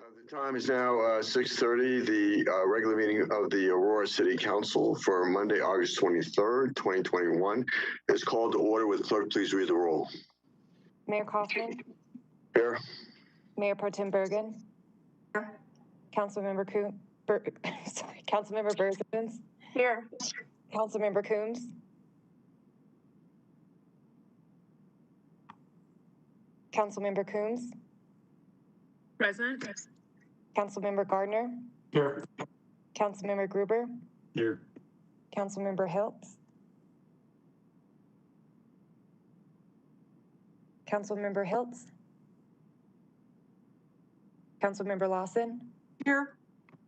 The time is now 6:30. The regular meeting of the Aurora City Council for Monday, August 23rd, 2021 is called to order. With clerk, please read the roll. Mayor Kaufman. Here. Mayor Pro Tem Bergen. Here. Councilmember Councilmember Bergens. Here. Councilmember Coombs. Councilmember Coombs. Present. Councilmember Gardner. Here. Councilmember Gruber. Here. Councilmember Hiltz. Councilmember Hiltz. Councilmember Lawson. Here.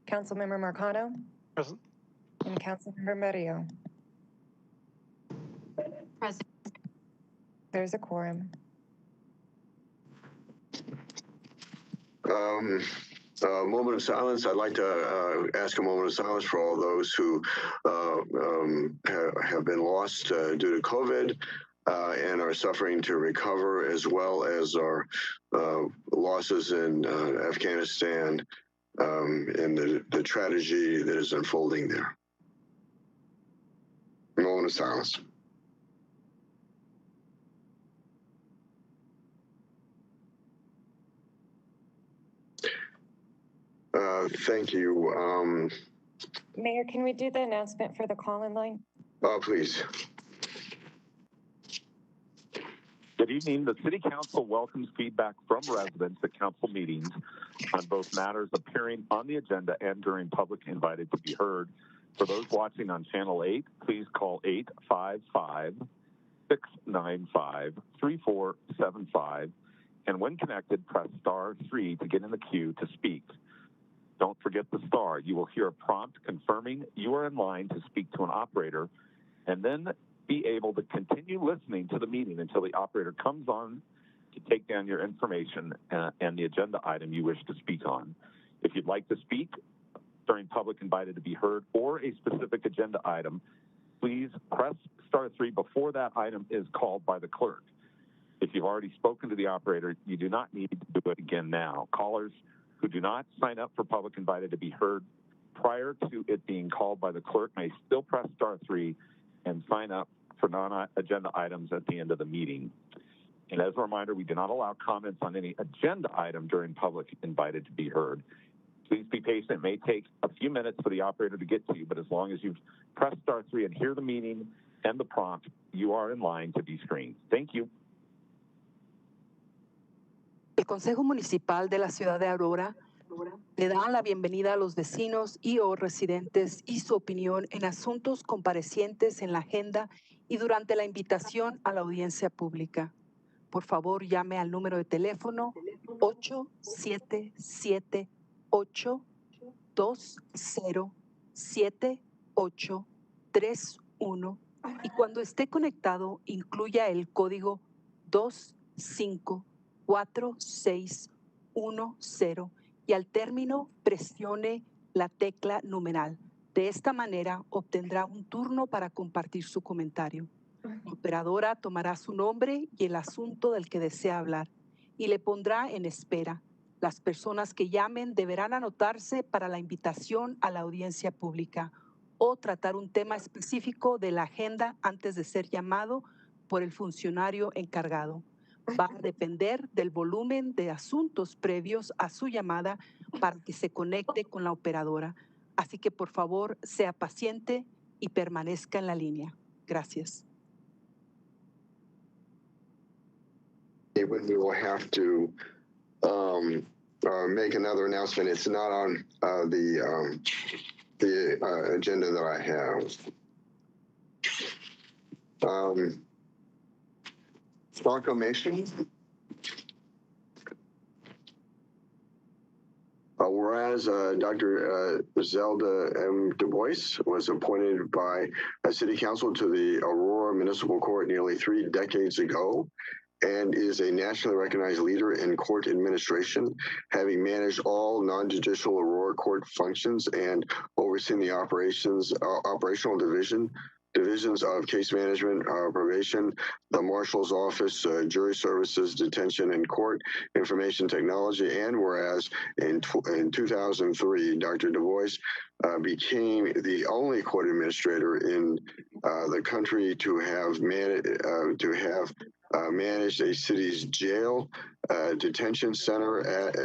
Councilmember Marcano. Present. And Councilmember Merio. Present. There's a quorum. A moment of silence. I'd like to ask a moment of silence for all those who have been lost due to COVID and are suffering to recover, as well as our losses in Afghanistan and the tragedy that is unfolding there. A moment of silence. Thank you. Mayor, can we do the announcement for the call-in line? Please. Good evening. The City Council welcomes feedback from residents at council meetings on both matters appearing on the agenda and during public invited to be heard. For those watching on Channel 8, please call 855-695-3475. And when connected, press *3 to get in the queue to speak. Don't forget the star. You will hear a prompt confirming you are in line to speak to an operator, and then be able to continue listening to the meeting until the operator comes on to take down your information and the agenda item you wish to speak on. If you'd like to speak during public invited to be heard or a specific agenda item, please press *3 before that item is called by the clerk. If you've already spoken to the operator, you do not need to do it again now. Callers who do not sign up for public invited to be heard prior to it being called by the clerk may still press *3 and sign up for non-agenda items at the end of the meeting. And as a reminder, we do not allow comments on any agenda item during public invited to be heard. Please be patient. It may take a few minutes for the operator to get to you, but as long as you've pressed *3 and hear the meeting and the prompt, you are in line to be screened. Thank you. El Consejo Municipal de la Ciudad de Aurora le da la bienvenida a los vecinos y o residentes y su opinión en asuntos comparecientes en la agenda y durante la invitación a la audiencia pública. Por favor, llame al número de teléfono 8778-207831 y cuando esté conectado, incluya el código 254-610 y al término presione la tecla numeral. De esta manera obtendrá un turno para compartir su comentario. La operadora tomará su nombre y el asunto del que desea hablar y le pondrá en espera. Las personas que llamen deberán anotarse para la invitación a la audiencia pública o tratar un tema específico de la agenda antes de ser llamado por el funcionario encargado. Va a depender del volumen de asuntos previos a su llamada para que se conecte con la operadora. Así que, por favor, sea paciente y permanezca en la línea. Gracias. We will have to make another announcement. It's not on the agenda that I have. Proclamation. Whereas Dr. Zelda M. Du Bois was appointed by a city council to the Aurora Municipal Court nearly 3 decades ago and is a nationally recognized leader in court administration, having managed all non-judicial Aurora court functions and overseen the operational division divisions of case management, probation, the marshal's office, jury services, detention and court information technology, and whereas in 2003, Dr. Du Bois became the only court administrator in the country to have managed a city's jail detention center,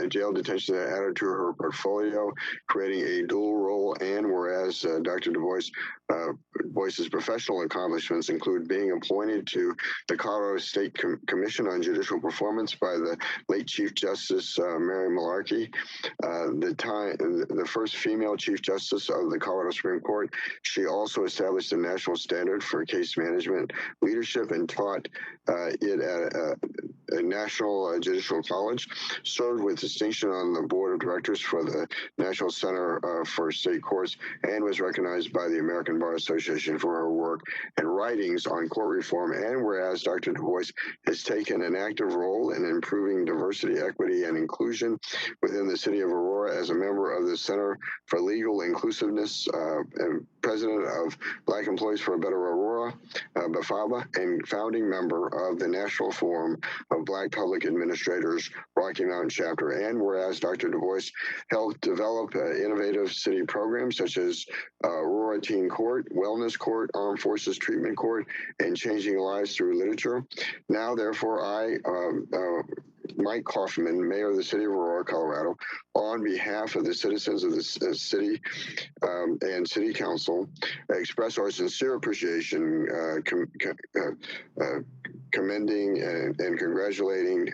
jail detention center added to her portfolio, creating a dual role. And whereas Dr. Du Bois's professional accomplishments include being appointed to the Colorado State Commission on Judicial Performance by the late Chief Justice Mary Malarkey, the first female Chief Justice of the Colorado Supreme Court. She also established a national standard for case management leadership and taught it at a national judicial college, served with distinction on the board of directors for the National Center for State Courts, and was recognized by the American Bar Association for her work and writings on court reform. And whereas Dr. Du Bois has taken an active role in improving diversity, equity, and inclusion within the city of Aurora as a member of the Center for Legal Inclusiveness, and president of Black Employees for a Better Aurora, BAFABA, and founding member of the National Forum of Black Public Administrators, Rocky Mountain Chapter. And whereas Dr. Du Bois helped develop innovative city programs such as Aurora Teen Court, Wellness Court, Armed Forces Treatment Court, and Changing Lives Through Literature. Now, therefore, I, Mike Kaufman, Mayor of the City of Aurora, Colorado, on behalf of the citizens of the city and City Council, express our sincere appreciation, commending and congratulating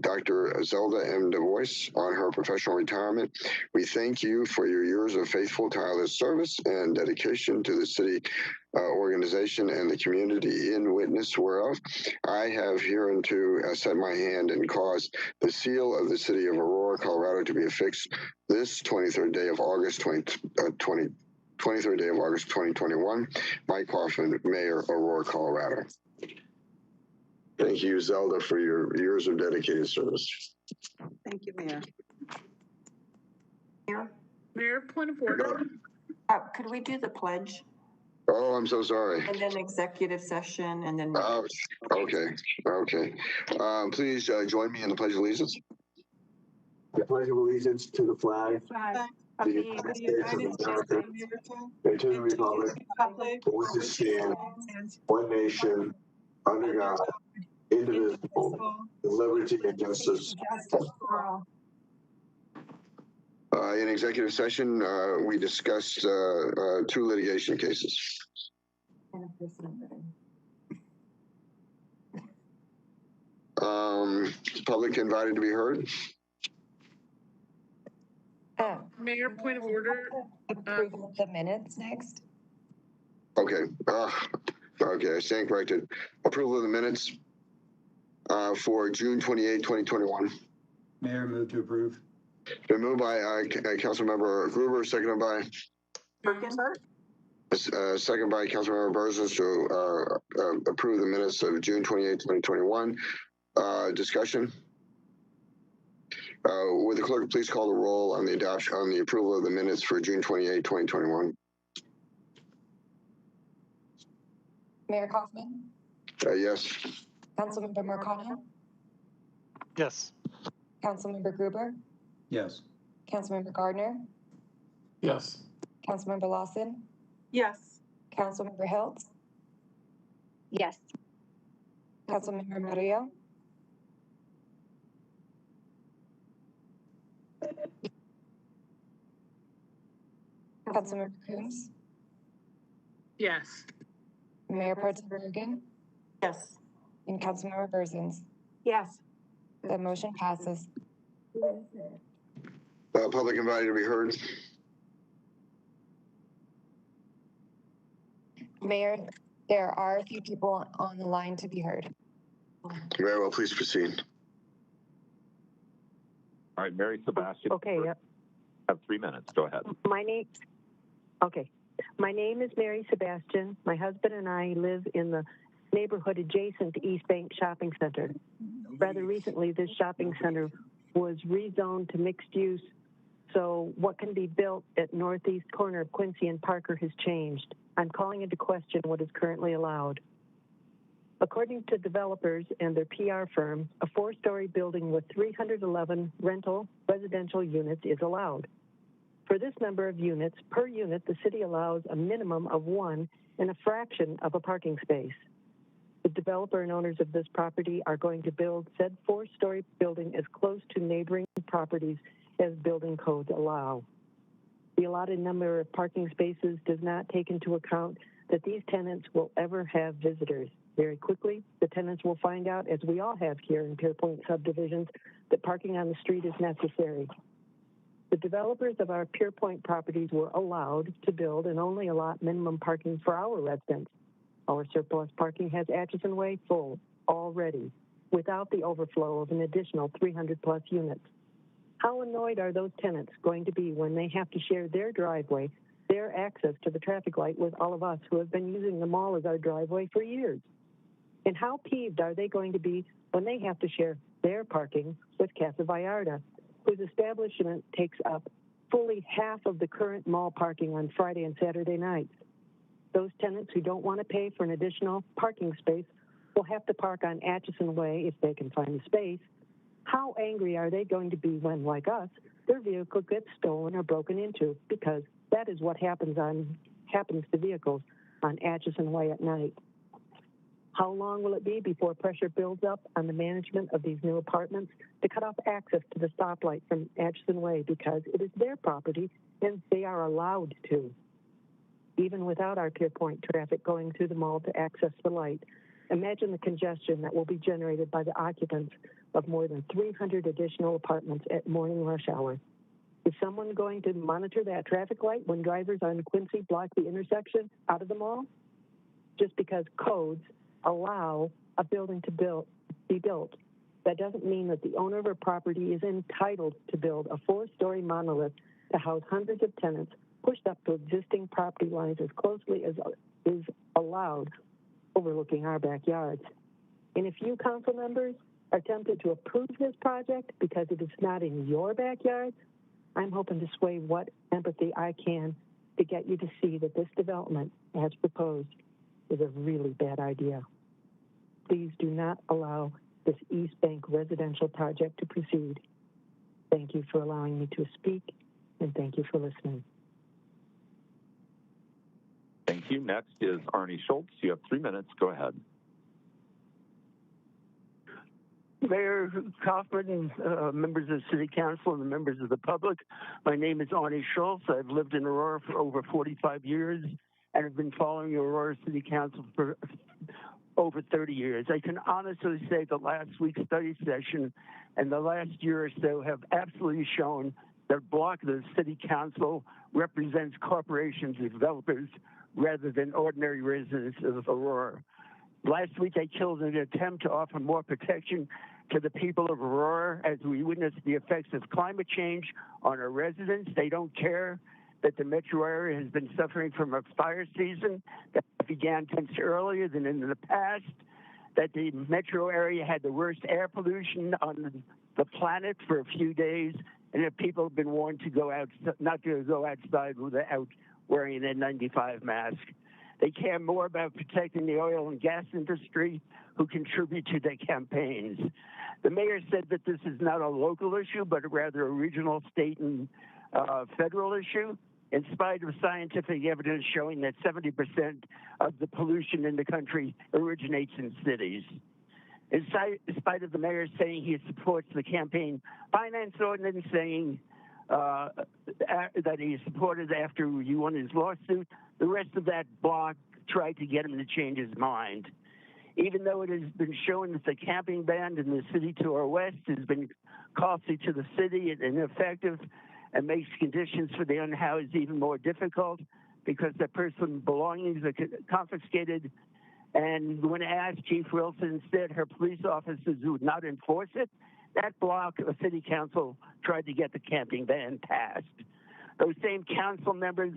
Dr. Zelda M. Du Bois on her professional retirement. We thank you for your years of faithful, tireless service and dedication to the city organization and the community, in witness whereof I have hereunto set my hand and caused the seal of the city of Aurora, Colorado to be affixed this 23rd day of August 2021. Mike Kaufman, Mayor, Aurora, Colorado. Thank you, Zelda, for your years of dedicated service. Thank you, Mayor. Mayor, point of order. Could we do the pledge Oh, I'm so sorry. and then executive session and then? Okay. Please join me in the Pledge of Allegiance. I pledge allegiance to the flag of the United States of America and to the republic for which it stands, one nation, under God, indivisible, with liberty and justice for all. In executive session, we discussed 2 litigation cases. Public invited to be heard. Mayor, point of order. Approval of the minutes next. Okay. Okay, I stand corrected. Approval of the minutes for June 28, 2021. Mayor, move to approve. Been moved by Councilmember Gruber, seconded by second by Councilmember Burzins to approve the minutes of June 28, 2021. Discussion. Would the clerk please call the roll on the approval of the minutes for June 28, 2021? Mayor Kaufman, Yes. Councilmember Marcano, Yes. Councilmember Gruber, Yes. Councilmember Gardner, Yes. Councilmember Lawson, Yes. Councilmember Hilt, Yes. Councilmember Murillo, Councilmember Coombs, Yes. Mayor Pro Tem Bergen, Yes. and Councilmember Burzins. Yes. The motion passes. Public invited to be heard. Mayor, there are a few people on the line to be heard. Very well, please proceed. All right, Mary Sebastian. Okay. You have 3 minutes. Go ahead. My name is Mary Sebastian. My husband and I live in the neighborhood adjacent to East Bank Shopping Center. Rather recently, this shopping center was rezoned to mixed use So what can be built at northeast corner of Quincy and Parker has changed. I'm calling into question what is currently allowed. According to developers and their PR firm, a 4-story building with 311 rental residential units is allowed. For this number of units, per unit, the city allows a minimum of 1 and a fraction of a parking space. The developer and owners of this property are going to build said 4-story building as close to neighboring properties as building codes allow. The allotted number of parking spaces does not take into account that these tenants will ever have visitors. Very quickly, the tenants will find out, as we all have here in Pierpoint subdivisions, that parking on the street is necessary. The developers of our Pierpoint properties were allowed to build and only allot minimum parking for our residents. Our surplus parking has Atchison Way full already, without the overflow of an additional 300+ units. How annoyed are those tenants going to be when they have to share their driveway, their access to the traffic light, with all of us who have been using the mall as our driveway for years? And how peeved are they going to be when they have to share their parking with Casa Vallarta, whose establishment takes up fully half of the current mall parking on Friday and Saturday nights? Those tenants who don't want to pay for an additional parking space will have to park on Atchison Way if they can find the space. How angry are they going to be when, like us, their vehicle gets stolen or broken into? Because that is what happens to vehicles on Atchison Way at night. How long will it be before pressure builds up on the management of these new apartments to cut off access to the stoplight from Atchison Way, because it is their property and they are allowed to? Even without our Pierpoint traffic going through the mall to access the light, imagine the congestion that will be generated by the occupants of more than 300 additional apartments at morning rush hour. Is someone going to monitor that traffic light when drivers on Quincy block the intersection out of the mall? Just because codes allow a building to be built, that doesn't mean that the owner of a property is entitled to build a 4-story monolith to house hundreds of tenants pushed up to existing property lines as closely as is allowed, overlooking our backyards. And if you council members are tempted to approve this project because it is not in your backyard, I'm hoping to sway what empathy I can to get you to see that this development, as proposed, is a really bad idea. Please do not allow this East Bank residential project to proceed. Thank you for allowing me to speak, and thank you for listening. Thank you. Next is Arnie Schultz. You have 3 minutes. Go ahead. Mayor Kaufman, members of City Council, and the members of the public. My name is Arnie Schultz. I've lived in Aurora for over 45 years and have been following Aurora City Council for over 30 years. I can honestly say the last week's study session and the last year or so have absolutely shown that block of the City Council represents corporations and developers rather than ordinary residents of Aurora. Last week, I killed an attempt to offer more protection to the people of Aurora as we witness the effects of climate change on our residents. They don't care that the metro area has been suffering from a fire season that began 10 months earlier than in the past, that the metro area had the worst air pollution on the planet for a few days, and that people have been warned to go out, not to go outside without wearing an N95 mask. They care more about protecting the oil and gas industry who contribute to their campaigns. The mayor said that this is not a local issue, but rather a regional, state, and federal issue, in spite of scientific evidence showing that 70% of the pollution in the country originates in cities. In spite of the mayor saying he supports the campaign finance ordinance, saying that he supported after he won his lawsuit, the rest of that bloc tried to get him to change his mind. Even though it has been shown that the camping ban in the city to our west has been costly to the city and ineffective and makes conditions for the unhoused even more difficult because their personal belongings are confiscated. And when asked, Chief Wilson said her police officers would not enforce it. That block of City Council tried to get the camping ban passed. Those same council members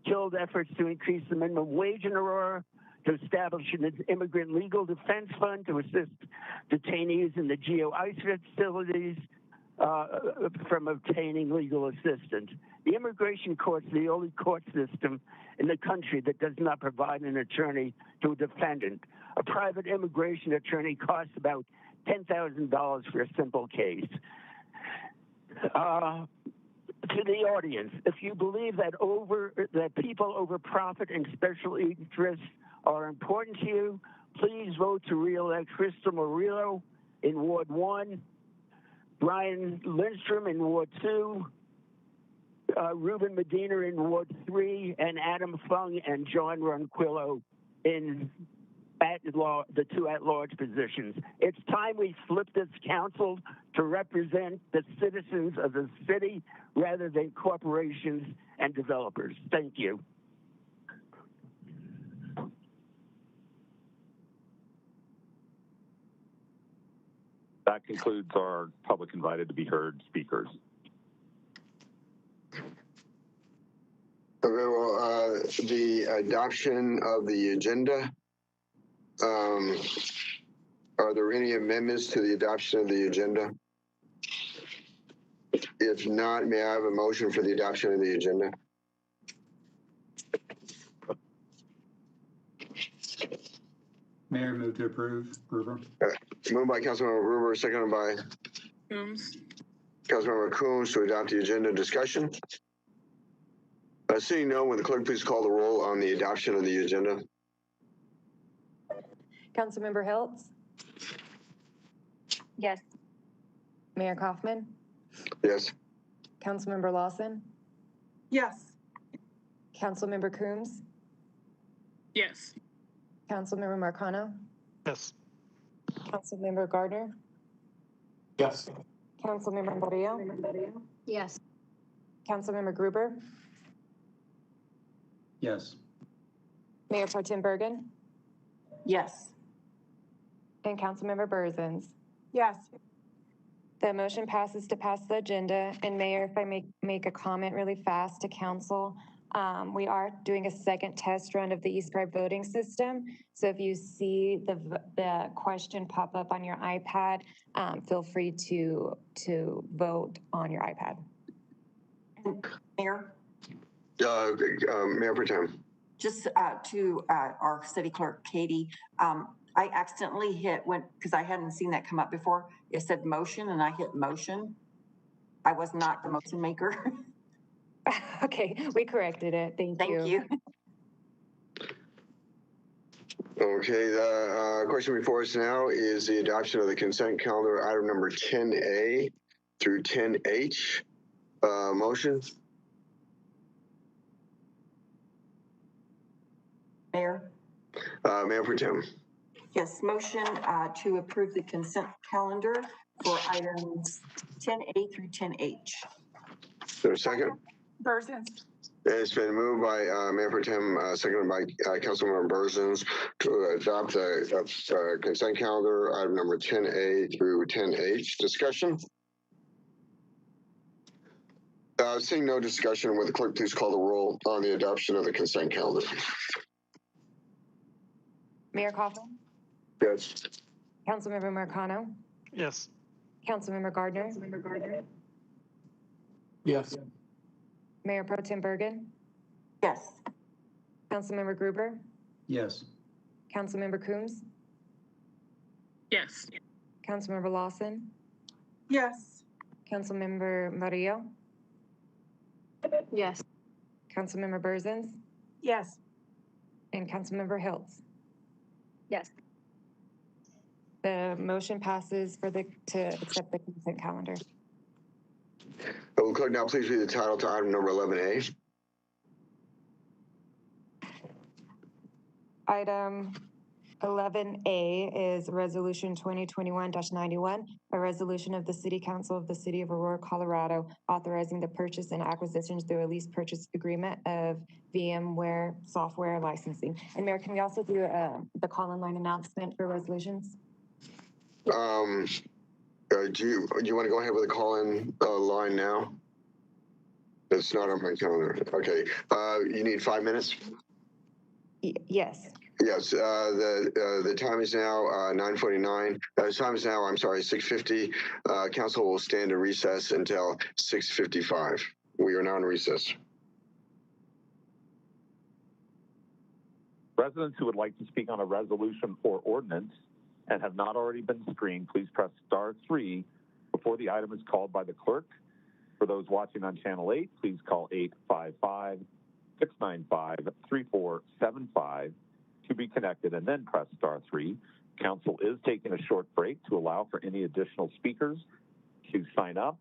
killed efforts to increase the minimum wage in Aurora, to establish an immigrant legal defense fund to assist detainees in the GEO ICE facilities, from obtaining legal assistance. The immigration court's the only court system in the country that does not provide an attorney to a defendant. A private immigration attorney costs about $10,000 for a simple case. To the audience, if you believe that people over profit and special interests are important to you, please vote to re-elect Crystal Murillo in Ward 1, Brian Lindstrom in Ward 2, Ruben Medina in Ward 3, and Adam Fung and John Ronquillo in the two at-large positions. It's time we flip this council to represent the citizens of the city rather than corporations and developers. Thank you. That concludes our public invited to be heard speakers. Okay, well, the adoption of the agenda. Are there any amendments to the adoption of the agenda? If not, may I have a motion for the adoption of the agenda? Mayor, move to approve. Gruber. Moved by Councilmember Gruber, seconded by Coombs. Councilmember Coombs to adopt the agenda. Discussion? Seeing none, will the clerk please call the roll on the adoption of the agenda? Councilmember Hiltz? Yes. Mayor Kaufman? Yes. Councilmember Lawson? Yes. Councilmember Coombs? Yes. Councilmember Marcano? Yes. Councilmember Gardner? Yes. Councilmember Murillo? Yes. Councilmember Gruber? Yes. Mayor Pro Tem Bergen? Yes. And Councilmember Berzins? Yes. The motion passes to pass the agenda. And Mayor, if I make a comment really fast to council, we are doing a second test run of the eScribe voting system. So if you see the question pop up on your iPad, feel free to vote on your iPad. Mayor, Mayor Pro Tem. just to our city clerk, Katie, I accidentally hit because I hadn't seen that come up before. It said motion and I hit motion. I was not the motion maker. Okay, we corrected it. Thank you. Thank you. Okay, the question before us now is the adoption of the consent calendar, item number 10A through 10H. Motion? Mayor? Mayor Pro Tem. Yes, motion to approve the consent calendar for items 10A through 10H. Is there a second? Berzins. It's been moved by Mayor Pro Tem, seconded by Councilmember Berzins to adopt the consent calendar, item number 10A through 10H. Discussion? Seeing no discussion, will the clerk please call the roll on the adoption of the consent calendar? Mayor Kaufman? Yes. Councilmember Marcano? Yes. Councilmember Gardner? Yes. Mayor Pro Tem Bergen? Yes. Councilmember Gruber? Yes. Councilmember Coombs? Yes. Councilmember Lawson? Yes. Councilmember Murillo? Yes. Councilmember Berzins? Yes. And Councilmember Hiltz? Yes. The motion passes to accept the consent calendar. Will the clerk now please read the title to item number 11A? Item 11A is Resolution 2021-91, a resolution of the City Council of the City of Aurora, Colorado, authorizing the purchase and acquisition through a lease purchase agreement of VMware software licensing. And Mayor, can we also do the call-in line announcement for resolutions? Do you want to go ahead with the call-in line now? It's not on my calendar. Okay. You need 5 minutes? Yes. Yes, the time is now 9:49. The time is now, I'm sorry, 6:50. Council will stand in recess until 6:55. We are now in recess. Residents who would like to speak on a resolution or ordinance and have not already been screened, please press *3 before the item is called by the clerk. For those watching on Channel 8, please call 855-695-3475 to be connected and then press *3. Council is taking a short break to allow for any additional speakers to sign up.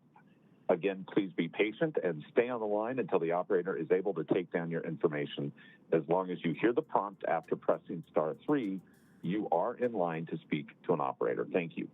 Again, please be patient and stay on the line until the operator is able to take down your information. As long as you hear the prompt after pressing *3, you are in line to speak to an operator. Thank you.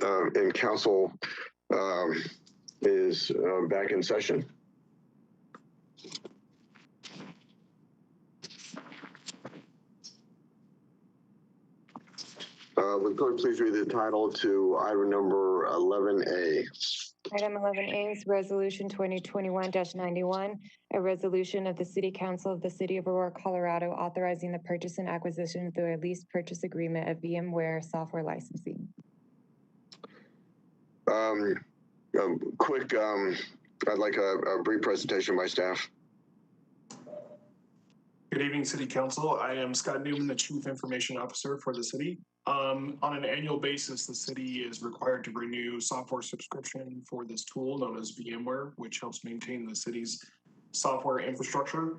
and council is back in session. Would clerk please read the title to item number 11A? Item 11A is Resolution 2021-91, a resolution of the City Council of the City of Aurora, Colorado, authorizing the purchase and acquisition through a lease purchase agreement of VMware software licensing. Quick, I'd like a brief presentation by staff. Good evening, City Council. I am Scott Newman, the Chief Information Officer for the city. On an annual basis, the city is required to renew software subscription for this tool known as VMware, which helps maintain the city's software infrastructure.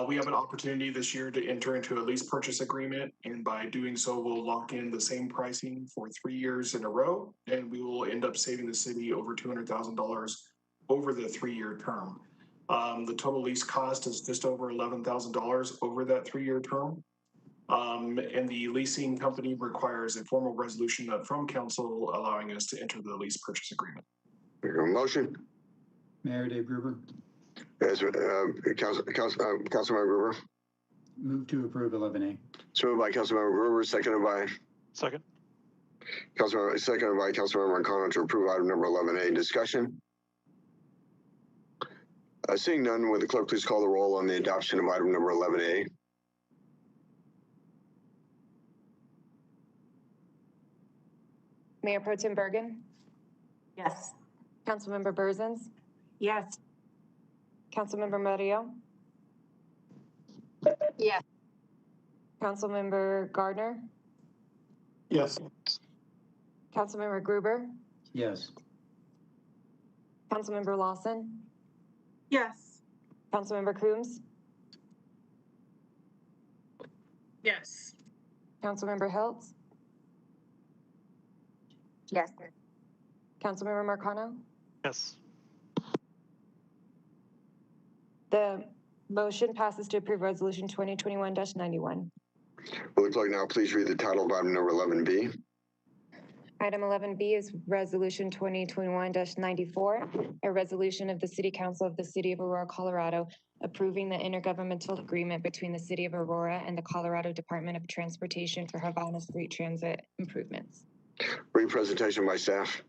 We have an opportunity this year to enter into a lease purchase agreement, and by doing so, we'll lock in the same pricing for 3 years in a row, and we will end up saving the city over $200,000 over the 3-year term. The total lease cost is just over $11,000 over that 3-year term. And the leasing company requires a formal resolution from council allowing us to enter the lease purchase agreement. Motion. Mayor Dave Gruber. Yes, Councilmember Gruber. Move to approve 11A. So moved by Councilmember Gruber, seconded by Second. Seconded by Councilmember Marcano to approve item number 11A. Discussion. Seeing none, would the clerk please call the roll on the adoption of item number 11A? Mayor Pro Tem Bergen, Yes. Councilmember Berzins, Yes. Councilmember Murillo, Yes. Councilmember Gardner, Yes. Councilmember Gruber, Yes. Councilmember Lawson, Yes. Councilmember Coombs, Yes. Councilmember Hiltz, Yes. Councilmember Marcano. Yes. The motion passes to approve Resolution 2021-91. Will the clerk now please read the title of item number 11B? Item 11B is Resolution 2021-94, a resolution of the City Council of the City of Aurora, Colorado, approving the intergovernmental agreement between the City of Aurora and the Colorado Department of Transportation for Havana Street Transit improvements. Brief presentation by staff.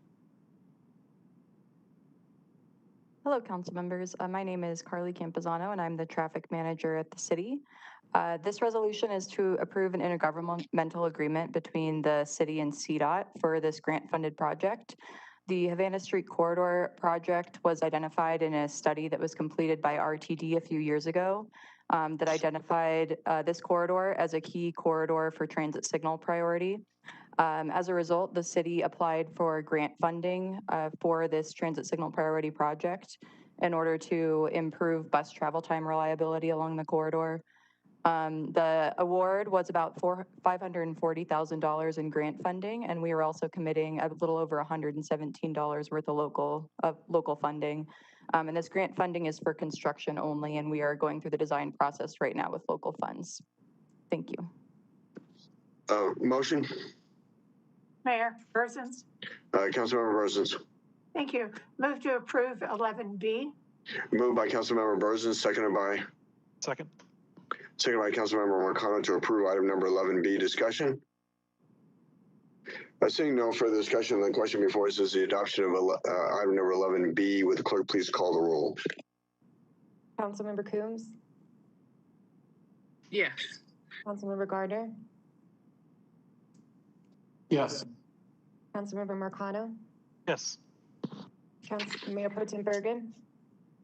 Hello, council members. My name is Carly Campuzano, and I'm the traffic manager at the city. This resolution is to approve an intergovernmental agreement between the city and CDOT for this grant-funded project. The Havana Street Corridor project was identified in a study that was completed by RTD a few years ago that identified this corridor as a key corridor for transit signal priority. As a result, the city applied for grant funding for this transit signal priority project in order to improve bus travel time reliability along the corridor. The award was about $540,000 in grant funding, and we are also committing a little over $117 worth of local funding. And this grant funding is for construction only, and we are going through the design process right now with local funds. Thank you. Motion. Mayor Berzins. Councilmember Berzins. Thank you. Move to approve 11B. Moved by Councilmember Berzins, seconded by Second. Councilmember Marcano to approve item number 11B. Discussion. Seeing no further discussion, the question before us is the adoption of item number 11B. Would the clerk please call the roll? Councilmember Coombs, Yes. Councilmember Gardner, Yes. Councilmember Marcano, Yes. Mayor Pro Tem Bergen,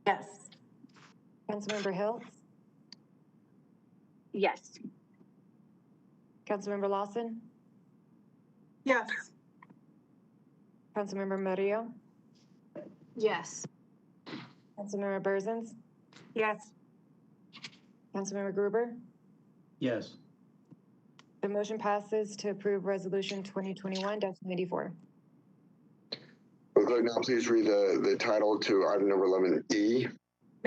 Yes. Councilmember Hiltz, Yes. Councilmember Lawson, Yes. Councilmember Murillo, Yes. Councilmember Berzins, Yes. Councilmember Gruber. Yes. The motion passes to approve Resolution 2021-94. Will the clerk now please read the title to item number 11E?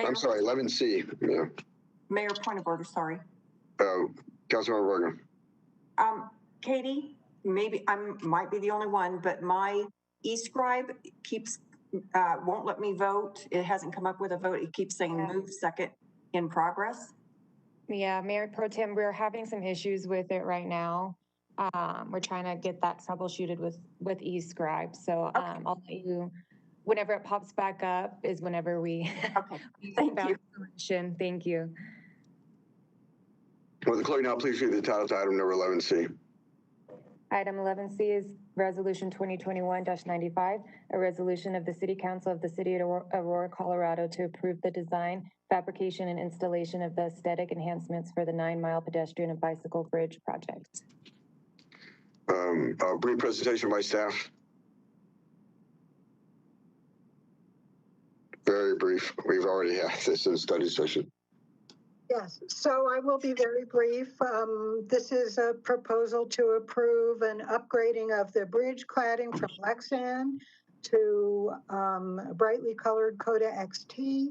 I'm sorry, 11C. Yeah. Mayor, point of order, sorry. Councilmember Bergen. Katie, maybe might be the only one, but my e-scribe keeps, won't let me vote. It hasn't come up with a vote. It keeps saying move second in progress. Yeah, Mayor Pro Tem, we're having some issues with it right now. We're trying to get that troubleshooted with eScribe. So I'll let you, whenever it pops back up is whenever we Okay, thank you. Solution. Thank you. Will the clerk now please read the title to item number 11C? Item 11C is Resolution 2021-95, a resolution of the City Council of the City of Aurora, Colorado to approve the design, fabrication, and installation of the aesthetic enhancements for the 9-mile pedestrian and bicycle bridge project. A brief presentation by staff. Very brief. We've already had this in study session. Yes, so I will be very brief. This is a proposal to approve an upgrading of the bridge cladding from Lexan to brightly colored Coda XT,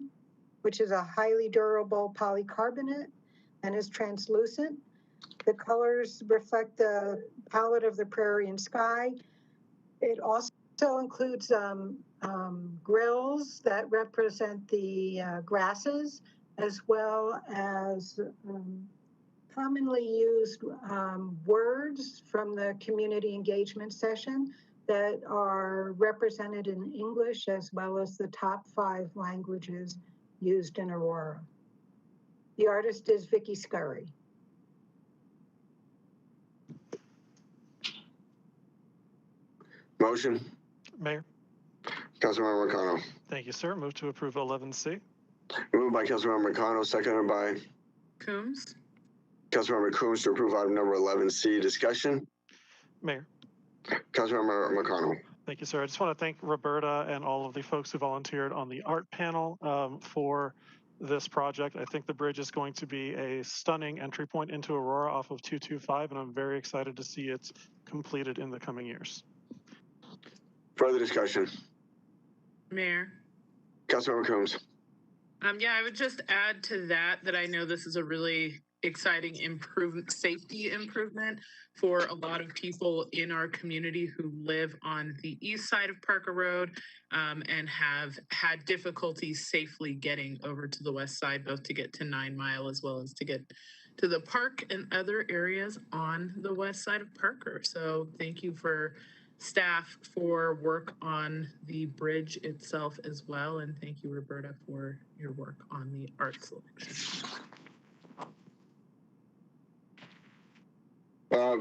which is a highly durable polycarbonate and is translucent. The colors reflect the palette of the prairie and sky. It also includes grills that represent the grasses, as well as commonly used words from the community engagement session that are represented in English, as well as the top 5 languages used in Aurora. The artist is Vicky Scurry. Motion. Mayor. Councilmember Mercano. Thank you, sir. Move to approve 11C. Moved by Councilmember Mercano, seconded by Coombs. Councilmember Coombs to approve item number 11C. Discussion. Mayor. Councilmember Mercano. Thank you, sir. I just want to thank Roberta and all of the folks who volunteered on the art panel for this project. I think the bridge is going to be a stunning entry point into Aurora off of 225, and I'm very excited to see it completed in the coming years. Further discussion. Mayor. Councilmember Coombs. Yeah, I would just add to that I know this is a really exciting safety improvement for a lot of people in our community who live on the east side of Parker Road and have had difficulty safely getting over to the west side, both to get to 9 Mile as well as to get to the park and other areas on the west side of Parker. So thank you for staff for work on the bridge itself as well. And thank you, Roberta, for your work on the art selection.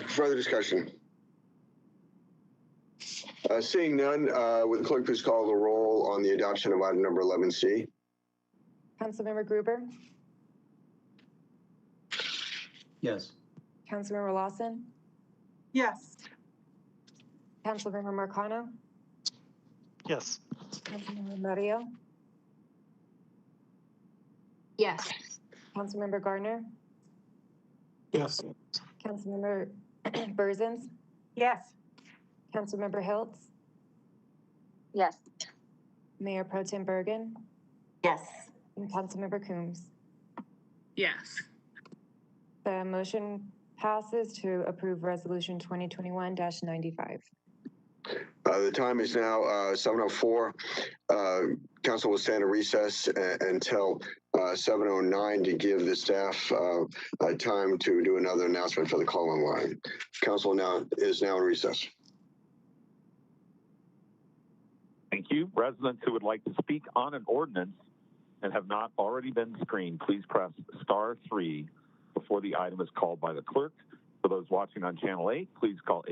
Further discussion. Seeing none, would the clerk please call the roll on the adoption of item number 11C? Councilmember Gruber? Yes. Councilmember Lawson? Yes. Councilmember Mercano? Yes. Councilmember Murillo? Yes. Councilmember Gardner? Yes. Councilmember Berzins? Yes. Councilmember Hiltz? Yes. Mayor Pro Tem Bergen? Yes. And Councilmember Coombs? Yes. The motion passes to approve Resolution 2021-95. The time is now 7:04. Council will stand in recess until 7:09 to give the staff time to do another announcement for the call-in line. Council is now in recess. Thank you. Residents who would like to speak on an ordinance and have not already been screened, please press *3 before the item is called by the clerk. For those watching on Channel 8, please call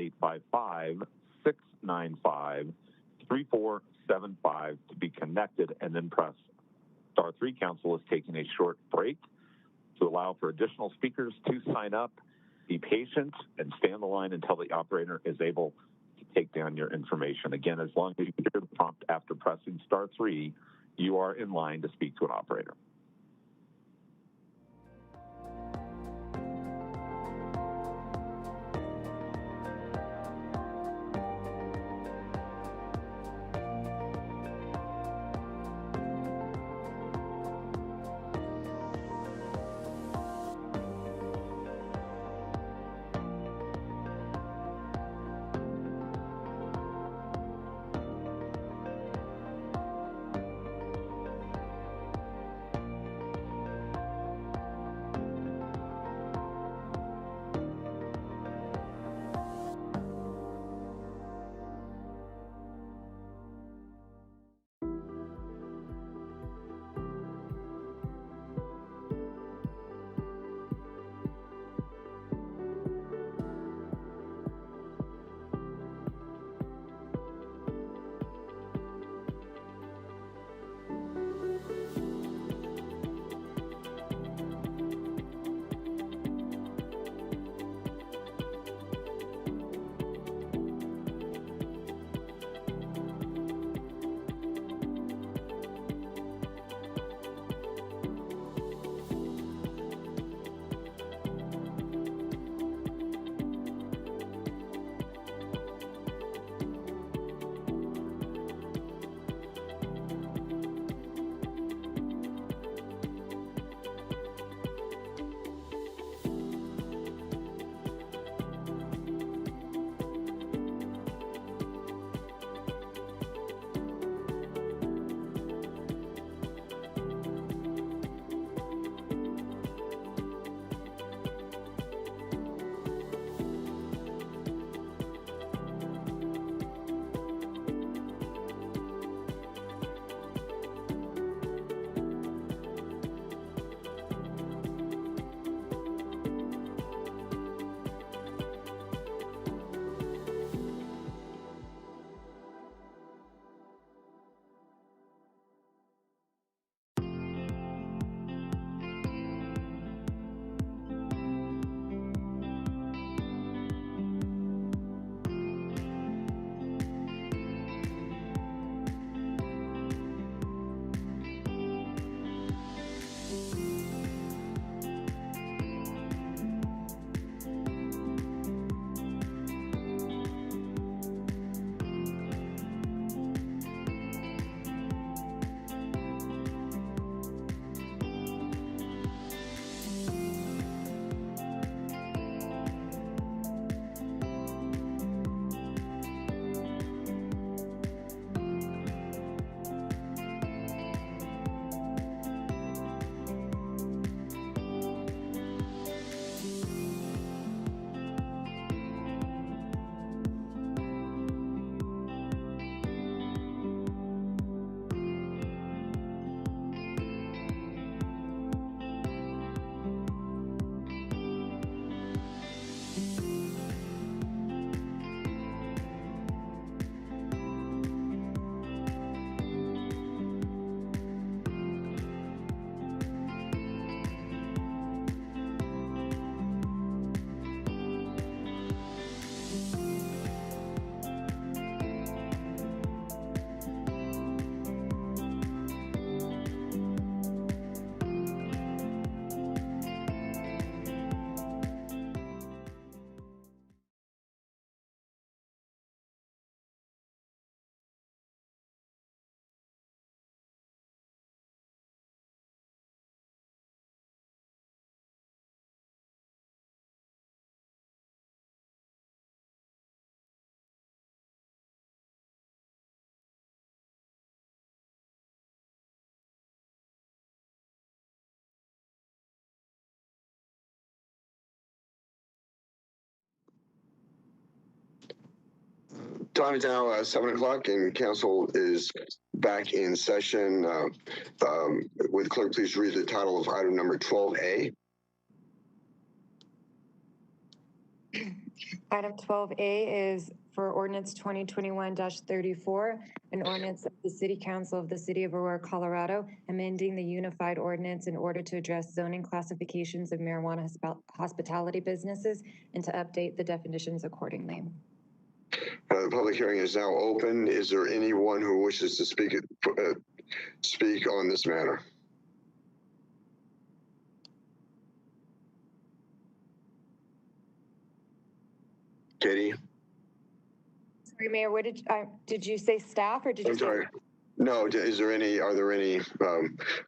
855-695-3475 to be connected, and then press *3. Council is taking a short break to allow for additional speakers to sign up. Be patient and stay on the line until the operator is able to take down your information. Again, as long as you hear the prompt after pressing *3, you are in line to speak to an operator. Time is now 7 o'clock and council is back in session. Would the clerk please read the title of item number 12A? Item 12A is for ordinance 2021-34, an ordinance of the City Council of the City of Aurora, Colorado, amending the unified ordinance in order to address zoning classifications of marijuana hospitality businesses and to update the definitions accordingly. The public hearing is now open. Is there anyone who wishes to speak on this matter? Katie? Sorry, Mayor, what did you say staff or did you I'm sorry. No, are there any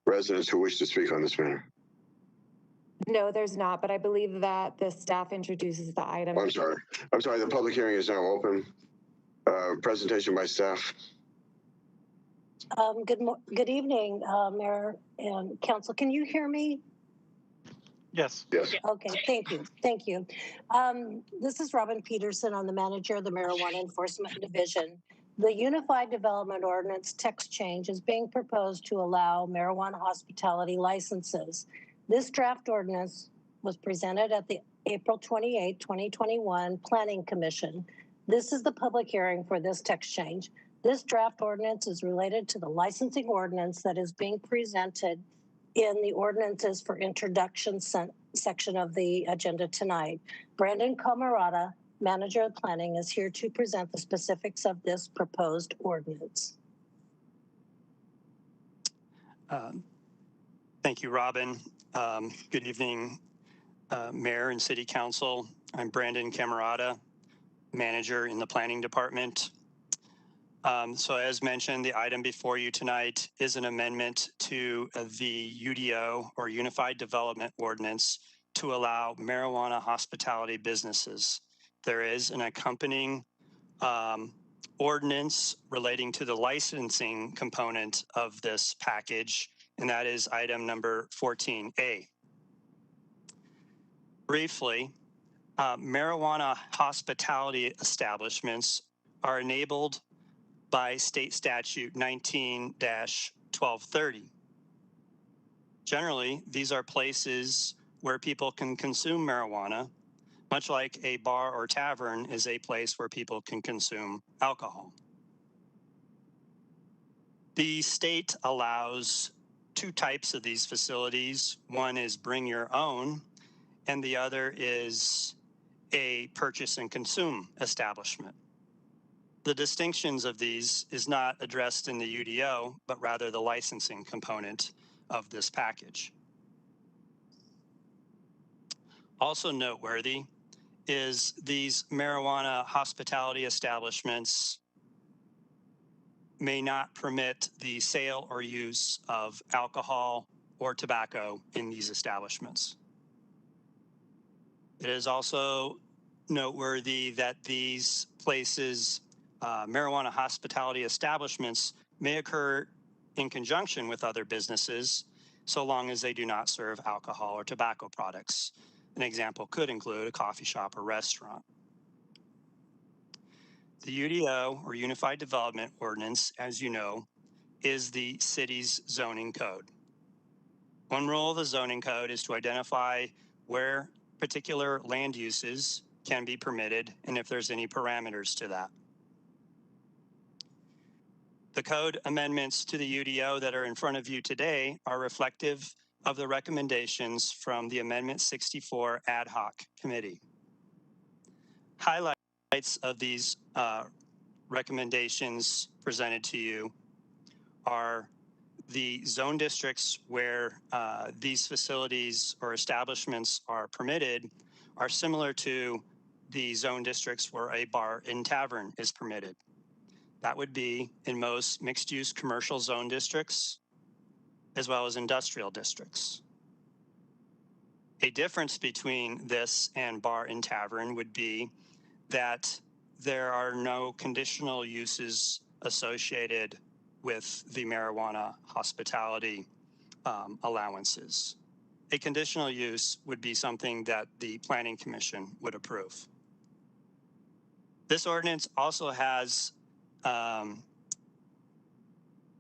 residents who wish to speak on this matter? No, there's not, but I believe that the staff introduces the item. I'm sorry. The public hearing is now open. Presentation by staff. Good evening, Mayor and Council. Can you hear me? Yes. Yes. Okay, thank you. Thank you. This is Robin Peterson. I'm the manager of the Marijuana Enforcement Division. The Unified Development Ordinance text change is being proposed to allow marijuana hospitality licenses. This draft ordinance was presented at the April 28, 2021 Planning Commission. This is the public hearing for this text change. This draft ordinance is related to the licensing ordinance that is being presented in the ordinances for introduction section of the agenda tonight. Brandon Camarada, Manager of Planning, is here to present the specifics of this proposed ordinance. Thank you, Robin. Good evening, Mayor and City Council. I'm Brandon Camarada, Manager in the Planning Department. So as mentioned, the item before you tonight is an amendment to the UDO or Unified Development Ordinance to allow marijuana hospitality businesses. There is an accompanying ordinance relating to the licensing component of this package, and that is item number 14A. Briefly, marijuana hospitality establishments are enabled by state statute 19-1230. Generally, these are places where people can consume marijuana, much like a bar or tavern is a place where people can consume alcohol. The state allows two types of these facilities. One is bring your own, and the other is a purchase and consume establishment. The distinctions of these is not addressed in the UDO, but rather the licensing component of this package. Also noteworthy is these marijuana hospitality establishments may not permit the sale or use of alcohol or tobacco in these establishments. It is also noteworthy that these places, marijuana hospitality establishments, may occur in conjunction with other businesses so long as they do not serve alcohol or tobacco products. An example could include a coffee shop or restaurant. The UDO, or Unified Development Ordinance, as you know, is the city's zoning code. One rule of the zoning code is to identify where particular land uses can be permitted and if there's any parameters to that. The code amendments to the UDO that are in front of you today are reflective of the recommendations from the Amendment 64 Ad Hoc Committee. Highlights of these recommendations presented to you are the zone districts where these facilities or establishments are permitted are similar to the zone districts where a bar and tavern is permitted. That would be in most mixed-use commercial zone districts, as well as industrial districts. A difference between this and bar and tavern would be that there are no conditional uses associated with the marijuana hospitality allowances. A conditional use would be something that the Planning Commission would approve. This ordinance also has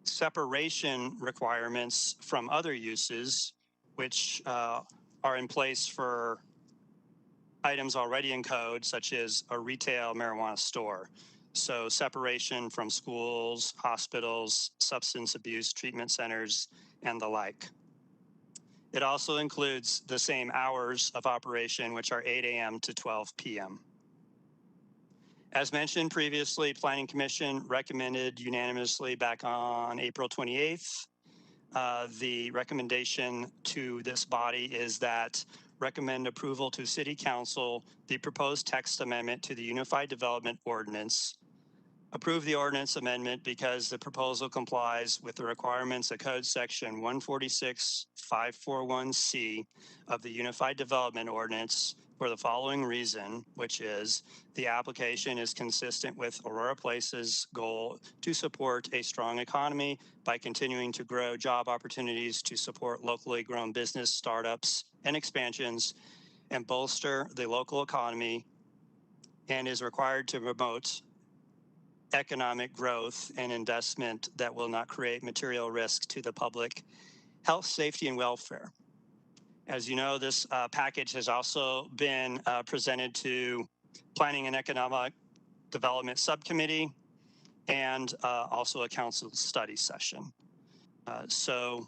separation requirements from other uses, which are in place for items already in code, such as a retail marijuana store. So separation from schools, hospitals, substance abuse treatment centers, and the like. It also includes the same hours of operation, which are 8 a.m. to 12 p.m. As mentioned previously, Planning Commission recommended unanimously back on April 28th. The recommendation to this body is that recommend approval to City Council the proposed text amendment to the Unified Development Ordinance. Approve the ordinance amendment because the proposal complies with the requirements of Code Section 146.541C of the Unified Development Ordinance for the following reason, which is the application is consistent with Aurora Place's goal to support a strong economy by continuing to grow job opportunities to support locally grown business startups and expansions and bolster the local economy, and is required to promote economic growth and investment that will not create material risk to the public health, safety, and welfare. As you know, this package has also been presented to Planning and Economic Development Subcommittee and also a council study session. So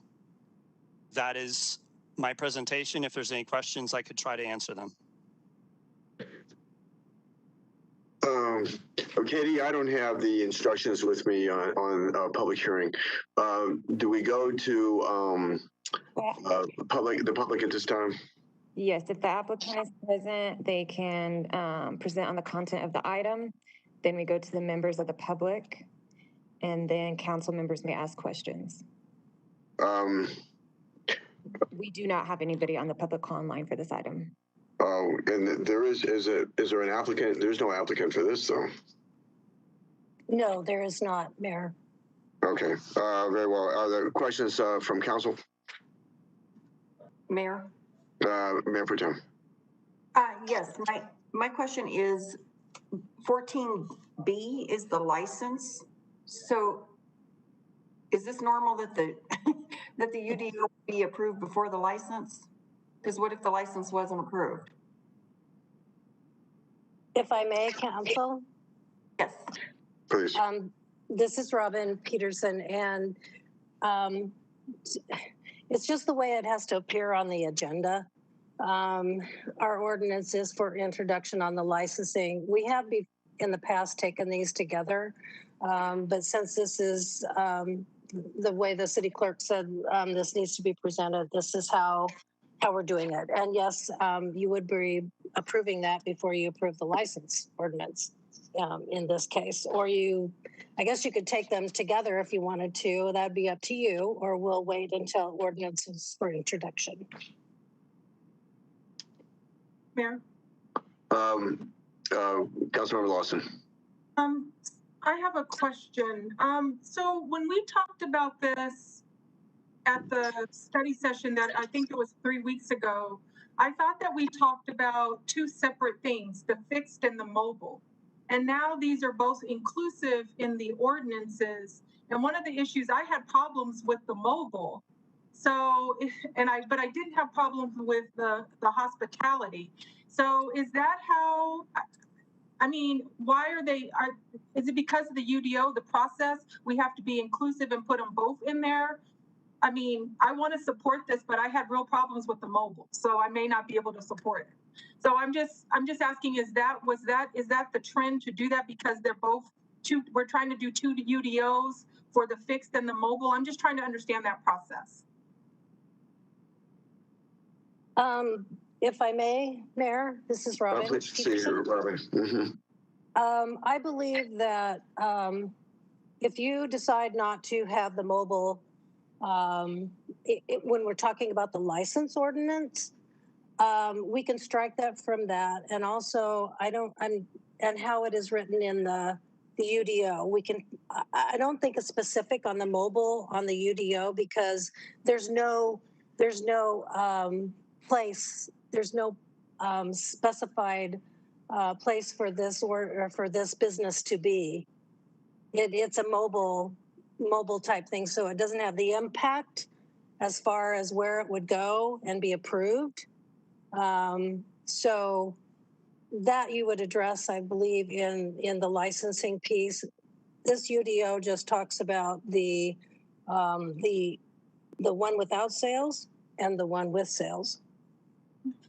that is my presentation. If there's any questions, I could try to answer them. Katie, I don't have the instructions with me on public hearing. Do we go to the public at this time? Yes, if the applicant is present, they can present on the content of the item. Then we go to the members of the public, and then council members may ask questions. We do not have anybody on the public call line for this item. Oh, and is there an applicant? There's no applicant for this, though. No, there is not, Mayor. Okay, very well. Are there questions from council? Mayor? Mayor Pro Tem. Yes, my question is 14B is the license. So is this normal that the that the UDO be approved before the license? Because what if the license wasn't approved? If I may, counsel? Yes. Please. This is Robin Peterson, and it's just the way it has to appear on the agenda. Our ordinance is for introduction on the licensing. We have in the past taken these together, but since this is the way the city clerk said this needs to be presented, this is how we're doing it. And yes, you would be approving that before you approve the license ordinance in this case. Or I guess you could take them together if you wanted to. That'd be up to you, or we'll wait until ordinance is for introduction. Mayor? Councilmember Lawson. I have a question. So when we talked about this at the study session that I think it was 3 weeks ago, I thought that we talked about two separate things, the fixed and the mobile. And now these are both inclusive in the ordinances. And one of the issues, I had problems with the mobile. So, but I didn't have problems with the hospitality. So is that how, I mean, why is it because of the UDO, the process, we have to be inclusive and put them both in there? I mean, I want to support this, but I had real problems with the mobile, so I may not be able to support it. So I'm just asking, is that the trend to do that because they're both we're trying to do two UDOs for the fixed and the mobile? I'm just trying to understand that process. If I may, Mayor, this is Robin. Please see you, Robin. Mm-hmm. I believe that if you decide not to have the mobile, when we're talking about the license ordinance, we can strike that from that. And also, and how it is written in the UDO, I don't think it's specific on the mobile on the UDO because there's no place, there's no specified place for this or for this business to be. It's a mobile type thing, so it doesn't have the impact as far as where it would go and be approved. So that you would address, I believe, in the licensing piece. This UDO just talks about the one without sales and the one with sales.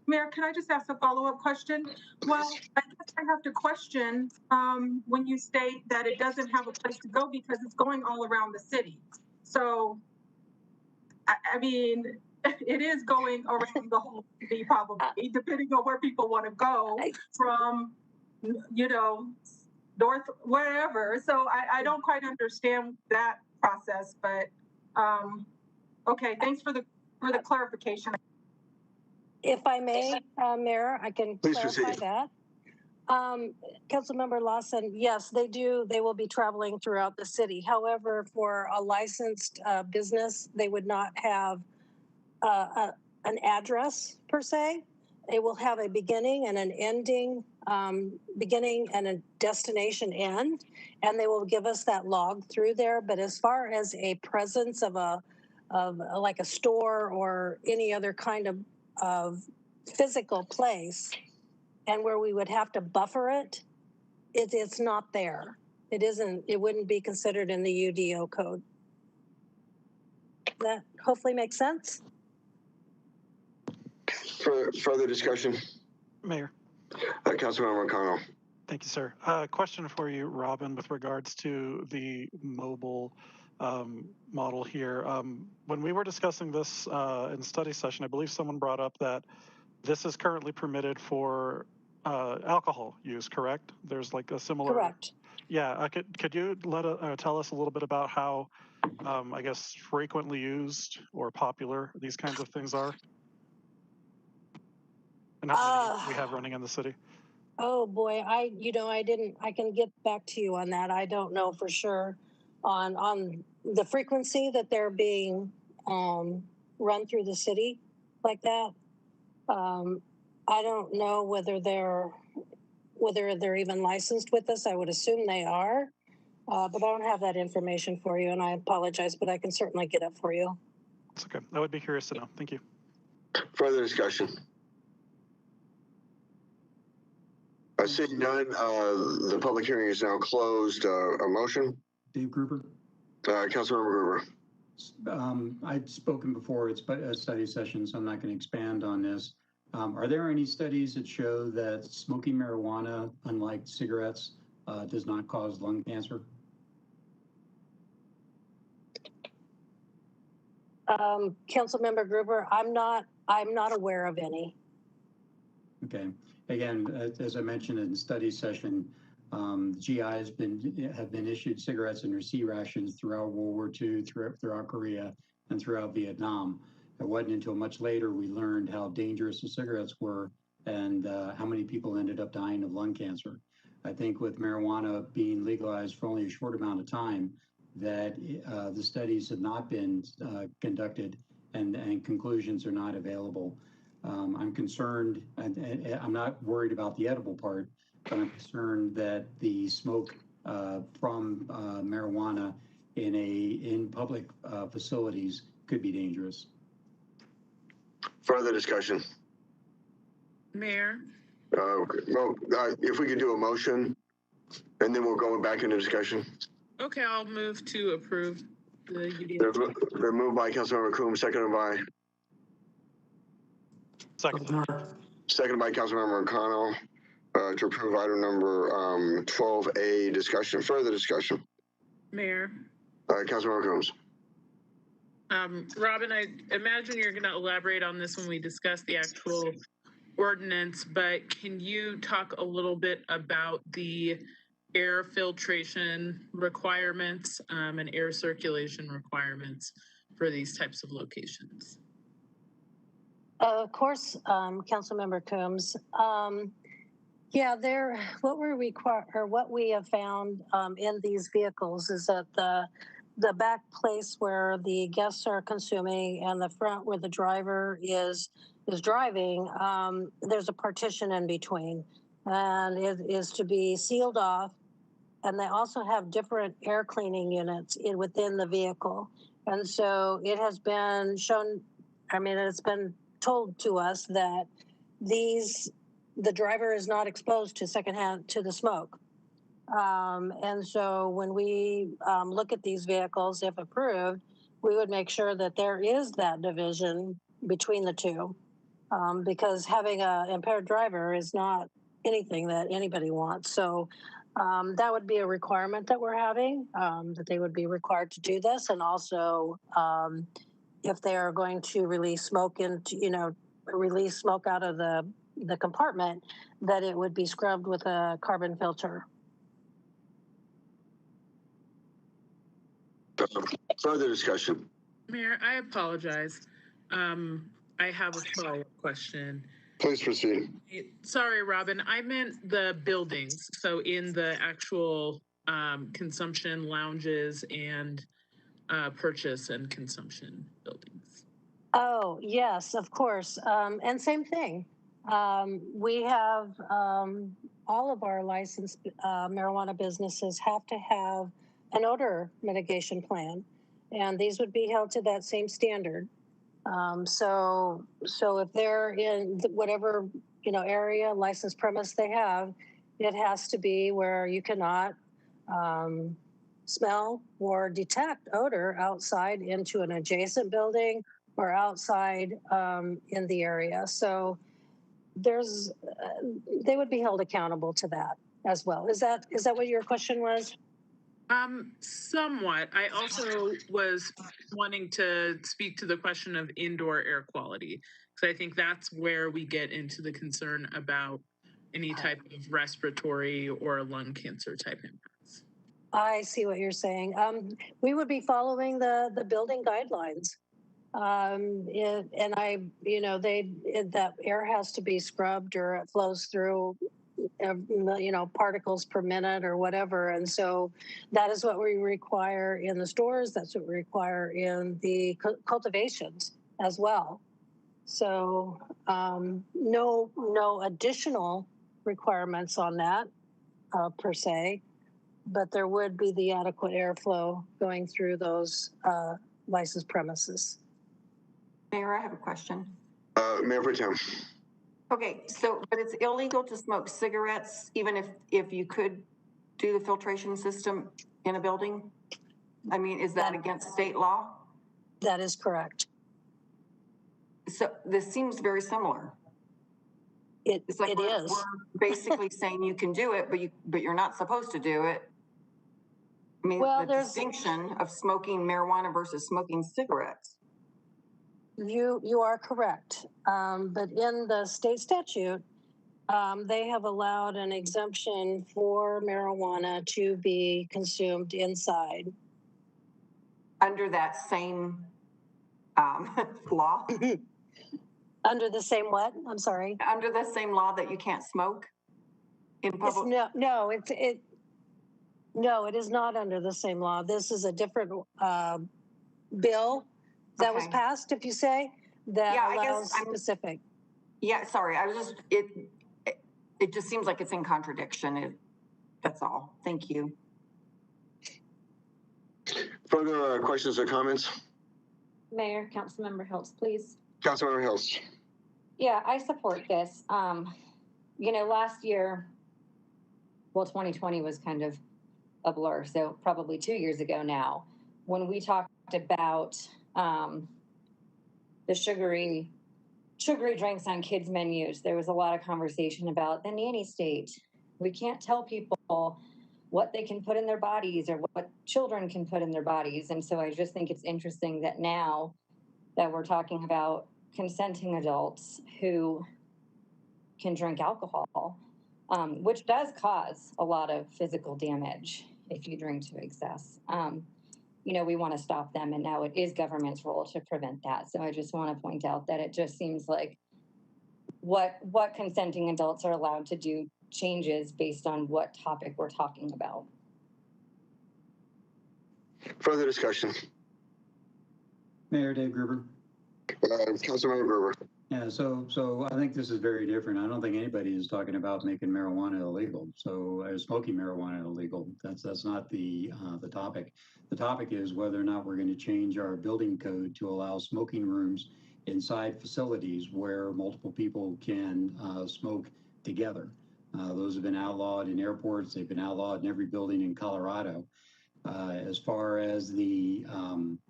Mayor, can I just ask a follow-up question? Well, I guess I have to question when you state that it doesn't have a place to go because it's going all around the city. So, I mean, it is going around the whole city probably, depending on where people want to go from, you know, north, wherever. So I don't quite understand that process, but okay, thanks for the clarification. If I may, Mayor, I can clarify that. Councilmember Lawson, yes, they do. They will be traveling throughout the city. However, for a licensed business, they would not have an address per se. It will have a beginning and an ending, beginning and a destination end, and they will give us that log through there. But as far as a presence of like a store or any other kind of physical place, and where we would have to buffer it, it's not there. It isn't. It wouldn't be considered in the UDO code. That hopefully makes sense. Further discussion? Mayor. Councilmember McConnell. Thank you, sir. Question for you, Robin, with regards to the mobile model here. When we were discussing this in study session, I believe someone brought up that this is currently permitted for alcohol use, correct? There's like a similar. Correct. Yeah. Could you tell us a little bit about how, I guess, frequently used or popular these kinds of things are? And how many we have running in the city? Oh boy, I can get back to you on that. I don't know for sure on the frequency that they're being run through the city like that. I don't know whether they're even licensed with us. I would assume they are, but I don't have that information for you, and I apologize, but I can certainly get it for you. It's okay. I would be curious to know. Thank you. Further discussion? I see none. The public hearing is now closed. A motion? Dave Gruber. Councilmember Gruber. I've spoken before. It's a study session, so I'm not going to expand on this. Are there any studies that show that smoking marijuana, unlike cigarettes, does not cause lung cancer? Councilmember Gruber, I'm not aware of any. Okay. Again, as I mentioned in the study session, GI have been issued cigarettes and C rations throughout World War II, throughout Korea, and throughout Vietnam. It wasn't until much later we learned how dangerous the cigarettes were and how many people ended up dying of lung cancer. I think with marijuana being legalized for only a short amount of time, that the studies have not been conducted and conclusions are not available. I'm concerned, and I'm not worried about the edible part, but I'm concerned that the smoke from marijuana in public facilities could be dangerous. Further discussion? Mayor? If we could do a motion, and then we'll go back into discussion. Okay, I'll move to approve the UDO. They're moved by Councilmember Coombs, seconded by? Seconded by Councilmember McConnell to approve item number 12A, discussion. Further discussion? Mayor? Councilmember Coombs. Robin, I imagine you're going to elaborate on this when we discuss the actual ordinance, but can you talk a little bit about the air filtration requirements and air circulation requirements for these types of locations? Of course, Councilmember Coombs. Yeah, what we have found in these vehicles is that the back place where the guests are consuming and the front where the driver is driving, there's a partition in between. and it is to be sealed off. And they also have different air cleaning units within the vehicle. And so it has been shown, I mean, it's been told to us that the driver is not exposed to secondhand, to the smoke. And so when we look at these vehicles, if approved, we would make sure that there is that division between the two, because having an impaired driver is not anything that anybody wants. So that would be a requirement that we're having, that they would be required to do this. And also, if they are going to release smoke into, release smoke out of the compartment, that it would be scrubbed with a carbon filter. Further discussion. Mayor, I apologize. I have a follow-up question. Please proceed. Sorry, Robin, I meant the buildings. So in the actual consumption lounges and purchase and consumption buildings. Oh, yes, of course. And same thing. We have all of our licensed marijuana businesses have to have an odor mitigation plan, and these would be held to that same standard. So if they're in whatever area, licensed premise they have, it has to be where you cannot smell or detect odor outside into an adjacent building or outside in the area. So there's they would be held accountable to that as well. Is that what your question was? Somewhat. I also was wanting to speak to the question of indoor air quality, because I think that's where we get into the concern about any type of respiratory or lung cancer type impacts. I see what you're saying. We would be following the building guidelines. That air has to be scrubbed or it flows through particles per minute or whatever. And so that is what we require in the stores. That's what we require in the cultivations as well. So no additional requirements on that per se, but there would be the adequate airflow going through those licensed premises. Mayor, I have a question. Mayor Pro Tem. Okay, so, but it's illegal to smoke cigarettes, even if you could do the filtration system in a building? I mean, is that against state law? That is correct. So this seems very similar. It's like we're basically saying you can do it, but you're not supposed to do it. I mean, the distinction of smoking marijuana versus smoking cigarettes. You are correct. But in the state statute, they have allowed an exemption for marijuana to be consumed inside. Under that same law? Under the same what? I'm sorry. Under the same law that you can't smoke in public? No, it is not under the same law. This is a different bill that was passed, if you say, that allows specific. Yeah, sorry. I was just, it just seems like it's in contradiction. That's all. Thank you. Further questions or comments? Mayor, Councilmember Hiltz, please. Councilmember Hiltz. Yeah, I support this. Last year, 2020 was kind of a blur. So probably 2 years ago now, when we talked about the sugary drinks on kids' menus, there was a lot of conversation about the nanny state. We can't tell people what they can put in their bodies or what children can put in their bodies. And so I just think it's interesting that now that we're talking about consenting adults who can drink alcohol, which does cause a lot of physical damage if you drink to excess. We want to stop them, and now it is government's role to prevent that. So I just want to point out that it just seems like what consenting adults are allowed to do changes based on what topic we're talking about. Further discussion. Mayor Dave Gruber. Councilmember Gruber. Yeah, so I think this is very different. I don't think anybody is talking about making marijuana illegal. So smoking marijuana illegal. That's not the topic. The topic is whether or not we're going to change our building code to allow smoking rooms inside facilities where multiple people can smoke together. Those have been outlawed in airports. They've been outlawed in every building in Colorado. As far as the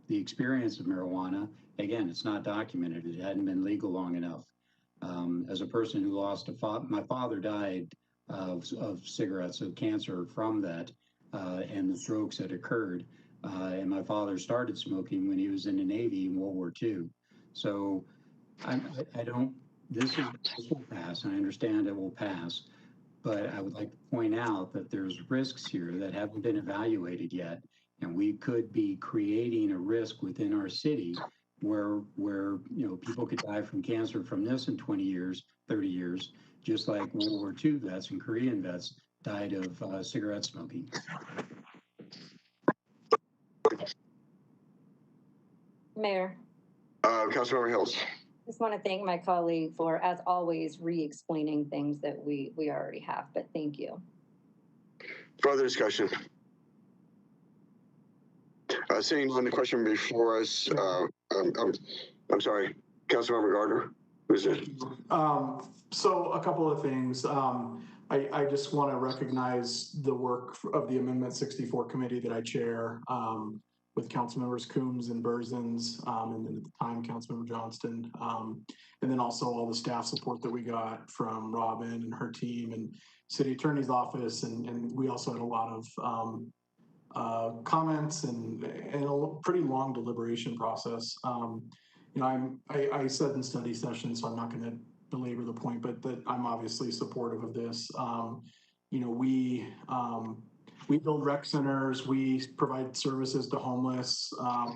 experience of marijuana, again, it's not documented. It hadn't been legal long enough. As a person who lost my father died of cigarettes, of cancer from that, and the strokes that occurred. And my father started smoking when he was in the Navy in World War II. So this will pass, and I understand it will pass. But I would like to point out that there's risks here that haven't been evaluated yet. And we could be creating a risk within our city where people could die from cancer from this in 20 years, 30 years, just like World War II vets and Korean vets died of cigarette smoking. Mayor. Councilmember Hills. Just want to thank my colleague for, as always, re-explaining things that we already have, but thank you. Further discussion. Seeing on the question before us, I'm sorry, Councilmember Gardner, who's it? So a couple of things. I just want to recognize the work of the Amendment 64 committee that I chair, with council members Coombs and Berzins, and then at the time, Councilmember Johnston, and then also all the staff support that we got from Robin and her team and city attorney's office. And we also had a lot of comments and a pretty long deliberation process. I said in study session, so I'm not going to belabor the point, but that I'm obviously supportive of this. We build rec centers, we provide services to homeless. I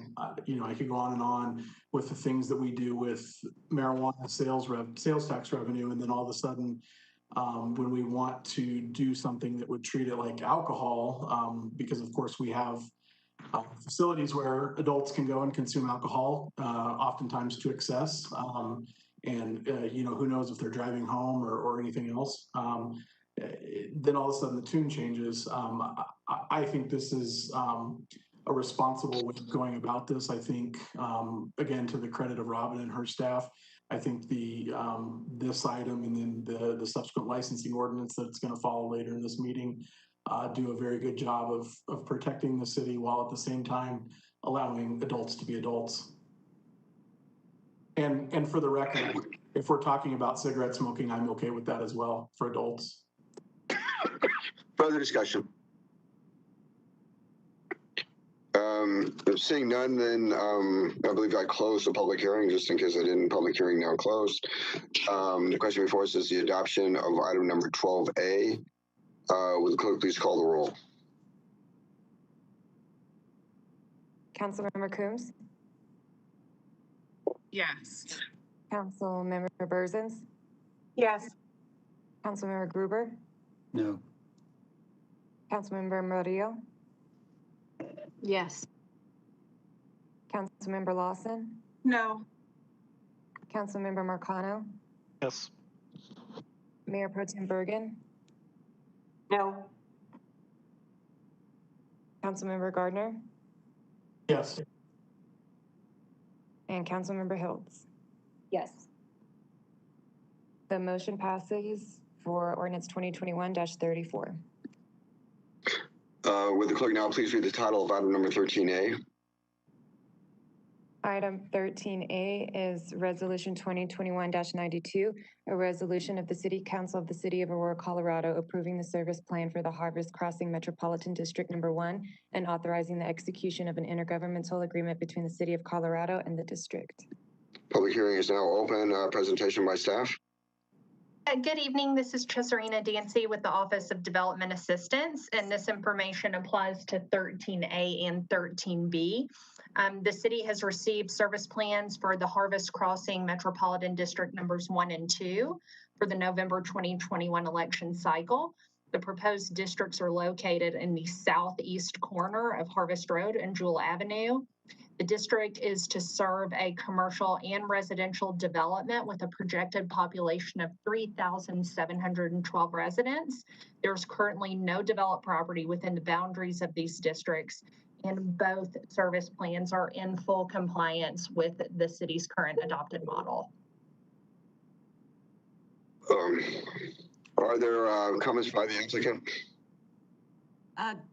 could go on and on with the things that we do with marijuana sales tax revenue. And then all of a sudden, when we want to do something that would treat it like alcohol, because of course we have facilities where adults can go and consume alcohol, oftentimes to excess. Who knows if they're driving home or anything else. Then all of a sudden the tune changes. I think this is a responsible way of going about this. I think, again, to the credit of Robin and her staff, I think this item and then the subsequent licensing ordinance that's going to follow later in this meeting do a very good job of protecting the city while at the same time allowing adults to be adults. And for the record, if we're talking about cigarette smoking, I'm okay with that as well for adults. Further discussion. Seeing none, then I believe I closed the public hearing just in case I didn't. Public hearing now closed. The question before us is the adoption of item number 12A. Will the clerk please call the roll? Councilmember Coombs? Yes. Councilmember Berzins? Yes. Councilmember Gruber? No. Councilmember Murillo? Yes. Councilmember Lawson? No. Councilmember Marcano? Yes. Mayor Pro Tem Bergen? No. Councilmember Gardner? Yes. And Councilmember Hills? Yes. The motion passes for ordinance 2021-34. Would the clerk now please read the title of item number 13A? Item 13A is Resolution 2021-92, a resolution of the City Council of the City of Aurora, Colorado, approving the service plan for the Harvest Crossing Metropolitan District Number 1 and authorizing the execution of an intergovernmental agreement between the City of Colorado and the district. Public hearing is now open. Presentation by staff. Good evening. This is Tresarina Dancy with the Office of Development Assistance, and this information applies to 13A and 13B. The city has received service plans for the Harvest Crossing Metropolitan District numbers 1 and 2 for the November 2021 election cycle. The proposed districts are located in the southeast corner of Harvest Road and Jewel Avenue. The district is to serve a commercial and residential development with a projected population of 3,712 residents. There's currently no developed property within the boundaries of these districts, and both service plans are in full compliance with the city's current adopted model. Are there comments by the applicant?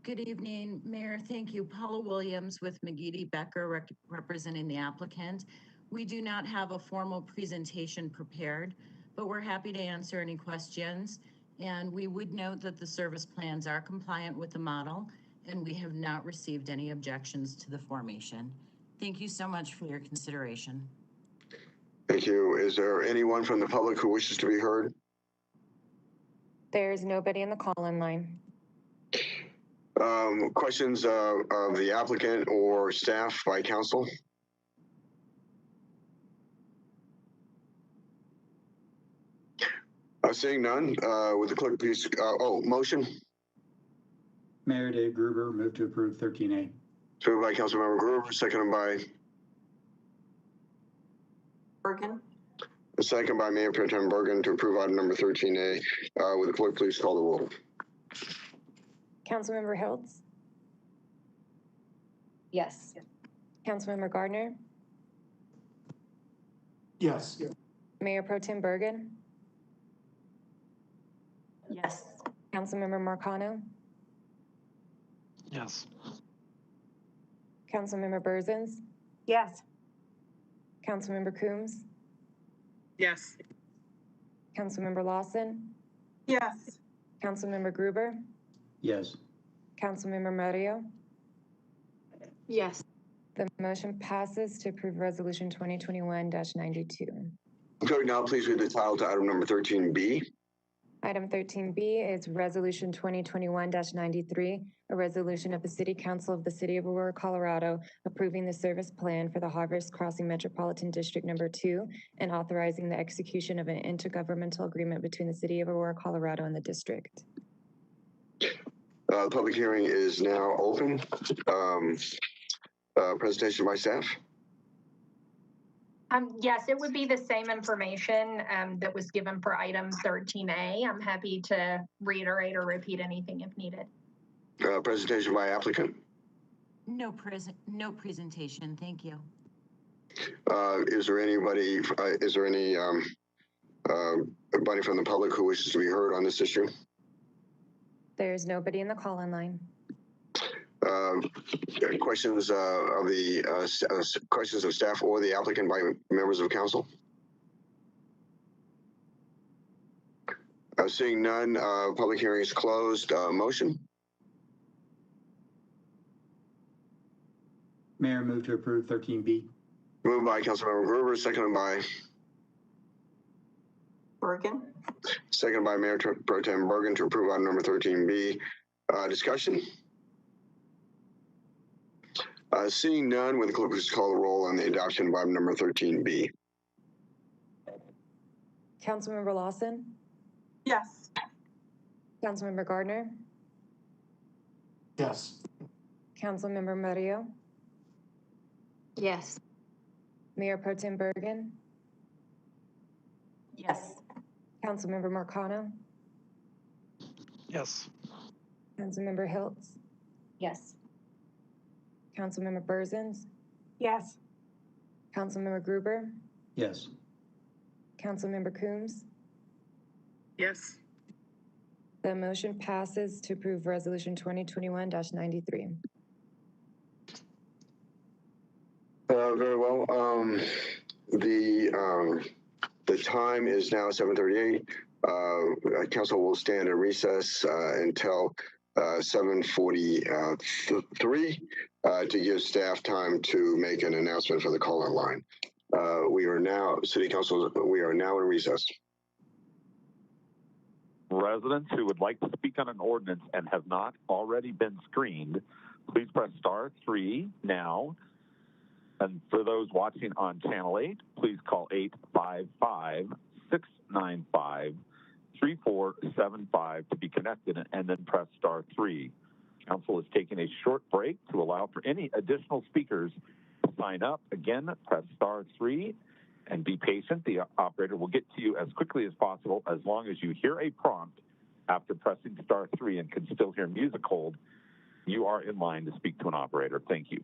Good evening, Mayor. Thank you. Paula Williams with McGeady Becker representing the applicant. We do not have a formal presentation prepared, but we're happy to answer any questions. And we would note that the service plans are compliant with the model, and we have not received any objections to the formation. Thank you so much for your consideration. Thank you. Is there anyone from the public who wishes to be heard? There's nobody in the call-in line. Questions of the applicant or staff by council? Seeing none, would the clerk please, motion? Mayor Dave Gruber, move to approve 13A. Moved by Councilmember Gruber, seconded by Bergen. Second by Mayor Pro Tem Bergen to approve item number 13A. Would the clerk please call the roll? Councilmember Hiltz? Yes. Councilmember Gardner? Yes. Mayor Pro Tem Bergen? Yes. Councilmember Marcano? Yes. Councilmember Berzins? Yes. Councilmember Coombs? Yes. Councilmember Lawson? Yes. Councilmember Gruber? Yes. Councilmember Murillo? Yes. The motion passes to approve resolution 2021-92. Clerk, now please read the title to item number 13B. Item 13B is resolution 2021-93, a resolution of the City Council of the City of Aurora, Colorado, approving the service plan for the Harvest Crossing Metropolitan District Number 2 and authorizing the execution of an intergovernmental agreement between the City of Aurora, Colorado and the district. The public hearing is now open. Presentation by staff. Yes, it would be the same information that was given for item 13A. I'm happy to reiterate or repeat anything if needed. Presentation by applicant. No presentation. Thank you. Is there anybody anybody from the public who wishes to be heard on this issue? There's nobody in the call-in line. Questions questions of staff or the applicant by members of council? Seeing none, public hearing is closed. Motion? Mayor, move to approve 13B. Moved by Councilmember Gruber, seconded by Bergen. Seconded by Mayor Pro Tem Bergen to approve item number 13B. Discussion? Seeing none, would the clerk please call the roll on the adoption of item number 13B? Councilmember Lawson? Yes. Councilmember Gardner? Yes. Councilmember Murillo? Yes. Mayor Pro Tem Bergen? Yes. Councilmember Marcano? Yes. Councilmember Hiltz? Yes. Councilmember Berzins? Yes. Councilmember Gruber? Yes. Councilmember Coombs? Yes. The motion passes to approve resolution 2021-93. Very well. The time is now 7:38. Council will stand at recess until 7:43 to give staff time to make an announcement for the call-in line. City Council, we are now in recess. Residents who would like to speak on an ordinance and have not already been screened, please press *3 now. And for those watching on Channel 8, please call 855-695-0000 3475 to be connected and then press star 3. Council is taking a short break to allow for any additional speakers to sign up. Again, press star 3 and be patient. The operator will get to you as quickly as possible. As long as you hear a prompt after pressing star 3 and can still hear music hold, you are in line to speak to an operator. Thank you.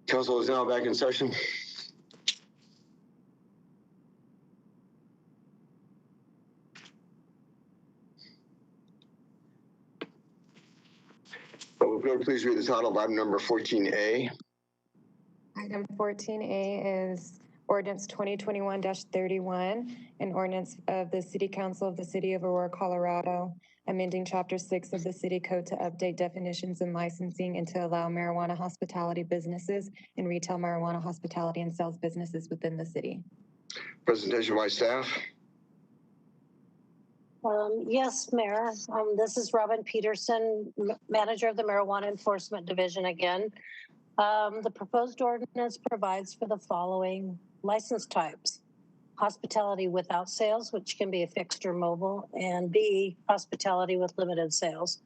Council is now back in session. Will clerk please read the title of item number 14A? Item 14A is ordinance 2021-31, an ordinance of the City Council of the City of Aurora, Colorado, amending Chapter 6 of the City Code to update definitions and licensing and to allow marijuana hospitality businesses and retail marijuana hospitality and sales businesses within the city. Presentation by staff. Yes, Mayor. This is Robin Peterson, manager of the Marijuana Enforcement Division again. The proposed ordinance provides for the following license types: hospitality without sales, which can be fixed or mobile, and B, hospitality with limited sales.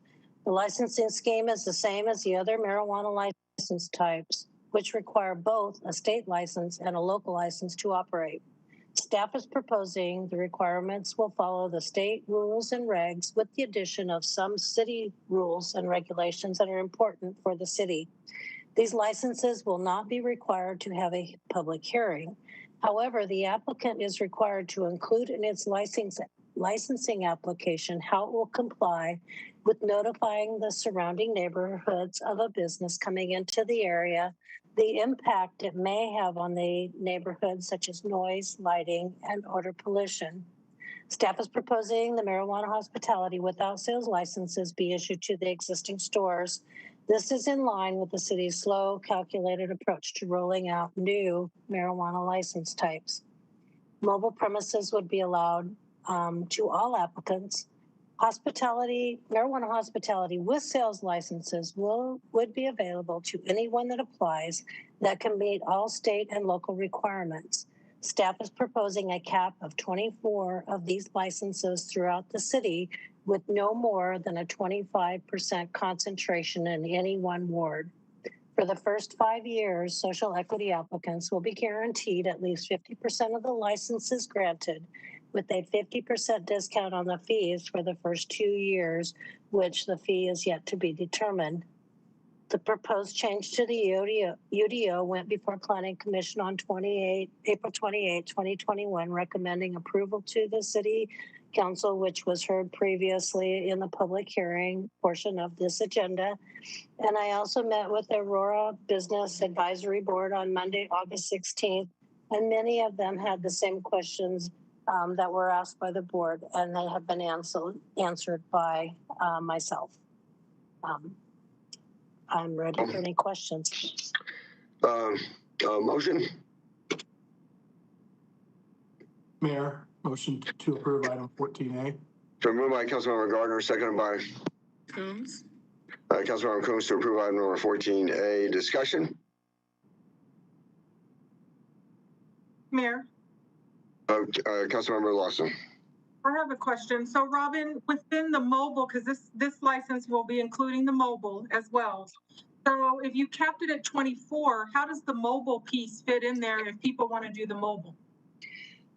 The licensing scheme is the same as the other marijuana license types, which require both a state license and a local license to operate. Staff is proposing the requirements will follow the state rules and regs with the addition of some city rules and regulations that are important for the city. These licenses will not be required to have a public hearing. However, the applicant is required to include in its licensing application how it will comply with notifying the surrounding neighborhoods of a business coming into the area, the impact it may have on the neighborhood, such as noise, lighting, and odor pollution. Staff is proposing the marijuana hospitality without sales licenses be issued to the existing stores. This is in line with the city's slow, calculated approach to rolling out new marijuana license types. Mobile premises would be allowed to all applicants. Marijuana hospitality with sales licenses would be available to anyone that applies that can meet all state and local requirements. Staff is proposing a cap of 24 of these licenses throughout the city with no more than a 25% concentration in any one ward. For the first 5 years, social equity applicants will be guaranteed at least 50% of the licenses granted, with a 50% discount on the fees for the first 2 years, which the fee is yet to be determined. The proposed change to the UDO went before Planning Commission on April 28, 2021, recommending approval to the City Council, which was heard previously in the public hearing portion of this agenda. And I also met with the Aurora Business Advisory Board on Monday, August 16th, and many of them had the same questions that were asked by the board, and they have been answered by myself. I'm ready for any questions. Motion? Mayor, motion to approve item 14A. So moved by Councilmember Gardner, seconded by Coombs. Councilmember Coombs to approve item number 14A. Discussion? Mayor, Councilmember Lawson. I have a question. So Robin, within the mobile, because this license will be including the mobile as well. So if you capped it at 24, how does the mobile piece fit in there if people want to do the mobile?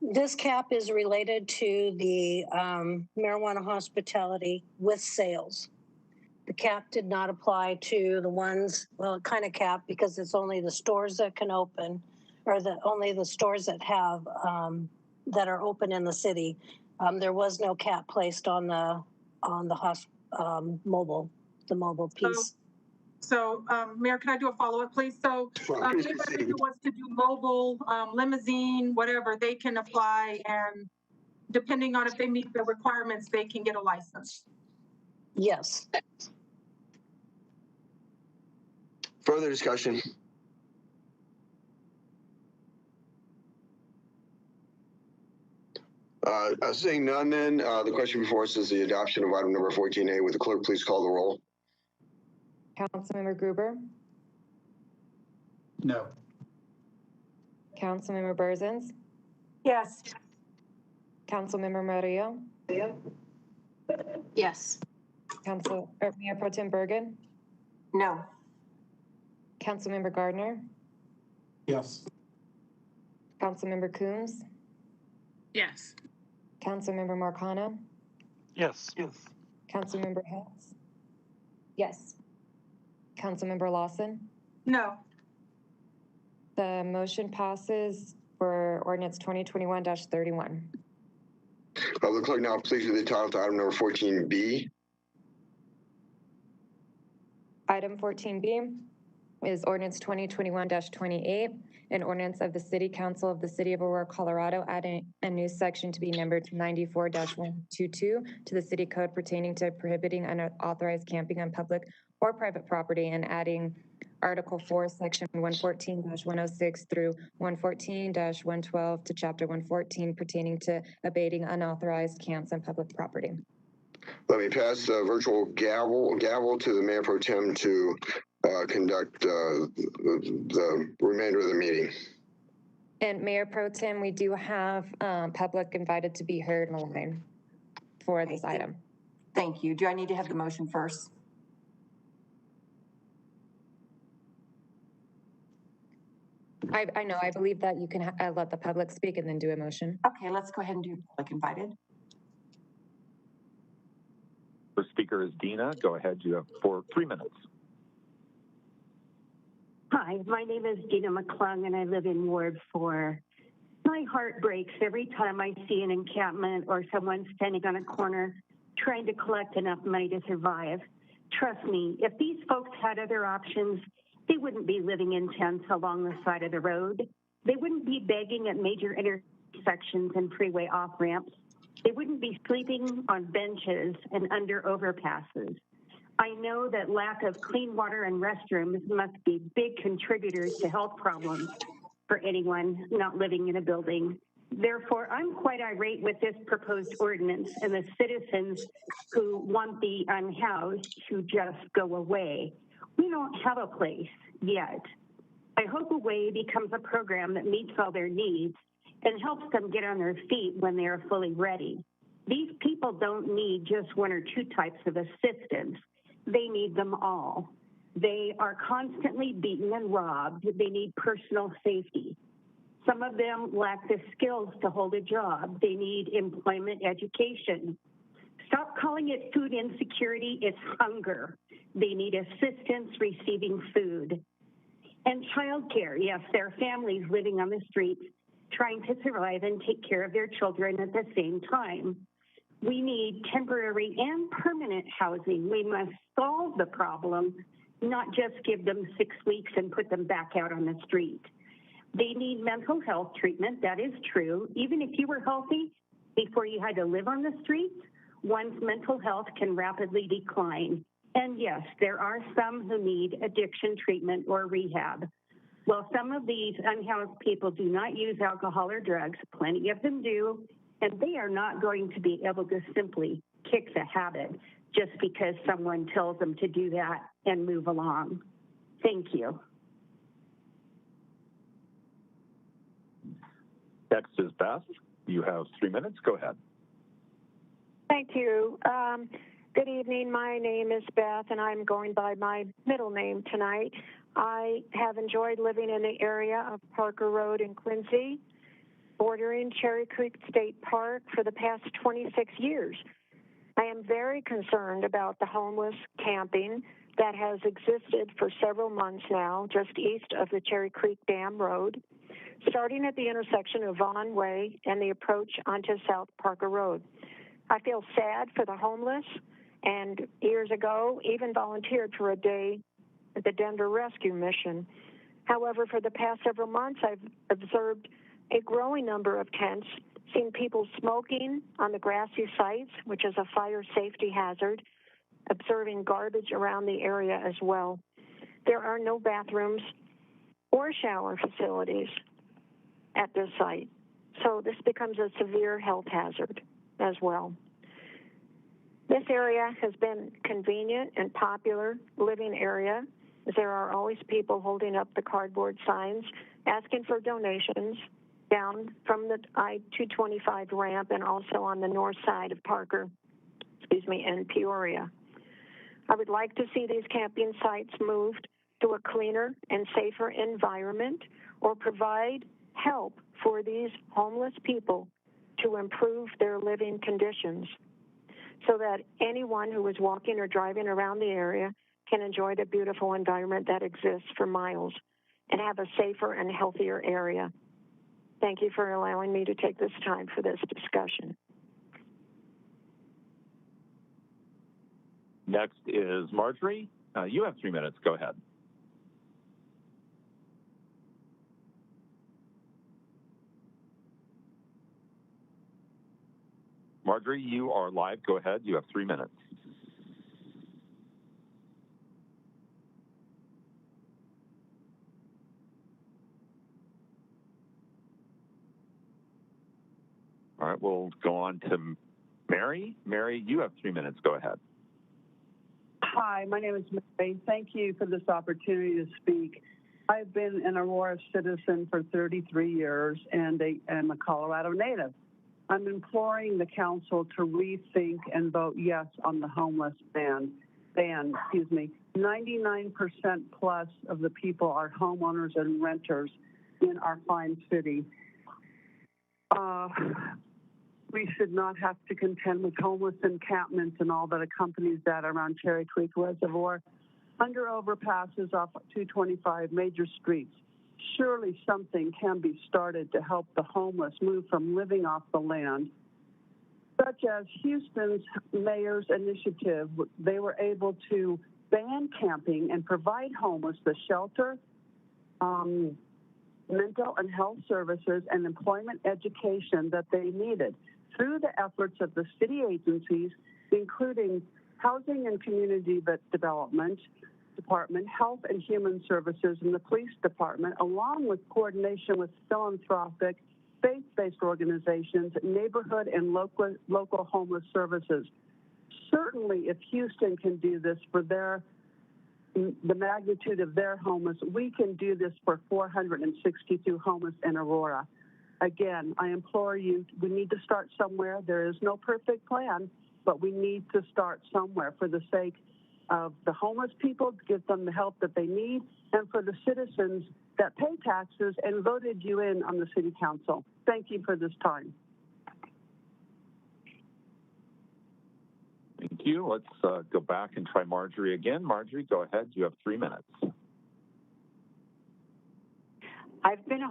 This cap is related to the marijuana hospitality with sales. The cap did not apply to the ones, well, it kind of capped because it's only the stores that can open, or only the stores that have that are open in the city. There was no cap placed on the mobile piece. So, Mayor, can I do a follow-up, please? So, anybody who wants to do mobile, limousine, whatever, they can apply, and depending on if they meet the requirements, they can get a license. Yes. Further discussion? Seeing none, then the question before us is the adoption of item number 14A. Would the clerk please call the roll? Councilmember Gruber? No. Councilmember Berzins? Yes. Councilmember Murillo? Yes. Mayor Pro Tem Bergen? No. Councilmember Gardner? Yes. Councilmember Coombs? Yes. Councilmember Marcano? Yes. Councilmember Hess? Yes. Councilmember Lawson? No. The motion passes for ordinance 2021-31. The clerk now please read the title to item number 14B. Item 14B is ordinance 2021-28, an ordinance of the City Council of the City of Aurora, Colorado, adding a new section to be numbered 94-122 to the city code pertaining to prohibiting unauthorized camping on public or private property, and adding Article 4, Section 114-106 through 114-112 to Chapter 114 pertaining to abating unauthorized camps on public property. Let me pass the virtual gavel to the Mayor Pro Tem to conduct the remainder of the meeting. And Mayor Pro Tem, we do have public invited to be heard in the line for this item. Thank you. Do I need to have the motion first? I know, I believe that you can let the public speak and then do a motion. Okay, let's go ahead and do public invited. First speaker is Dina. Go ahead. You have 3 minutes. Hi, my name is Dina McClung, and I live in Ward 4. My heart breaks every time I see an encampment or someone standing on a corner trying to collect enough money to survive. Trust me, if these folks had other options, they wouldn't be living in tents along the side of the road. They wouldn't be begging at major intersections and freeway off-ramps. They wouldn't be sleeping on benches and under overpasses. I know that lack of clean water and restrooms must be big contributors to health problems for anyone not living in a building. Therefore, I'm quite irate with this proposed ordinance and the citizens who want the unhoused to just go away. We don't have a place yet. I hope Away becomes a program that meets all their needs and helps them get on their feet when they are fully ready. These people don't need just one or two types of assistance. They need them all. They are constantly beaten and robbed. They need personal safety. Some of them lack the skills to hold a job. They need employment education. Stop calling it food insecurity, it's hunger. They need assistance receiving food. And childcare, yes, there are families living on the streets trying to survive and take care of their children at the same time. We need temporary and permanent housing. We must solve the problem, not just give them 6 weeks and put them back out on the street. They need mental health treatment, that is true. Even if you were healthy before you had to live on the streets, one's mental health can rapidly decline. And yes, there are some who need addiction treatment or rehab. While some of these unhoused people do not use alcohol or drugs, plenty of them do, and they are not going to be able to simply kick the habit just because someone tells them to do that and move along. Thank you. Next is Beth. You have 3 minutes. Go ahead. Thank you. Good evening. My name is Beth, and I'm going by my middle name tonight. I have enjoyed living in the area of Parker Road in Quincy, bordering Cherry Creek State Park for the past 26 years. I am very concerned about the homeless camping that has existed for several months now, just east of the Cherry Creek Dam Road, starting at the intersection of Vaughn Way and the approach onto South Parker Road. I feel sad for the homeless, and years ago even volunteered for a day at the Denver Rescue Mission. However, for the past several months, I've observed a growing number of tents, seen people smoking on the grassy sites, which is a fire safety hazard, observing garbage around the area as well. There are no bathrooms or shower facilities at this site, so this becomes a severe health hazard as well. This area has been convenient and popular living area, as there are always people holding up the cardboard signs asking for donations down from the I-225 ramp and also on the north side of Parker, and Peoria. I would like to see these camping sites moved to a cleaner and safer environment, or provide help for these homeless people to improve their living conditions, so that anyone who is walking or driving around the area can enjoy the beautiful environment that exists for miles. and have a safer and healthier area. Thank you for allowing me to take this time for this discussion. Next is Marjorie. You have 3 minutes. Go ahead. Marjorie, you are live. Go ahead. You have 3 minutes. All right, we'll go on to Mary. Mary, you have 3 minutes. Go ahead. Hi, my name is Mary. Thank you for this opportunity to speak. I've been an Aurora citizen for 33 years and am a Colorado native. I'm imploring the council to rethink and vote yes on the homeless ban. 99% plus of the people are homeowners and renters in our fine city. We should not have to contend with homeless encampments and all that accompanies that around Cherry Creek Reservoir, under overpasses off 225 major streets. Surely something can be started to help the homeless move from living off the land, such as Houston's mayor's initiative. They were able to ban camping and provide homeless the shelter, mental and health services, and employment education that they needed through the efforts of the city agencies, including Housing and Community Development Department, Health and Human Services, and the Police Department, along with coordination with philanthropic, faith-based organizations, neighborhood and local homeless services. Certainly, if Houston can do this for the magnitude of their homeless, we can do this for 462 homeless in Aurora. Again, I implore you, we need to start somewhere. There is no perfect plan, but we need to start somewhere for the sake of the homeless people, to give them the help that they need, and for the citizens that pay taxes and voted you in on the city council. Thank you for this time. Thank you. Let's go back and try Marjorie again. Marjorie, go ahead. You have 3 minutes. I have been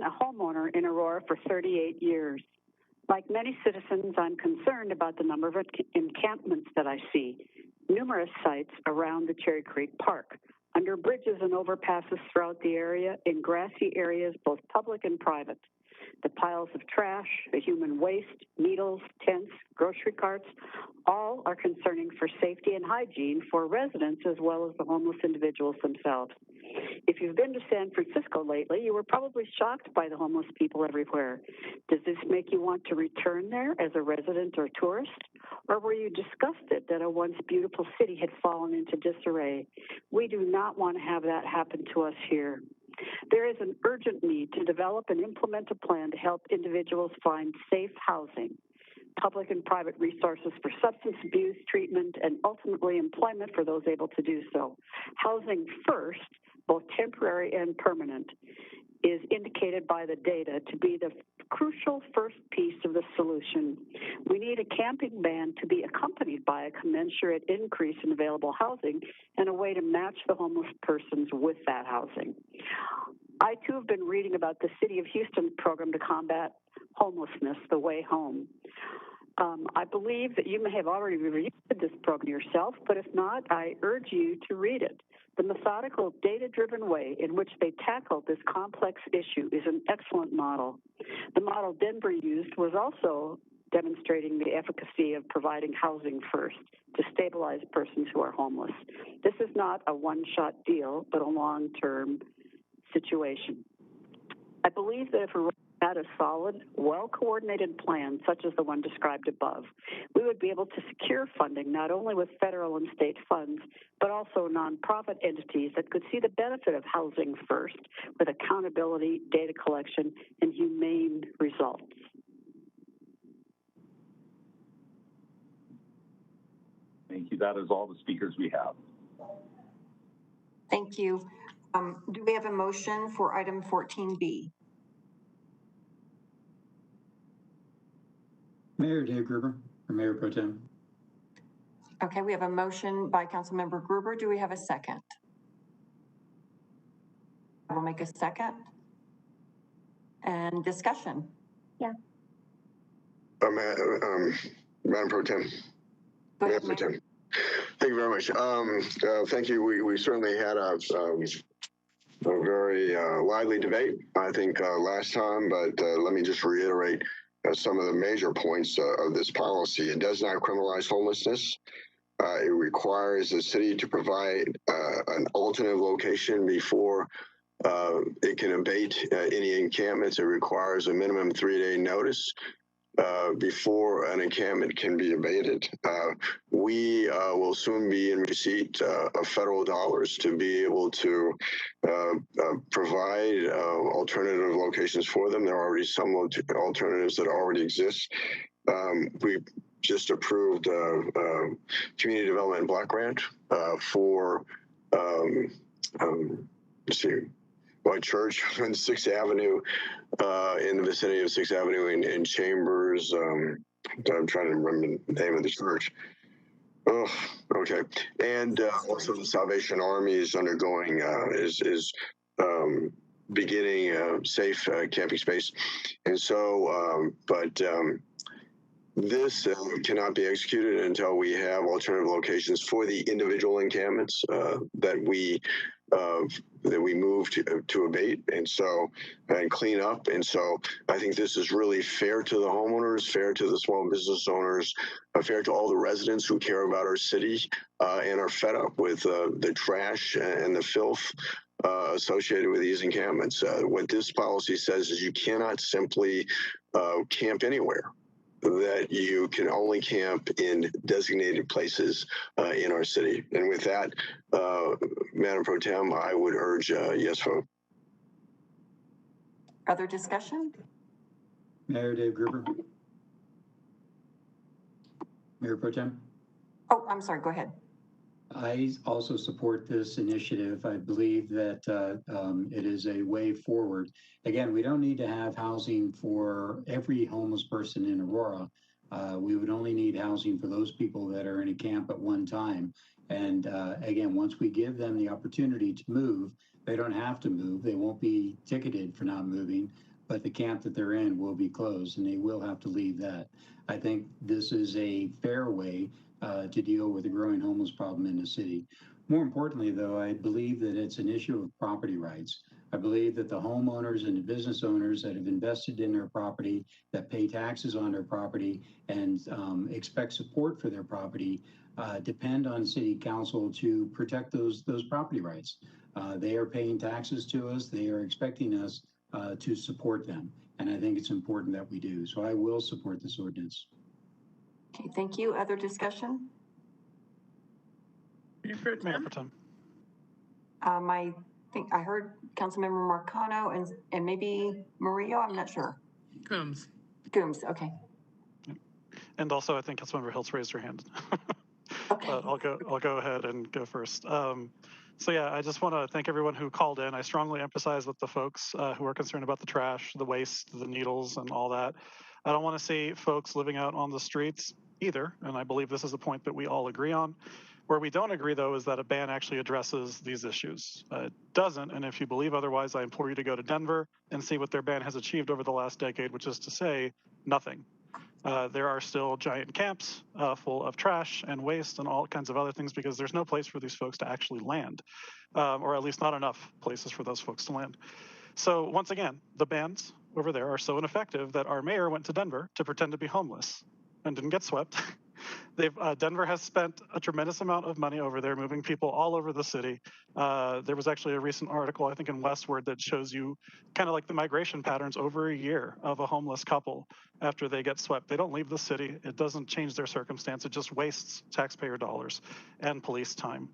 a homeowner in Aurora for 38 years. Like many citizens, I'm concerned about the number of encampments that I see. Numerous sites around the Cherry Creek Park, under bridges and overpasses throughout the area, in grassy areas, both public and private. The piles of trash, the human waste, needles, tents, grocery carts, all are concerning for safety and hygiene for residents as well as the homeless individuals themselves. If you've been to San Francisco lately, you were probably shocked by the homeless people everywhere. Does this make you want to return there as a resident or tourist? Or were you disgusted that a once beautiful city had fallen into disarray? We do not want to have that happen to us here. There is an urgent need to develop and implement a plan to help individuals find safe housing, public and private resources for substance abuse treatment, and ultimately employment for those able to do so. Housing first, both temporary and permanent, is indicated by the data to be the crucial first piece of the solution. We need a camping ban to be accompanied by a commensurate increase in available housing and a way to match the homeless persons with that housing. I, too, have been reading about the City of Houston program to combat homelessness, The Way Home. I believe that you may have already reviewed this program yourself, but if not, I urge you to read it. The methodical, data-driven way in which they tackle this complex issue is an excellent model. The model Denver used was also demonstrating the efficacy of providing housing first to stabilize persons who are homeless. This is not a one-shot deal, but a long-term situation. I believe that if we had a solid, well-coordinated plan, such as the one described above, we would be able to secure funding not only with federal and state funds, but also nonprofit entities that could see the benefit of housing first with accountability, data collection, and humane results. Thank you. That is all the speakers we have. Thank you. Do we have a motion for item 14B? Mayor Dave Gruber, or Mayor Pro Tem. Okay, we have a motion by Councilmember Gruber. Do we have a second? will make a second. And discussion. Yeah. Madam Pro Tem. Go ahead, Mayor Pro Tem. Thank you very much. Thank you. We certainly had a very lively debate, I think, last time, but let me just reiterate some of the major points of this policy. It does not criminalize homelessness. It requires the city to provide an alternative location before it can abate any encampments. It requires a minimum 3-day notice before an encampment can be abated. We will soon be in receipt of federal dollars to be able to provide alternative locations for them. There are already some alternatives that already exist. We just approved community development block grant for let's see, White Church on 6th Avenue, in the vicinity of 6th Avenue in Chambers. I'm trying to remember the name of the church. Oh, okay. And also the Salvation Army is undergoing, beginning a safe camping space. And so, this cannot be executed until we have alternative locations for the individual encampments that we move to abate and clean up. And so I think this is really fair to the homeowners, fair to the small business owners, fair to all the residents who care about our city and are fed up with the trash and the filth associated with these encampments. What this policy says is you cannot simply camp anywhere, that you can only camp in designated places in our city. And with that, Madam Pro Tem, I would urge a yes vote. Other discussion? Mayor Dave Gruber. Mayor Pro Tem. Oh, I'm sorry, go ahead. I also support this initiative. I believe that it is a way forward. Again, we don't need to have housing for every homeless person in Aurora. We would only need housing for those people that are in a camp at one time. And again, once we give them the opportunity to move, they don't have to move. They won't be ticketed for not moving, but the camp that they're in will be closed and they will have to leave that. I think this is a fair way to deal with the growing homeless problem in the city. More importantly, though, I believe that it's an issue of property rights. I believe that the homeowners and the business owners that have invested in their property, that pay taxes on their property and expect support for their property, depend on city council to protect those property rights. They are paying taxes to us. They are expecting us to support them. And I think it's important that we do. So I will support this ordinance. Okay, thank you. Other discussion? Mayor Pro Tem. I think I heard Councilmember Marcano and maybe Murillo, I'm not sure. Coombs, okay. And also I think Councilmember Hiltz raised her hand. Okay. I'll go ahead and go first. So yeah, I just want to thank everyone who called in. I strongly emphasize with the folks who are concerned about the trash, the waste, the needles, and all that. I don't want to see folks living out on the streets either, and I believe this is a point that we all agree on. Where we don't agree, though, is that a ban actually addresses these issues. It doesn't, and if you believe otherwise, I implore you to go to Denver and see what their ban has achieved over the last decade, which is to say, nothing. There are still giant camps full of trash and waste and all kinds of other things because there's no place for these folks to actually land, or at least not enough places for those folks to land. So once again, the bans over there are so ineffective that our mayor went to Denver to pretend to be homeless and didn't get swept. Denver has spent a tremendous amount of money over there, moving people all over the city. There was actually a recent article, I think in Westward, that shows you kind of like the migration patterns over a year of a homeless couple after they get swept. They don't leave the city. It doesn't change their circumstance. It just wastes taxpayer dollars and police time.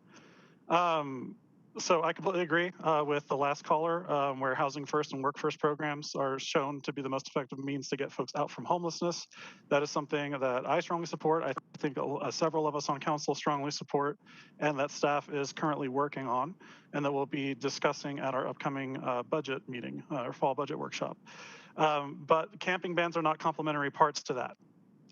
So I completely agree with the last caller, where Housing First and Work First programs are shown to be the most effective means to get folks out from homelessness. That is something that I strongly support. I think several of us on council strongly support, and that staff is currently working on, and that we'll be discussing at our upcoming budget meeting, or fall budget workshop. But camping bans are not complementary parts to that.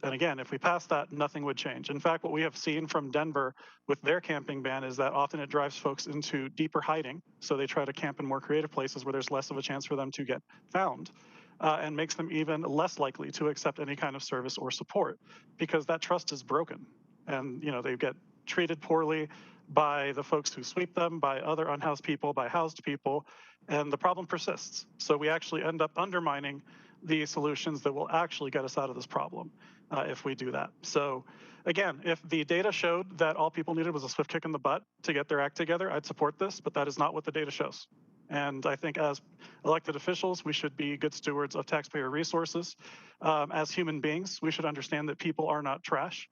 And again, if we pass that, nothing would change. In fact, what we have seen from Denver with their camping ban is that often it drives folks into deeper hiding. So they try to camp in more creative places where there's less of a chance for them to get found, and makes them even less likely to accept any kind of service or support because that trust is broken. And, they get treated poorly by the folks who sweep them, by other unhoused people, by housed people, and the problem persists. So we actually end up undermining the solutions that will actually get us out of this problem if we do that. So again, if the data showed that all people needed was a swift kick in the butt to get their act together, I'd support this, but that is not what the data shows. And I think as elected officials, we should be good stewards of taxpayer resources. As human beings, we should understand that people are not trash,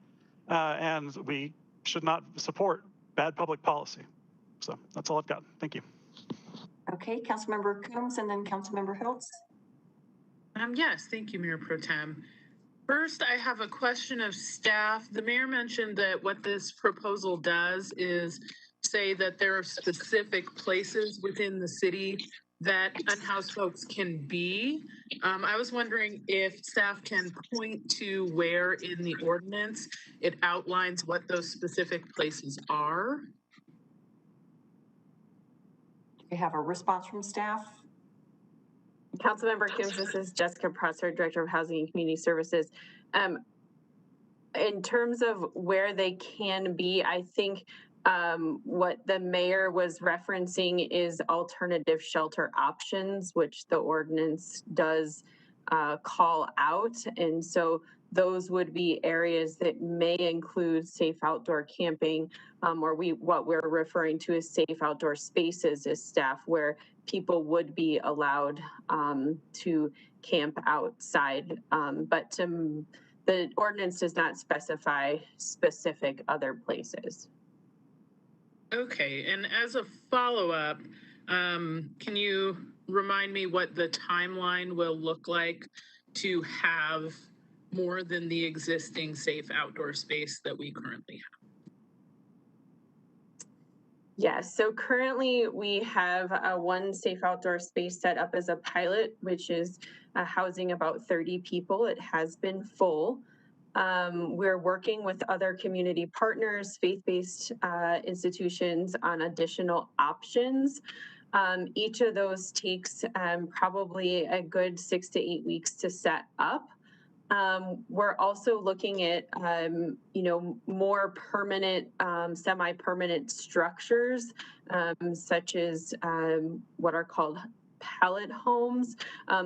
and we should not support bad public policy. So that's all I've got. Thank you. Okay, Councilmember Coombs and then Councilmember Hiltz. Yes, thank you, Mayor Pro Tem. First, I have a question of staff. The mayor mentioned that what this proposal does is say that there are specific places within the city that unhoused folks can be. I was wondering if staff can point to where in the ordinance it outlines what those specific places are. We have a response from staff. Councilmember Coombs, this is Jessica Prosser, Director of Housing and Community Services. In terms of where they can be, I think what the mayor was referencing is alternative shelter options, which the ordinance does call out. And so those would be areas that may include safe outdoor camping, or what we're referring to as safe outdoor spaces as staff, where people would be allowed to camp outside. But the ordinance does not specify specific other places. Okay, and as a follow-up, can you remind me what the timeline will look like to have more than the existing safe outdoor space that we currently have? Yes, so currently we have one safe outdoor space set up as a pilot, which is housing about 30 people. It has been full. We're working with other community partners, faith-based institutions on additional options. Each of those takes probably a good 6 to 8 weeks to set up. We're also looking at, more permanent, semi-permanent structures, such as what are called pallet homes.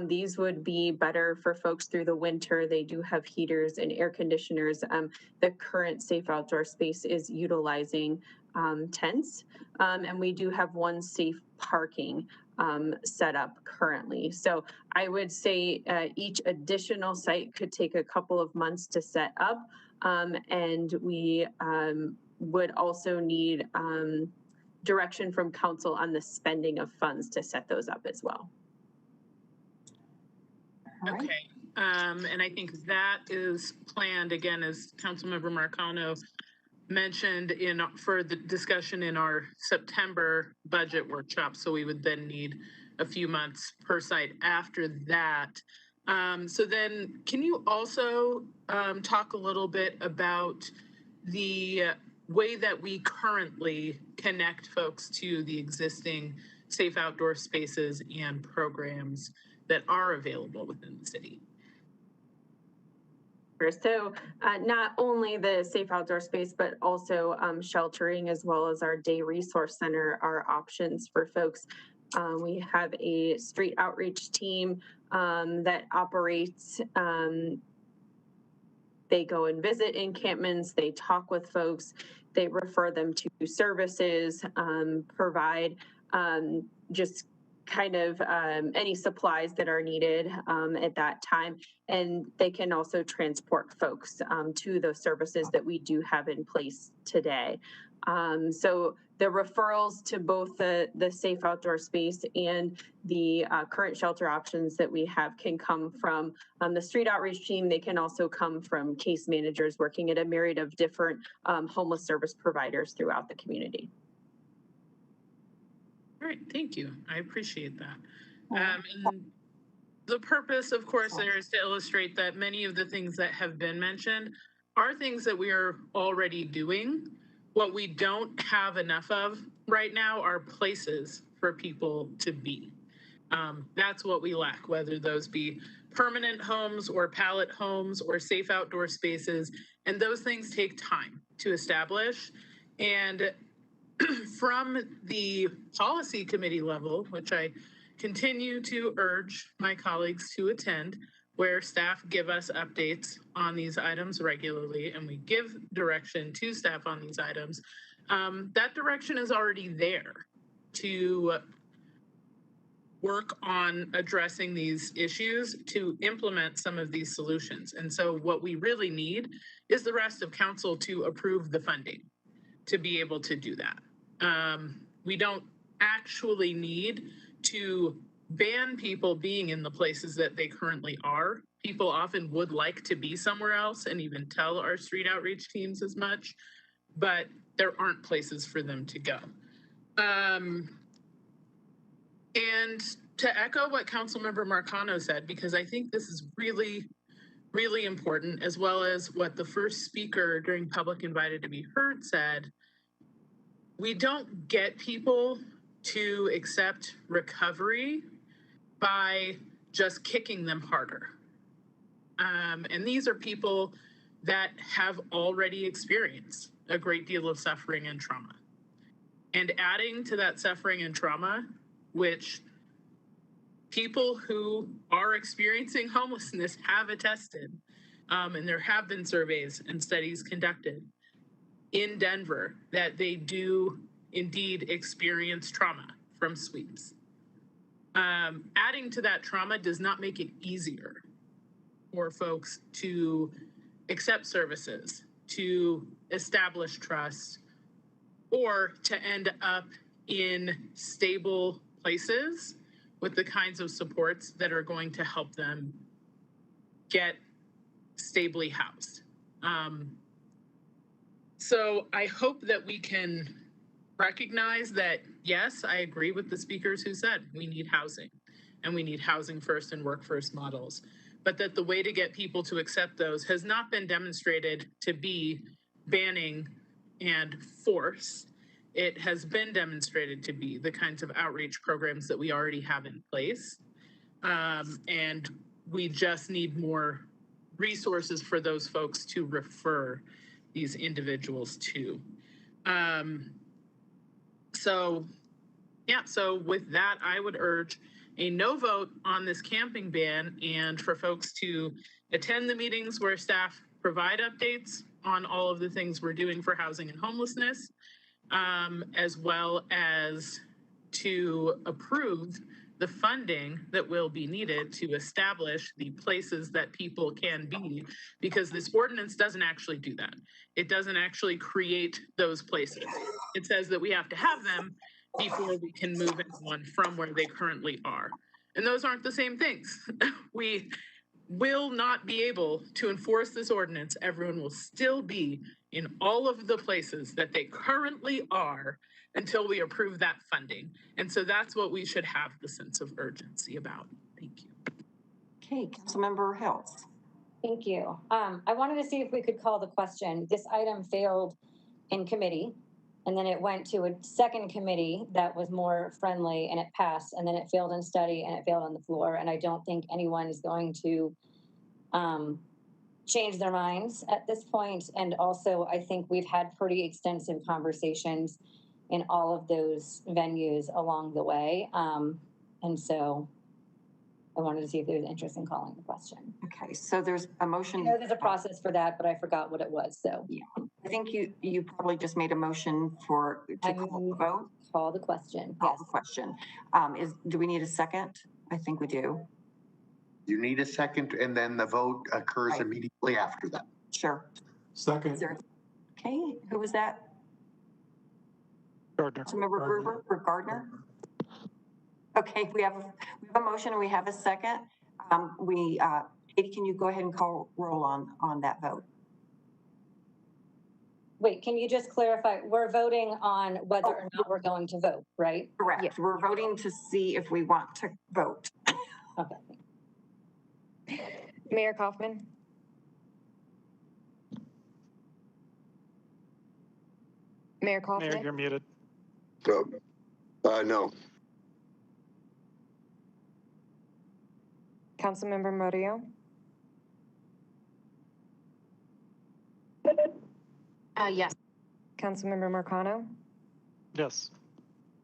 These would be better for folks through the winter. They do have heaters and air conditioners. The current safe outdoor space is utilizing tents, and we do have one safe parking set up currently. So I would say each additional site could take a couple of months to set up, and we would also need direction from council on the spending of funds to set those up as well. Okay, and I think that is planned, again, as Councilmember Marcano mentioned for the discussion in our September budget workshop. So we would then need a few months per site after that. So then can you also talk a little bit about the way that we currently connect folks to the existing safe outdoor spaces and programs that are available within the city? So not only the safe outdoor space, but also sheltering, as well as our day resource center, are options for folks. We have a street outreach team that operates. They go and visit encampments, they talk with folks, they refer them to services, provide just kind of any supplies that are needed at that time. And they can also transport folks to those services that we do have in place today. So the referrals to both the safe outdoor space and the current shelter options that we have can come from the street outreach team. They can also come from case managers working at a myriad of different homeless service providers throughout the community. All right, thank you. I appreciate that. And the purpose, of course, there is to illustrate that many of the things that have been mentioned are things that we are already doing. What we don't have enough of right now are places for people to be. That's what we lack, whether those be permanent homes or pallet homes or safe outdoor spaces. And those things take time to establish. And from the policy committee level, which I continue to urge my colleagues to attend, where staff give us updates on these items regularly and we give direction to staff on these items, that direction is already there to work on addressing these issues to implement some of these solutions. And so what we really need is the rest of council to approve the funding to be able to do that. We don't actually need to ban people being in the places that they currently are. People often would like to be somewhere else and even tell our street outreach teams as much, but there aren't places for them to go. And to echo what Councilmember Marcano said, because I think this is really, really important, as well as what the first speaker during Public Invited to Be Heard said, we don't get people to accept recovery by just kicking them harder. And these are people that have already experienced a great deal of suffering and trauma. And adding to that suffering and trauma, which people who are experiencing homelessness have attested, and there have been surveys and studies conducted in Denver that they do indeed experience trauma from sweeps. Adding to that trauma does not make it easier for folks to accept services, to establish trust, or to end up in stable places with the kinds of supports that are going to help them get stably housed. So I hope that we can recognize that, yes, I agree with the speakers who said we need housing and we need housing first and work first models, but that the way to get people to accept those has not been demonstrated to be banning and force. It has been demonstrated to be the kinds of outreach programs that we already have in place. And we just need more resources for those folks to refer these individuals to. So with that, I would urge a no vote on this camping ban and for folks to attend the meetings where staff provide updates on all of the things we're doing for housing and homelessness, as well as to approve the funding that will be needed to establish the places that people can be, because this ordinance doesn't actually do that. It doesn't actually create those places. It says that we have to have them before we can move anyone from where they currently are. And those aren't the same things. We will not be able to enforce this ordinance. Everyone will still be in all of the places that they currently are until we approve that funding. And so that's what we should have the sense of urgency about. Thank you. Okay, Councilmember Hills. Thank you. I wanted to see if we could call the question. This item failed in committee, and then it went to a second committee that was more friendly and it passed, and then it failed in study and it failed on the floor. And I don't think anyone is going to change their minds at this point. And also, I think we've had pretty extensive conversations in all of those venues along the way. And so I wanted to see if there was interest in calling the question. Okay, so there's a motion. I know there's a process for that, but I forgot what it was, so. Yeah, I think you probably just made a motion to call the vote. Call the question, Call yes. the question. Do we need a second? I think we do. You need a second, and then the vote occurs immediately after that. Sure. Second. Okay, who was that? Gardner. Councilmember Gruber or Gardner? Okay, we have a motion and we have a second. Katie, can you go ahead and call roll on that vote? Wait, can you just clarify? We're voting on whether or not we're going to vote, right? Correct. Yeah. We're voting to see if we want to vote. Okay. Mayor Kaufman. Mayor Kaufman. Mayor, you're muted. No. Councilmember Murillo. Yes. Councilmember Marcano. Yes.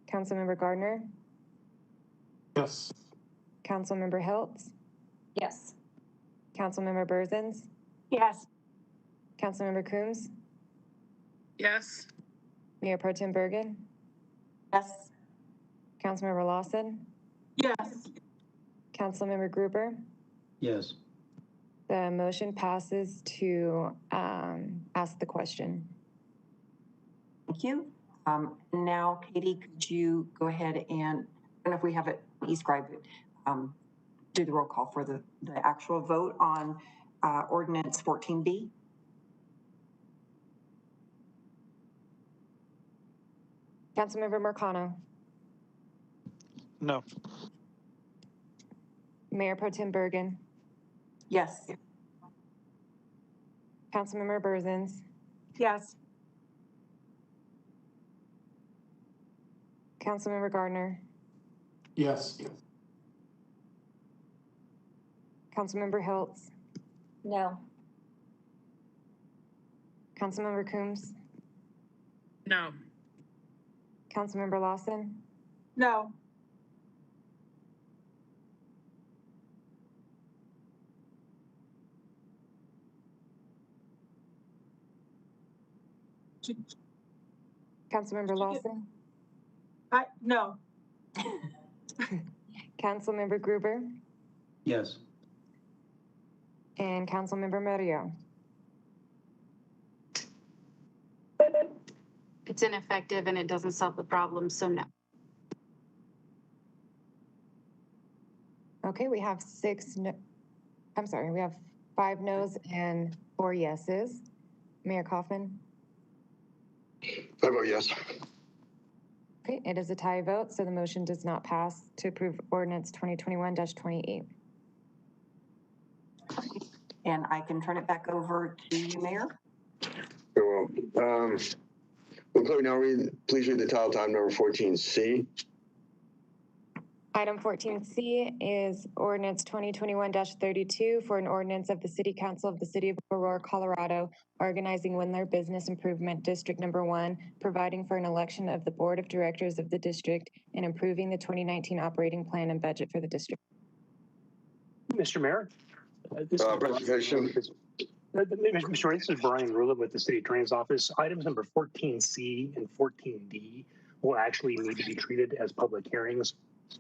Councilmember Gardner. Yes. Councilmember Hiltz. Yes. Councilmember Berzins. Yes. Councilmember Coombs. Yes. Mayor Pro Tem Bergen. Yes. Councilmember Lawson. Yes. Councilmember Gruber. Yes. The motion passes to ask the question. Thank you. Now, Katie, could you go ahead and, I don't know if we have it described, do the roll call for the actual vote on ordinance 14B? Councilmember Marcano. No. Mayor Pro Tem Bergen. Yes. Councilmember Berzins. Yes. Councilmember Gardner. Yes. Councilmember Hiltz. No. Councilmember Coombs. No. Councilmember Lawson. No. Councilmember Lawson. No. Councilmember Gruber. Yes. And Councilmember Murillo. It's ineffective and it doesn't solve the problem, so no. Okay, we have we have 5 noes and 4 yeses. Mayor Kaufman. I vote yes. Okay, it is a tie vote, so the motion does not pass to approve ordinance 2021-28. And I can turn it back over to you, Mayor. Very well. Will clerk now please read the title time number 14C. Item 14C is ordinance 2021-32 for an ordinance of the City Council of the City of Aurora, Colorado, organizing Windler Business Improvement District Number 1, providing for an election of the Board of Directors of the district, and improving the 2019 operating plan and budget for the district. Mr. Mayor, Presentation. Mr. Mayor, this is Brian Rula with the City Attorney's Office. Items number 14C and 14D will actually need to be treated as public hearings.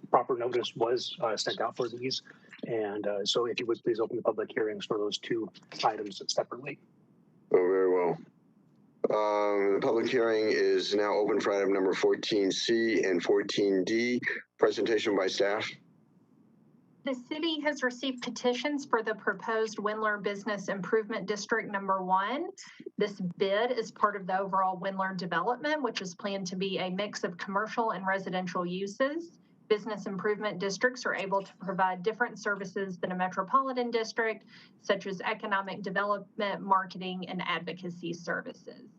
Proper notice was sent out for these. And so if you would please open the public hearings for those 2 items separately. Oh, very well. The public hearing is now open for item number 14C and 14D. Presentation by staff. The city has received petitions for the proposed Windler Business Improvement District Number 1. This bid is part of the overall Windler development, which is planned to be a mix of commercial and residential uses. Business improvement districts are able to provide different services than a metropolitan district, such as economic development, marketing, and advocacy services.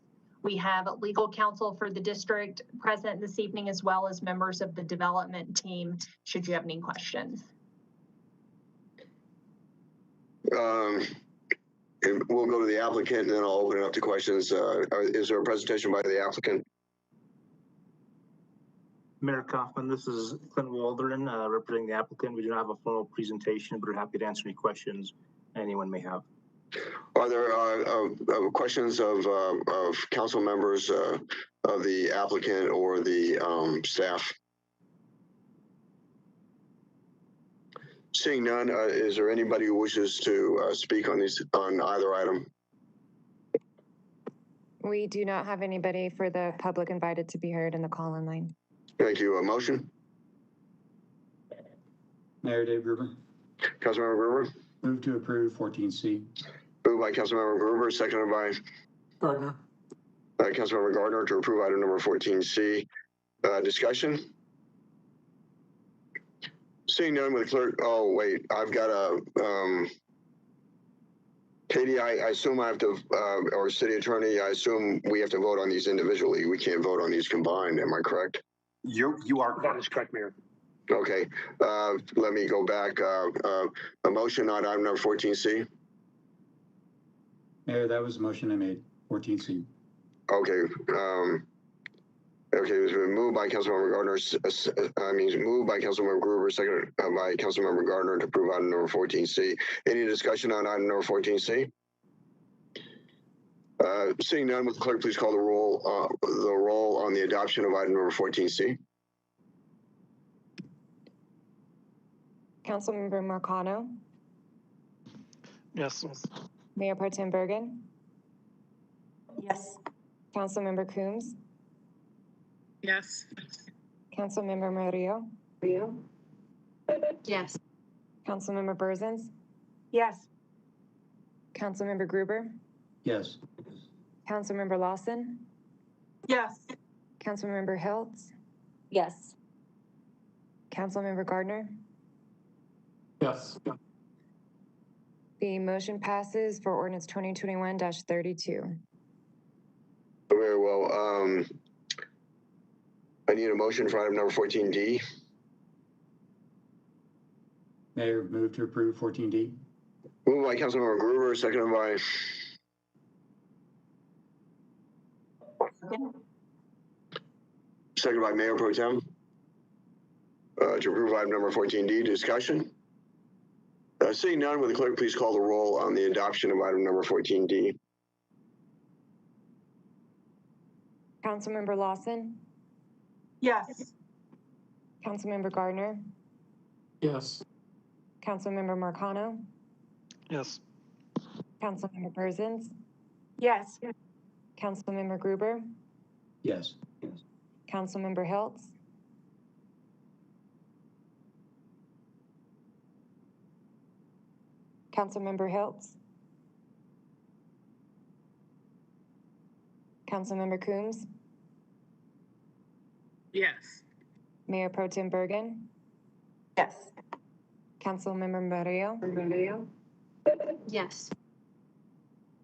We have legal counsel for the district present this evening, as well as members of the development team, should you have any questions. We'll go to the applicant and then I'll open it up to questions. Is there a presentation by the applicant? Mayor Kaufman, this is Clint Waldron representing the applicant. We do not have a formal presentation, but we're happy to answer any questions anyone may have. Are there questions of council members of the applicant or the staff? Seeing none, is there anybody who wishes to speak on either item? We do not have anybody for the public invited to be heard in the call-in line. Thank you. A motion? Mayor Dave Gruber. Councilmember Gruber? Move to approve 14C. Moved by Councilmember Gruber, seconded by Gardner. Councilmember Gardner to approve item number 14C. Discussion? Seeing none with clerk, oh, wait, I've got a, Katie, I assume I have to, or city attorney, I assume we have to vote on these individually. We can't vote on these combined. Am I correct? You are That is correct, Mayor. Okay, let me go back. A motion on item number 14C. Mayor, that was the motion I made, 14C. Okay, okay, it was moved by Councilmember Gardner, moved by Councilmember Gruber, seconded by Councilmember Gardner to approve item number 14C. Any discussion on item number 14C? Seeing none, with the clerk, please call the roll on the adoption of item number 14C. Councilmember Marcano, Yes. Mayor Pro Tem Bergen, Yes. Councilmember Coombs, Yes. Councilmember Murillo, Yes. Councilmember Berzins, Yes. Councilmember Gruber, Yes. Councilmember Lawson, Yes. Councilmember Hiltz, Yes. Councilmember Gardner. Yes. The motion passes for ordinance 2021-32. Very well. I need a motion for item number 14D. Mayor, move to approve 14D. Moved by Councilmember Gruber, seconded by Mayor Pro Tem. To approve item number 14D. Discussion. Seeing none, will the clerk please call the roll on the adoption of item number 14D? Councilmember Lawson, Yes. Councilmember Gardner, Yes. Councilmember Marcano, Yes. Councilmember Berzins, Yes. Councilmember Gruber, Yes. Councilmember Hiltz, Councilmember Hiltz, Councilmember Coombs, Yes. Mayor Pro Tem Bergen, Yes. Councilmember Murillo. Yes.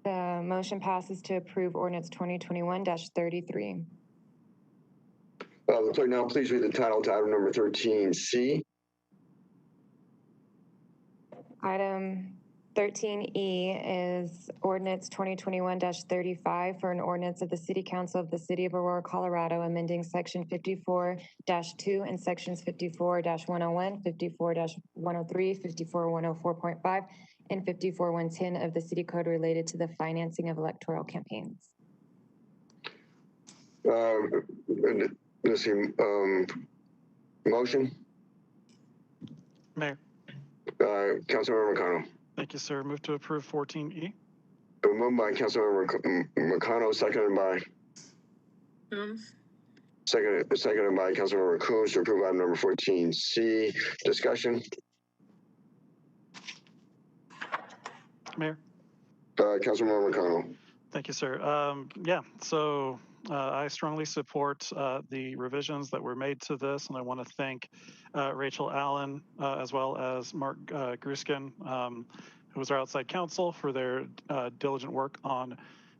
The motion passes to approve ordinance 2021-33. The clerk now please read the title to item number 13C. Item 13E is ordinance 2021-35 for an ordinance of the City Council of the City of Aurora, Colorado, amending section 54-2 and sections 54-101, 54-103, 54-104.5, and 54-110 of the City Code related to the financing of electoral campaigns. Let's see, motion. Mayor. Councilmember McConnell. Thank you, sir. Move to approve 14E. Moved by Councilmember McConnell, seconded by Coombs. seconded by Councilmember Coombs to approve item number 14C. Discussion. Mayor. Councilmember McConnell. Thank you, sir. Yeah, so I strongly support the revisions that were made to this, and I want to thank Rachel Allen as well as Mark Gruskin, who was our outside counsel, for their diligent work on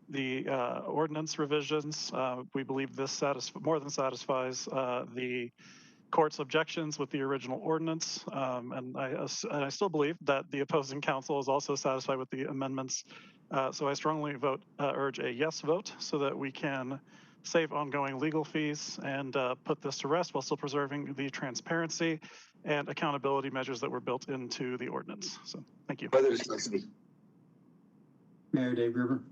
the ordinance revisions. We believe this more than satisfies the court's objections with the original ordinance, and I still believe that the opposing counsel is also satisfied with the amendments. So I strongly urge a yes vote so that we can save ongoing legal fees and put this to rest while still preserving the transparency and accountability measures that were built into the ordinance. So thank you. Further discussion. Mayor Dave Gruber.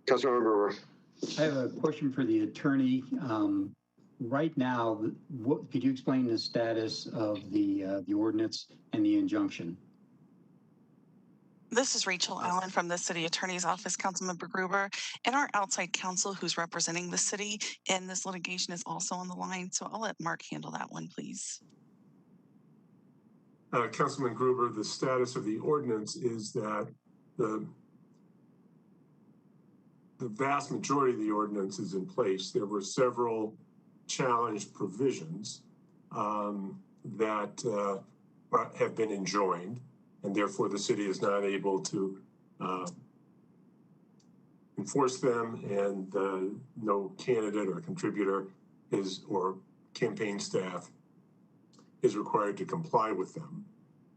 Councilmember Gruber. I have a question for the attorney. Right now, could you explain the status of the ordinance and the injunction? This is Rachel Allen from the City Attorney's Office, Councilmember Gruber, and our outside counsel who's representing the city in this litigation is also on the line. So I'll let Mark handle that one, please. Councilman Gruber, the status of the ordinance is that the vast majority of the ordinance is in place. There were several challenged provisions that have been enjoined, and therefore the city is not able to enforce them, and no candidate or contributor or campaign staff is required to comply with them.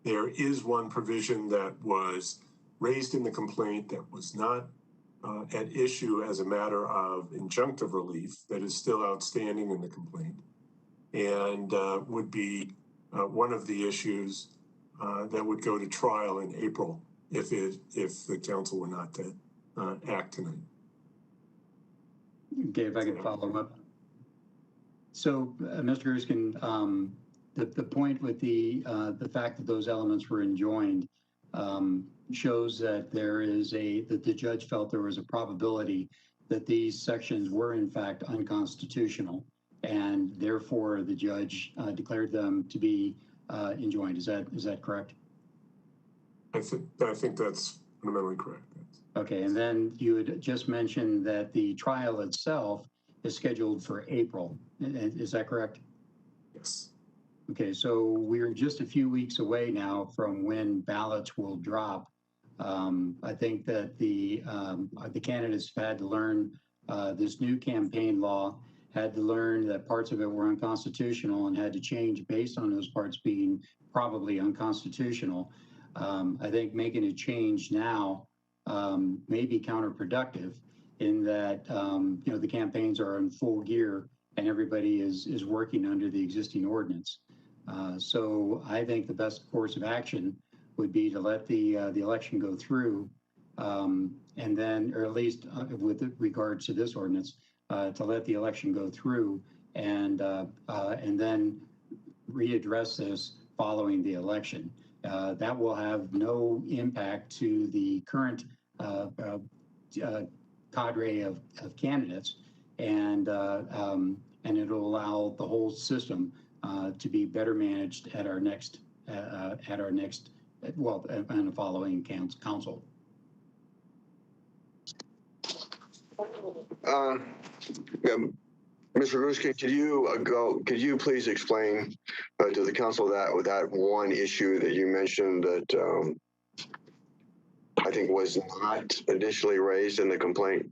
There is one provision that was raised in the complaint that was not at issue as a matter of injunctive relief that is still outstanding in the complaint, and would be one of the issues that would go to trial in April if the council were not to act tonight. Okay, if I could follow up. So, Mr. Erskine, the point with the fact that those elements were enjoined shows that that the judge felt there was a probability that these sections were in fact unconstitutional, and therefore the judge declared them to be enjoined. Is that correct? I think that's fundamentally correct. Okay, and then you had just mentioned that the trial itself is scheduled for April. Is that correct? Yes. Okay, so we're just a few weeks away now from when ballots will drop. I think that the candidates have had to learn this new campaign law, had to learn that parts of it were unconstitutional and had to change based on those parts being probably unconstitutional. I think making a change now may be counterproductive in that the campaigns are in full gear and everybody is working under the existing ordinance. So I think the best course of action would be to let the election go through, and then, or at least with regards to this ordinance, to let the election go through and then readdress this following the election. That will have no impact to the current cadre of candidates, and it'll allow the whole system to be better managed at our next and the following council. Mr. Ruskin, could you please explain to the council that one issue that you mentioned that I think was not initially raised in the complaint?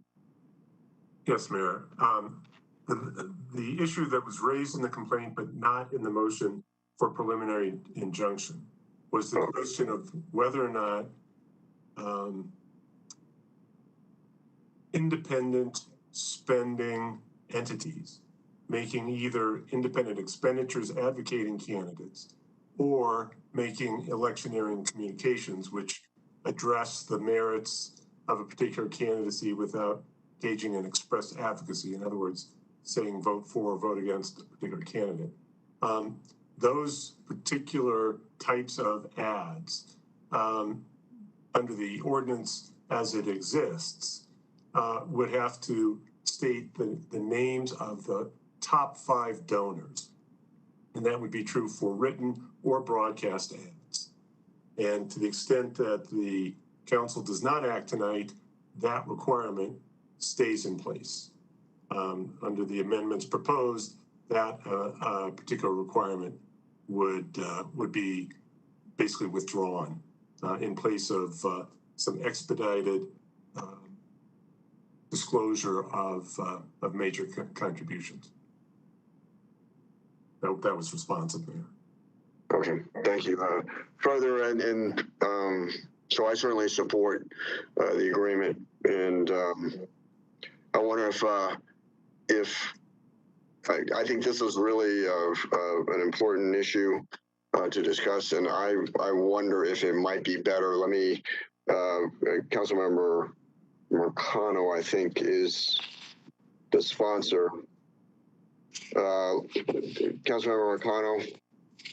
Yes, Mayor. The issue that was raised in the complaint but not in the motion for preliminary injunction was the question of whether or not independent spending entities making either independent expenditures advocating candidates or making electioneering communications which address the merits of a particular candidacy without gauging an express advocacy, in other words, saying vote for or vote against a particular candidate. Those particular types of ads under the ordinance as it exists would have to state the names of the top 5 donors. And that would be true for written or broadcast ads. And to the extent that the council does not act tonight, that requirement stays in place. Under the amendments proposed, that particular requirement would be basically withdrawn in place of some expedited disclosure of major contributions. I hope that was responsive, Mayor. Okay, thank you. Further, and so I certainly support the agreement, and I wonder if I think this is really an important issue to discuss, and I wonder if it might be better. Let me, Councilmember Mercano, I think, is the sponsor. Councilmember Mercano,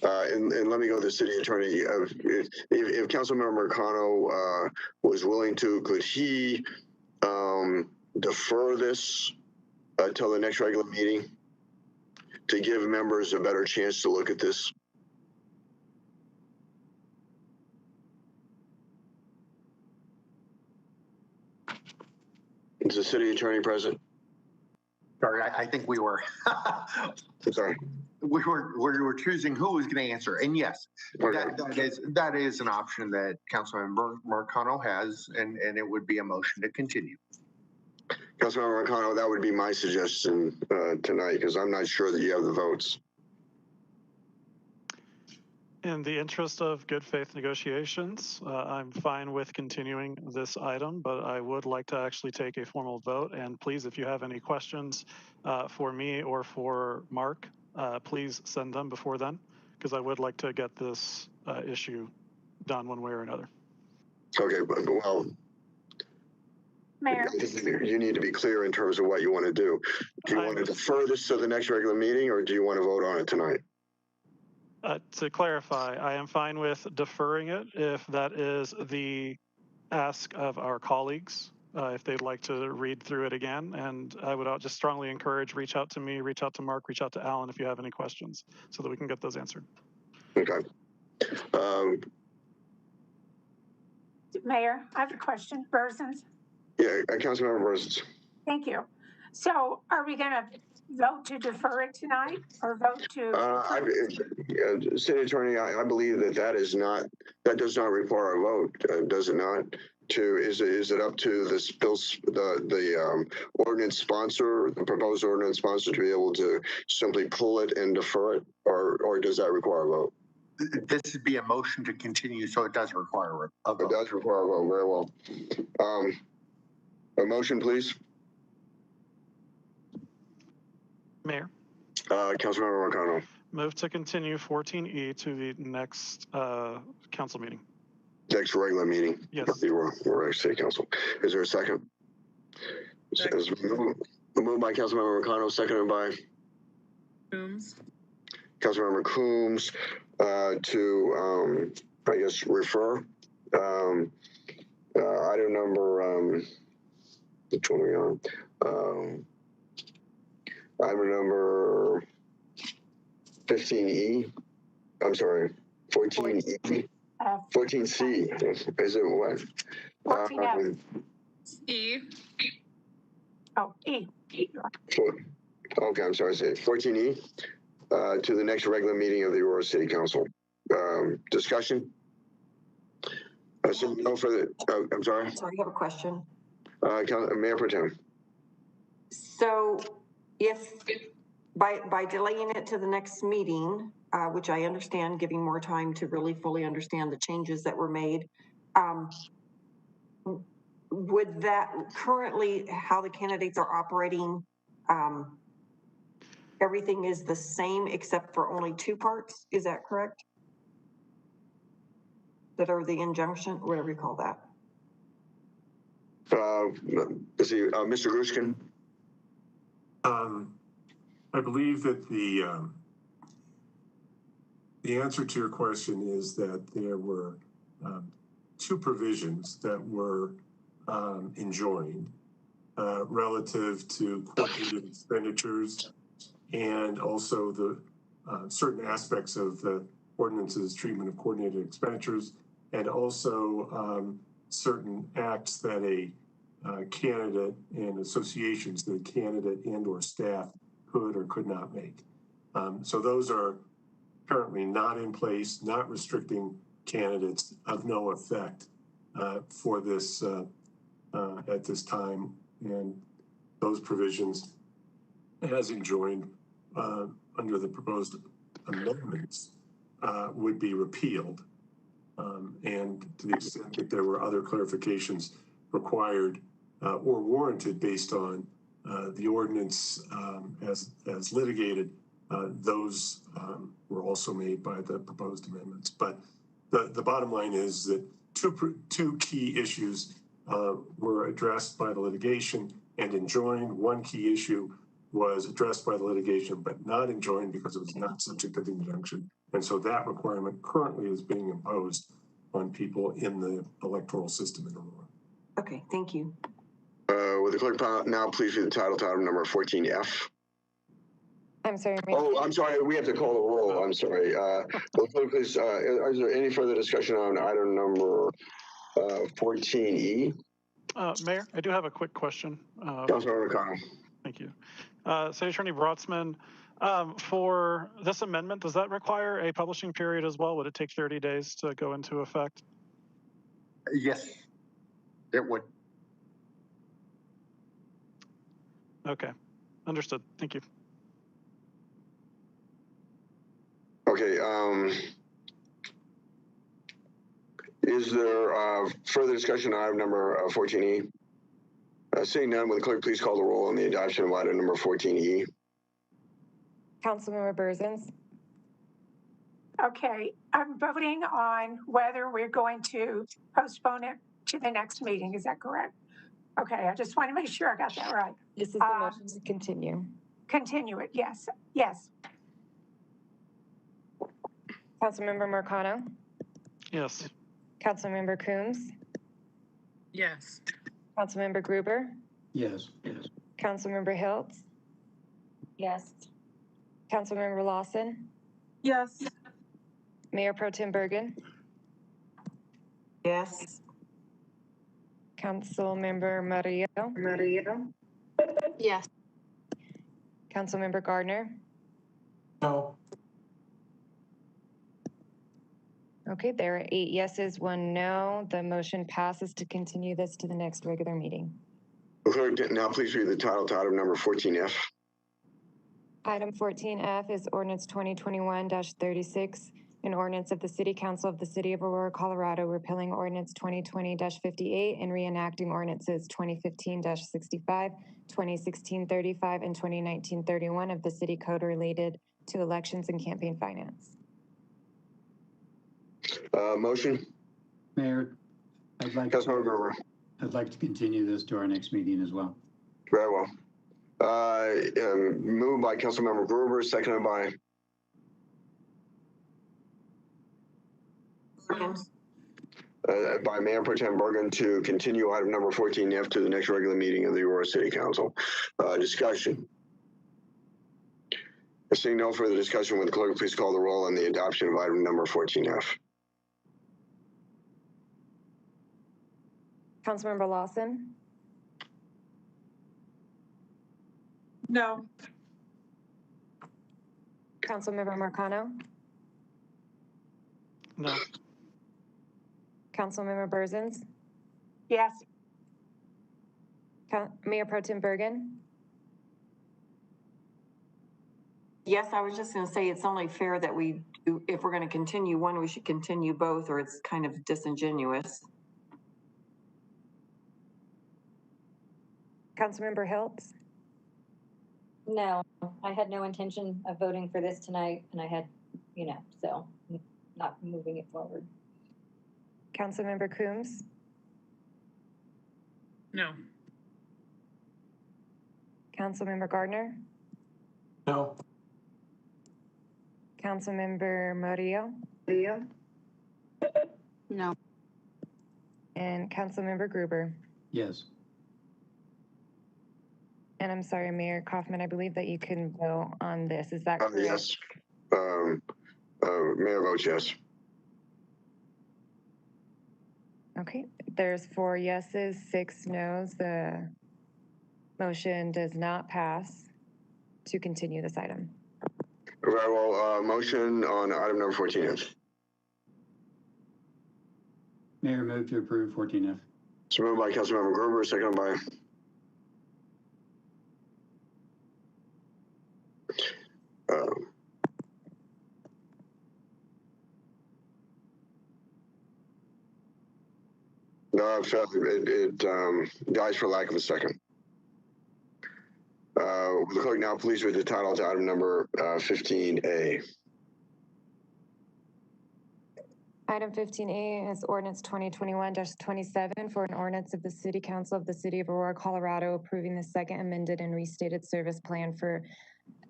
and let me go to the city attorney. If Councilmember Mercano was willing to, could he defer this until the next regular meeting to give members a better chance to look at this? Is the city attorney present? Sorry, I think we were. I'm sorry. We were choosing who was going to answer, and yes, Okay. that is an option that Councilmember Marcano has, and it would be a motion to continue. Councilmember Marcano, that would be my suggestion tonight, because I'm not sure that you have the votes. In the interest of good faith negotiations, I'm fine with continuing this item, but I would like to actually take a formal vote. And please, if you have any questions for me or for Mark, please send them before then, because I would like to get this issue done one way or another. Okay, but well, Mayor. You need to be clear in terms of what you want to do. Do you want to defer this to the next regular meeting, or do you want to vote on it tonight? To clarify, I am fine with deferring it if that is the ask of our colleagues, if they'd like to read through it again. And I would just strongly encourage, reach out to me, reach out to Mark, reach out to Alan if you have any questions so that we can get those answered. Okay. Mayor, I have a question. Berzins? Yeah, Councilmember Berzins. Thank you. So are we going to vote to defer it tonight or vote to? City Attorney, I believe that does not require a vote, does it not? Is it up to the ordinance sponsor, the proposed ordinance sponsor, to be able to simply pull it and defer it, or does that require a vote? This would be a motion to continue, so it does require a vote. It does require a vote, very well. A motion, please. Mayor. Councilmember Marcano. Move to continue 14E to the next council meeting. Next regular meeting. Yes. Of the Aurora City Council. Is there a second? Moved by Councilmember Marcano, seconded by Coombs. Councilmember Coombs to, I guess, refer. Item number, which one are we on? Item number 15E. I'm sorry, 14E. 14C. Is it what? 14F. E. Oh, E. Okay, I'm sorry. 14E to the next regular meeting of the Aurora City Council. Discussion? No further. I'm sorry. I'm sorry, you have a question. Mayor Pro Tem. So if by delaying it to the next meeting, which I understand, giving more time to really fully understand the changes that were made, would that currently, how the candidates are operating, everything is the same except for only two parts? Is that correct? That are the injunction, whatever you call that. Let's see, Mr. Grushkin. I believe that the answer to your question is that there were two provisions that were enjoined relative to coordinated expenditures and also the certain aspects of the ordinance's treatment of coordinated expenditures, and also certain acts that a candidate and associations that a candidate and or staff could or could not make. So those are currently not in place, not restricting candidates, of no effect for this at this time. And those provisions, as enjoined under the proposed amendments, would be repealed. And to the extent that there were other clarifications required or warranted based on the ordinance as litigated, those were also made by the proposed amendments. But the bottom line is that two key issues were addressed by the litigation and enjoined. One key issue was addressed by the litigation but not enjoined because it was not subject to the injunction. And so that requirement currently is being imposed on people in the electoral system in Aurora. Okay, thank you. Would the clerk now please read the title to item number 14F? I'm sorry. Oh, I'm sorry. We have to call the roll. I'm sorry. Clerk, please, is there any further discussion on item number 14E? Mayor, I do have a quick question. Councilmember O'Connell. Thank you. City Attorney Brotzman, for this amendment, does that require a publishing period as well? Would it take 30 days to go into effect? Yes, it would. Okay, understood. Thank you. Okay. Is there further discussion on item number 14E? Seeing none, will the clerk please call the roll on the adoption of item number 14E? Councilmember Berzins. Okay, I'm voting on whether we're going to postpone it to the next meeting. Is that correct? Okay, I just want to make sure I got that right. This is the motion to continue. Continue it, yes, yes. Councilmember Marcano. Yes. Councilmember Coombs. Yes. Councilmember Gruber. Yes. Yes. Councilmember Hiltz. Yes. Councilmember Lawson. Yes. Mayor Pro Tem Bergen. Yes. Councilmember Murillo. Yes. Councilmember Gardner. No. Okay, there are 8 yeses, 1 no. The motion passes to continue this to the next regular meeting. Clerk, now please read the title to item number 14F. Item 14F is ordinance 2021-36, an ordinance of the City Council of the City of Aurora, Colorado, repealing ordinance 2020-58 and reenacting ordinances 2015-65, 2016-35, and 2019-31 of the City Code related to elections and campaign finance. Motion? Mayor, I'd like to continue this to our next meeting as well. Very well. Moved by Councilmember Gruber, seconded by Mayor Pro Tem Bergen to continue item number 14F to the next regular meeting of the Aurora City Council. Discussion. Seeing no further discussion, will the clerk please call the roll on the adoption of item number 14F? Councilmember Lawson. No. Councilmember Marcano. No. Councilmember Berzins. Yes. Mayor Pro Tem Bergen. Yes, I was just going to say it's only fair that we do, if we're going to continue one, we should continue both, or it's kind of disingenuous. Councilmember Hiltz. No, I had no intention of voting for this tonight, and I had, so not moving it forward. Councilmember Coombs. No. Councilmember Gardner. No. Councilmember Murillo. No. And Councilmember Gruber. Yes. And I'm sorry, Mayor Kaufman, I believe that you can vote on this. Is that correct? Yes. Mayor votes yes. Okay, there's 4 yeses, 6 nos. The motion does not pass to continue this item. Very well. Motion on item number 14F. Mayor, move to approve 14F. It's moved by Councilmember Gruber, seconded by no, it dies for lack of a second. Will the clerk now please read the title to item number 15A? Item 15A is ordinance 2021-27 for an ordinance of the City Council of the City of Aurora, Colorado, approving the second amended and restated service plan for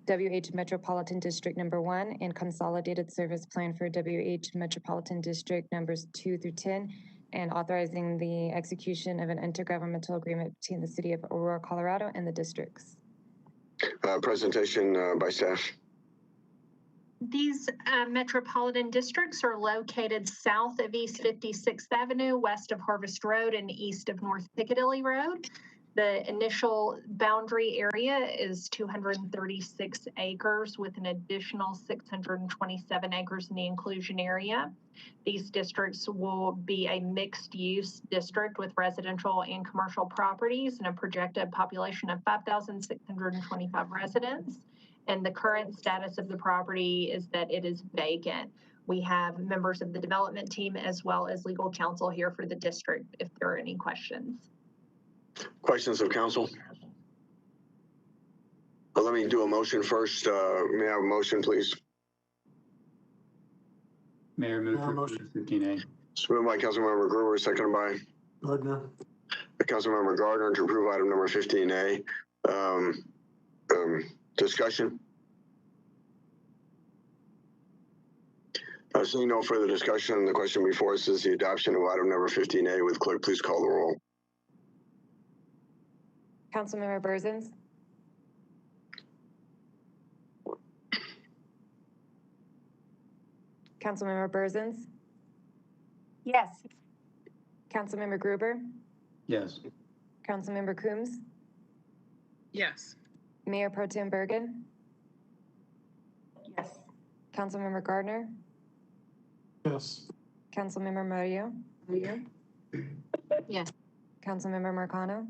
WH Metropolitan District Number 1 and consolidated service plan for WH Metropolitan District Numbers 2 through 10, and authorizing the execution of an intergovernmental agreement between the City of Aurora, Colorado and the districts. Presentation by staff. These metropolitan districts are located south of East 56th Avenue, west of Harvest Road, and east of North Piccadilly Road. The initial boundary area is 236 acres with an additional 627 acres in the inclusion area. These districts will be a mixed-use district with residential and commercial properties and a projected population of 5,625 residents. And the current status of the property is that it is vacant. We have members of the development team as well as legal counsel here for the district if there are any questions. Questions of council? Well, let me do a motion first. May I have a motion, please? Mayor, move to approve 15A. It's moved by Councilmember Gruber, seconded by Gardner. Councilmember Gardner to approve item number 15A. Discussion? Seeing no further discussion, the question before us is the adoption of item number 15A. With clerk, please call the roll. Councilmember Berzins? Councilmember Berzins? Yes. Councilmember Gruber? Yes. Councilmember Coombs? Yes. Mayor Pro Tem Bergen? Yes. Councilmember Gardner? Yes. Councilmember Murillo? Yes. Councilmember Marcano?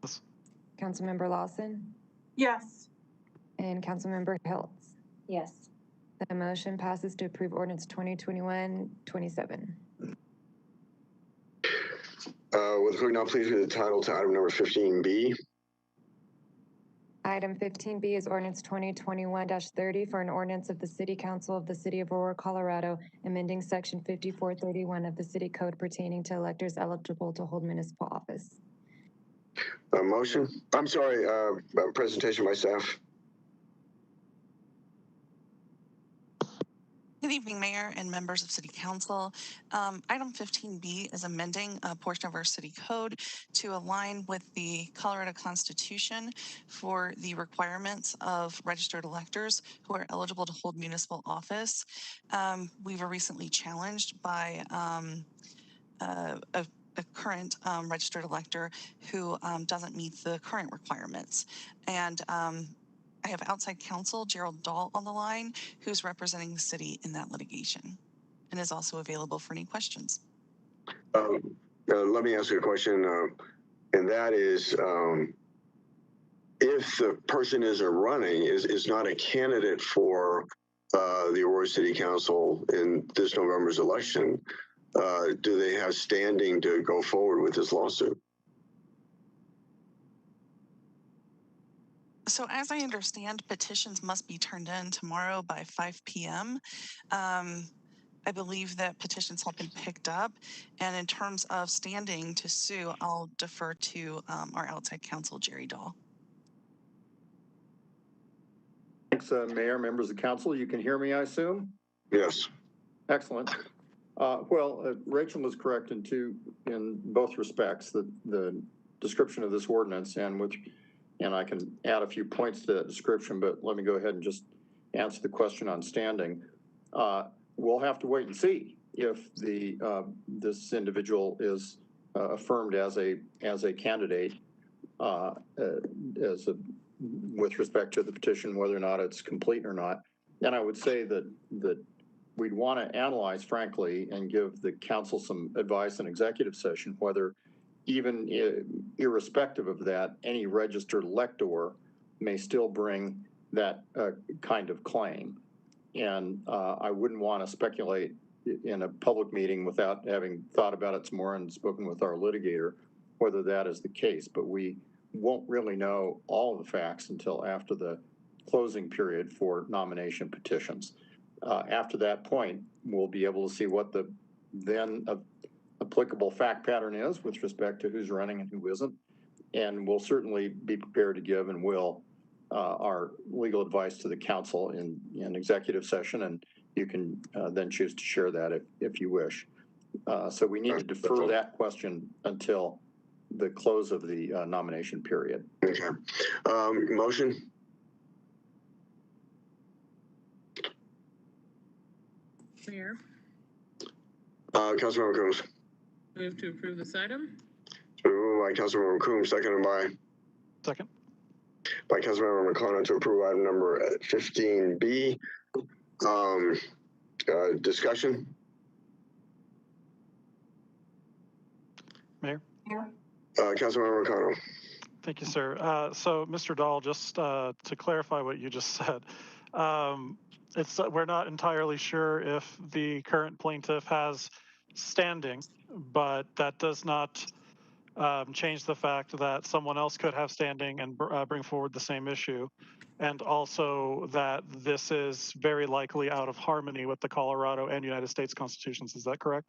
Yes. Councilmember Lawson? Yes. And Councilmember Hiltz? Yes. The motion passes to approve ordinance 2021-27. Will the clerk now please read the title to item number 15B? Item 15B is ordinance 2021-30 for an ordinance of the City Council of the City of Aurora, Colorado, amending section 5431 of the City Code pertaining to electors eligible to hold municipal office. A motion? I'm sorry, presentation by staff. Good evening, Mayor and members of City Council. Item 15B is amending a portion of our city code to align with the Colorado Constitution for the requirements of registered electors who are eligible to hold municipal office. We were recently challenged by a current registered elector who doesn't meet the current requirements. And I have outside counsel Gerald Dahl on the line, who's representing the city in that litigation and is also available for any questions. Let me ask you a question, and that is, if the person isn't running, is not a candidate for the Aurora City Council in this November's election, do they have standing to go forward with this lawsuit? So as I understand, petitions must be turned in tomorrow by 5 p.m. I believe that petitions have been picked up. And in terms of standing to sue, I'll defer to our outside counsel, Jerry Dahl. Thanks, Mayor, members of council. You can hear me, I assume? Yes. Excellent. Rachel was correct in both respects, the description of this ordinance and I can add a few points to that description, but let me go ahead and just answer the question on standing. We'll have to wait and see if this individual is affirmed as a candidate with respect to the petition, whether or not it's complete or not. And I would say that we'd want to analyze, frankly, and give the council some advice in executive session, whether even irrespective of that, any registered elector may still bring that kind of claim. And I wouldn't want to speculate in a public meeting without having thought about it some more and spoken with our litigator, whether that is the case. But we won't really know all the facts until after the closing period for nomination petitions. After that point, we'll be able to see what the then applicable fact pattern is with respect to who's running and who isn't. And we'll certainly be prepared to give and will our legal advice to the council in executive session, and you can then choose to share that if you wish. So we need to defer that question until the close of the nomination period. Okay. Motion? Mayor, Councilmember Coombs. move to approve this item. It's Moved by Councilmember Coombs, seconded by Councilmember McConnell to approve item number 15B. Discussion? Mayor? Councilmember McConnell. Thank you, sir. So, Mr. Dahl, just to clarify what you just said, we're not entirely sure if the current plaintiff has standing, but that does not change the fact that someone else could have standing and bring forward the same issue, and also that this is very likely out of harmony with the Colorado and United States constitutions. Is that correct?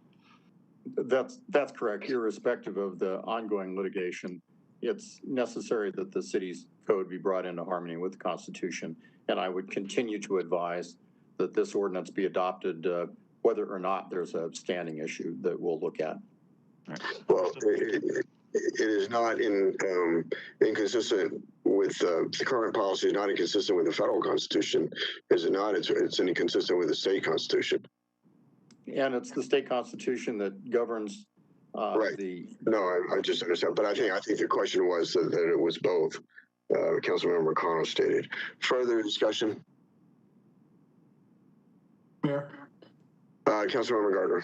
That's correct. Irrespective of the ongoing litigation, it's necessary that the city's code be brought into harmony with the Constitution. And I would continue to advise that this ordinance be adopted, whether or not there's a standing issue that we'll look at. Well, it is not inconsistent with the current policy. Is not inconsistent with the federal Constitution, is it not? It's inconsistent with the state Constitution. And it's the state Constitution that governs right. No, I just understand. But I think the question was that it was both. Councilmember McConnell stated. Further discussion? Mayor. Councilmember Gardner.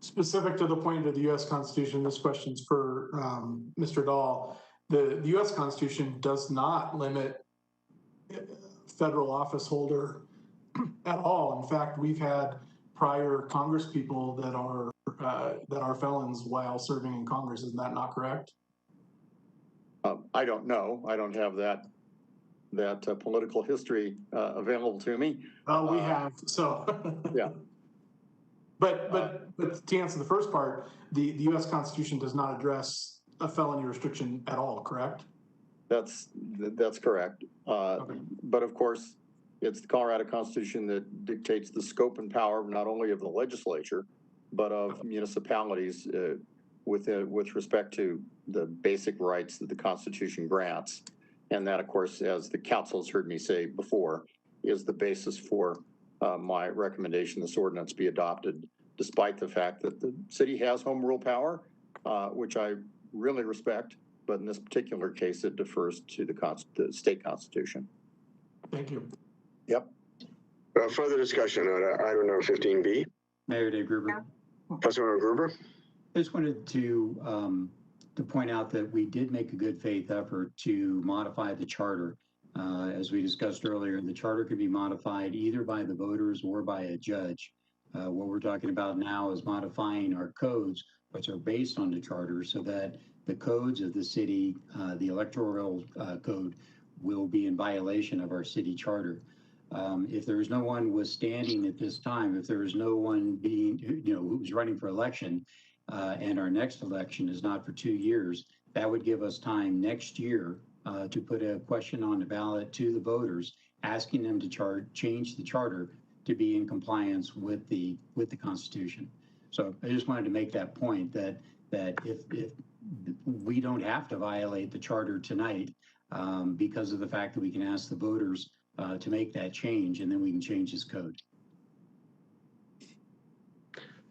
Specific to the point of the U.S. Constitution, this question's for Mr. Dahl. The U.S. Constitution does not limit federal office holder at all. In fact, we've had prior Congress people that are felons while serving in Congress. Isn't that not correct? I don't know. I don't have that political history available to me. Oh, we have. So yeah. But to answer the first part, the U.S. Constitution does not address a felony restriction at all, correct? That's correct. Okay. But of course, it's the Colorado Constitution that dictates the scope and power not only of the legislature, but of municipalities with respect to the basic rights that the Constitution grants. And that, of course, as the council has heard me say before, is the basis for my recommendation this ordinance be adopted, despite the fact that the city has home rule power, which I really respect, but in this particular case, it defers to the state constitution. Thank you. Yep. Further discussion on item number 15B. Mayor Dave Gruber. Councilmember Gruber. I just wanted to point out that we did make a good faith effort to modify the charter. As we discussed earlier, the charter could be modified either by the voters or by a judge. What we're talking about now is modifying our codes, which are based on the charter, so that the codes of the city, the electoral code, will be in violation of our city charter. If there is no one withstanding at this time, if there is no one who's running for election, and our next election is not for 2 years, that would give us time next year to put a question on the ballot to the voters, asking them to change the charter to be in compliance with the Constitution. So I just wanted to make that point that if we don't have to violate the charter tonight because of the fact that we can ask the voters to make that change, and then we can change this code.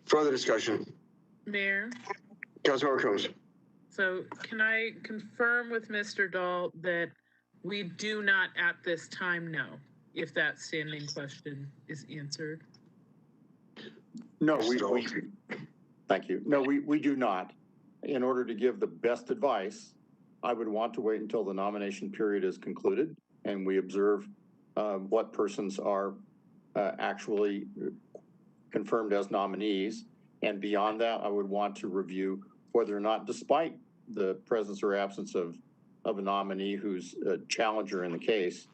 Further discussion? Mayor? Councilmember Combs. So can I confirm with Mr. Dahl that we do not at this time know if that standing question is answered? No, thank you. No, we do not. In order to give the best advice, I would want to wait until the nomination period is concluded and we observe what persons are actually confirmed as nominees. And beyond that, I would want to review whether or not, despite the presence or absence of a nominee who's a challenger in the case,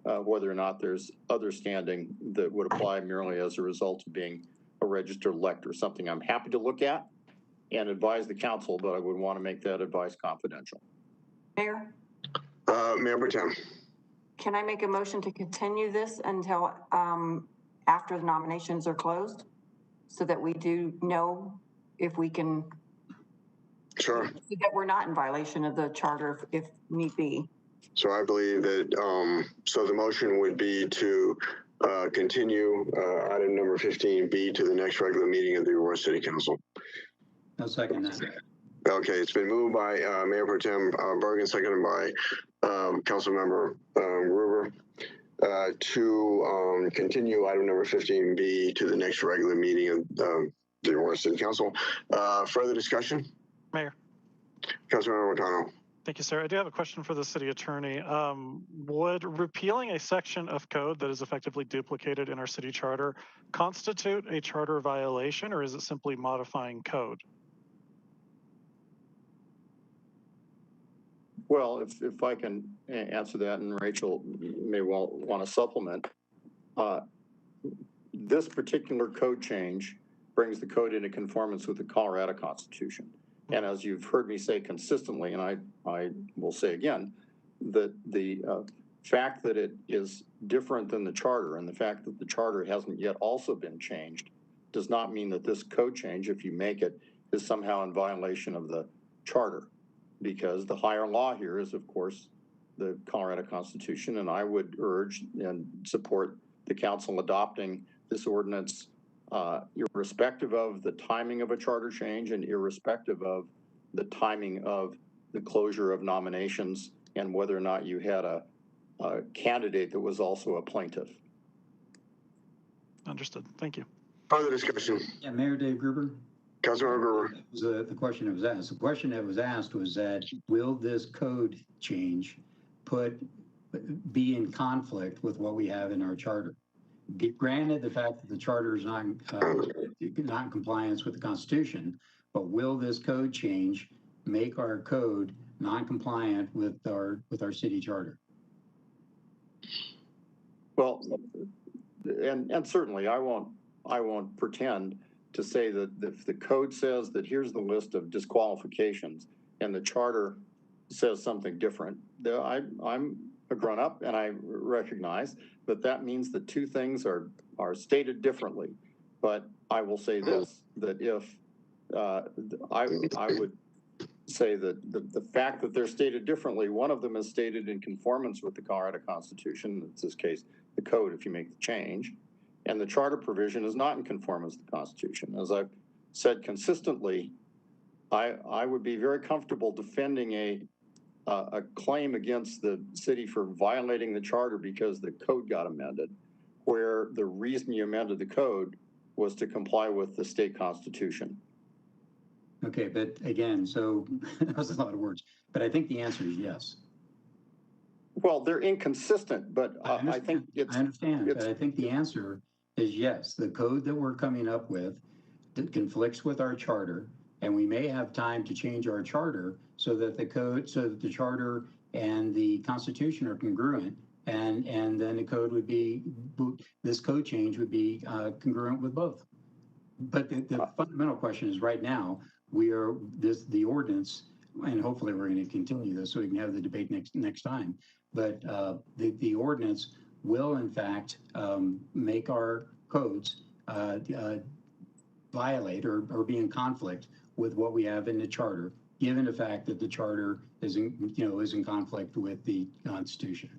whether or not there's other standing that would apply merely as a result of being a registered elector, something I'm happy to look at and advise the council, but I would want to make that advice confidential. Mayor? Mayor Protem. Can I make a motion to continue this until after the nominations are closed so that we do know if we can, sure, so that we're not in violation of the charter if need be? So I believe that, so the motion would be to continue item number 15B to the next regular meeting of the Aurora City Council. I'll second that. Okay, it's been moved by Mayor Pro Tem Bergen, seconded by Councilmember Gruber to continue item number 15B to the next regular meeting of the Aurora City Council. Further discussion? Mayor. Councilmember Marcano. Thank you, sir. I do have a question for the city attorney. Would repealing a section of code that is effectively duplicated in our city charter constitute a charter violation, or is it simply modifying code? Well, if I can answer that, and Rachel may well want to supplement, this particular code change brings the code into conformance with the Colorado Constitution. And as you've heard me say consistently, and I will say again, that the fact that it is different than the charter and the fact that the charter hasn't yet also been changed does not mean that this code change, if you make it, is somehow in violation of the charter. Because the higher law here is, of course, the Colorado Constitution, and I would urge and support the council adopting this ordinance irrespective of the timing of a charter change and irrespective of the timing of the closure of nominations and whether or not you had a candidate that was also a plaintiff. Understood. Thank you. Further discussion? Yeah, Mayor Dave Gruber. Councilmember Gruber. The question that was asked. The question that was asked was that will this code change be in conflict with what we have in our charter? Granted, the fact that the charter is not in compliance with the Constitution, but will this code change make our code non-compliant with our city charter? Well, and certainly I won't pretend to say that if the code says that here's the list of disqualifications and the charter says something different, I'm a grown-up and I recognize that means that two things are stated differently. But I will say this, that if I would say that the fact that they're stated differently, one of them is stated in conformance with the Colorado Constitution, in this case, the code if you make the change, and the charter provision is not in conformance with the Constitution. As I've said consistently, I would be very comfortable defending a claim against the city for violating the charter because the code got amended, where the reason you amended the code was to comply with the state constitution. Okay, but again, so that was a lot of words, but I think the answer is yes. Well, they're inconsistent, but I think I understand, but I think the answer is yes. The code that we're coming up with that conflicts with our charter, and we may have time to change our charter so that the charter and the Constitution are congruent, and then the code would be, this code change would be congruent with both. But the fundamental question is right now, the ordinance, and hopefully we're going to continue this so we can have the debate next time, but the ordinance will in fact make our codes violate or be in conflict with what we have in the charter, given the fact that the charter is in conflict with the Constitution.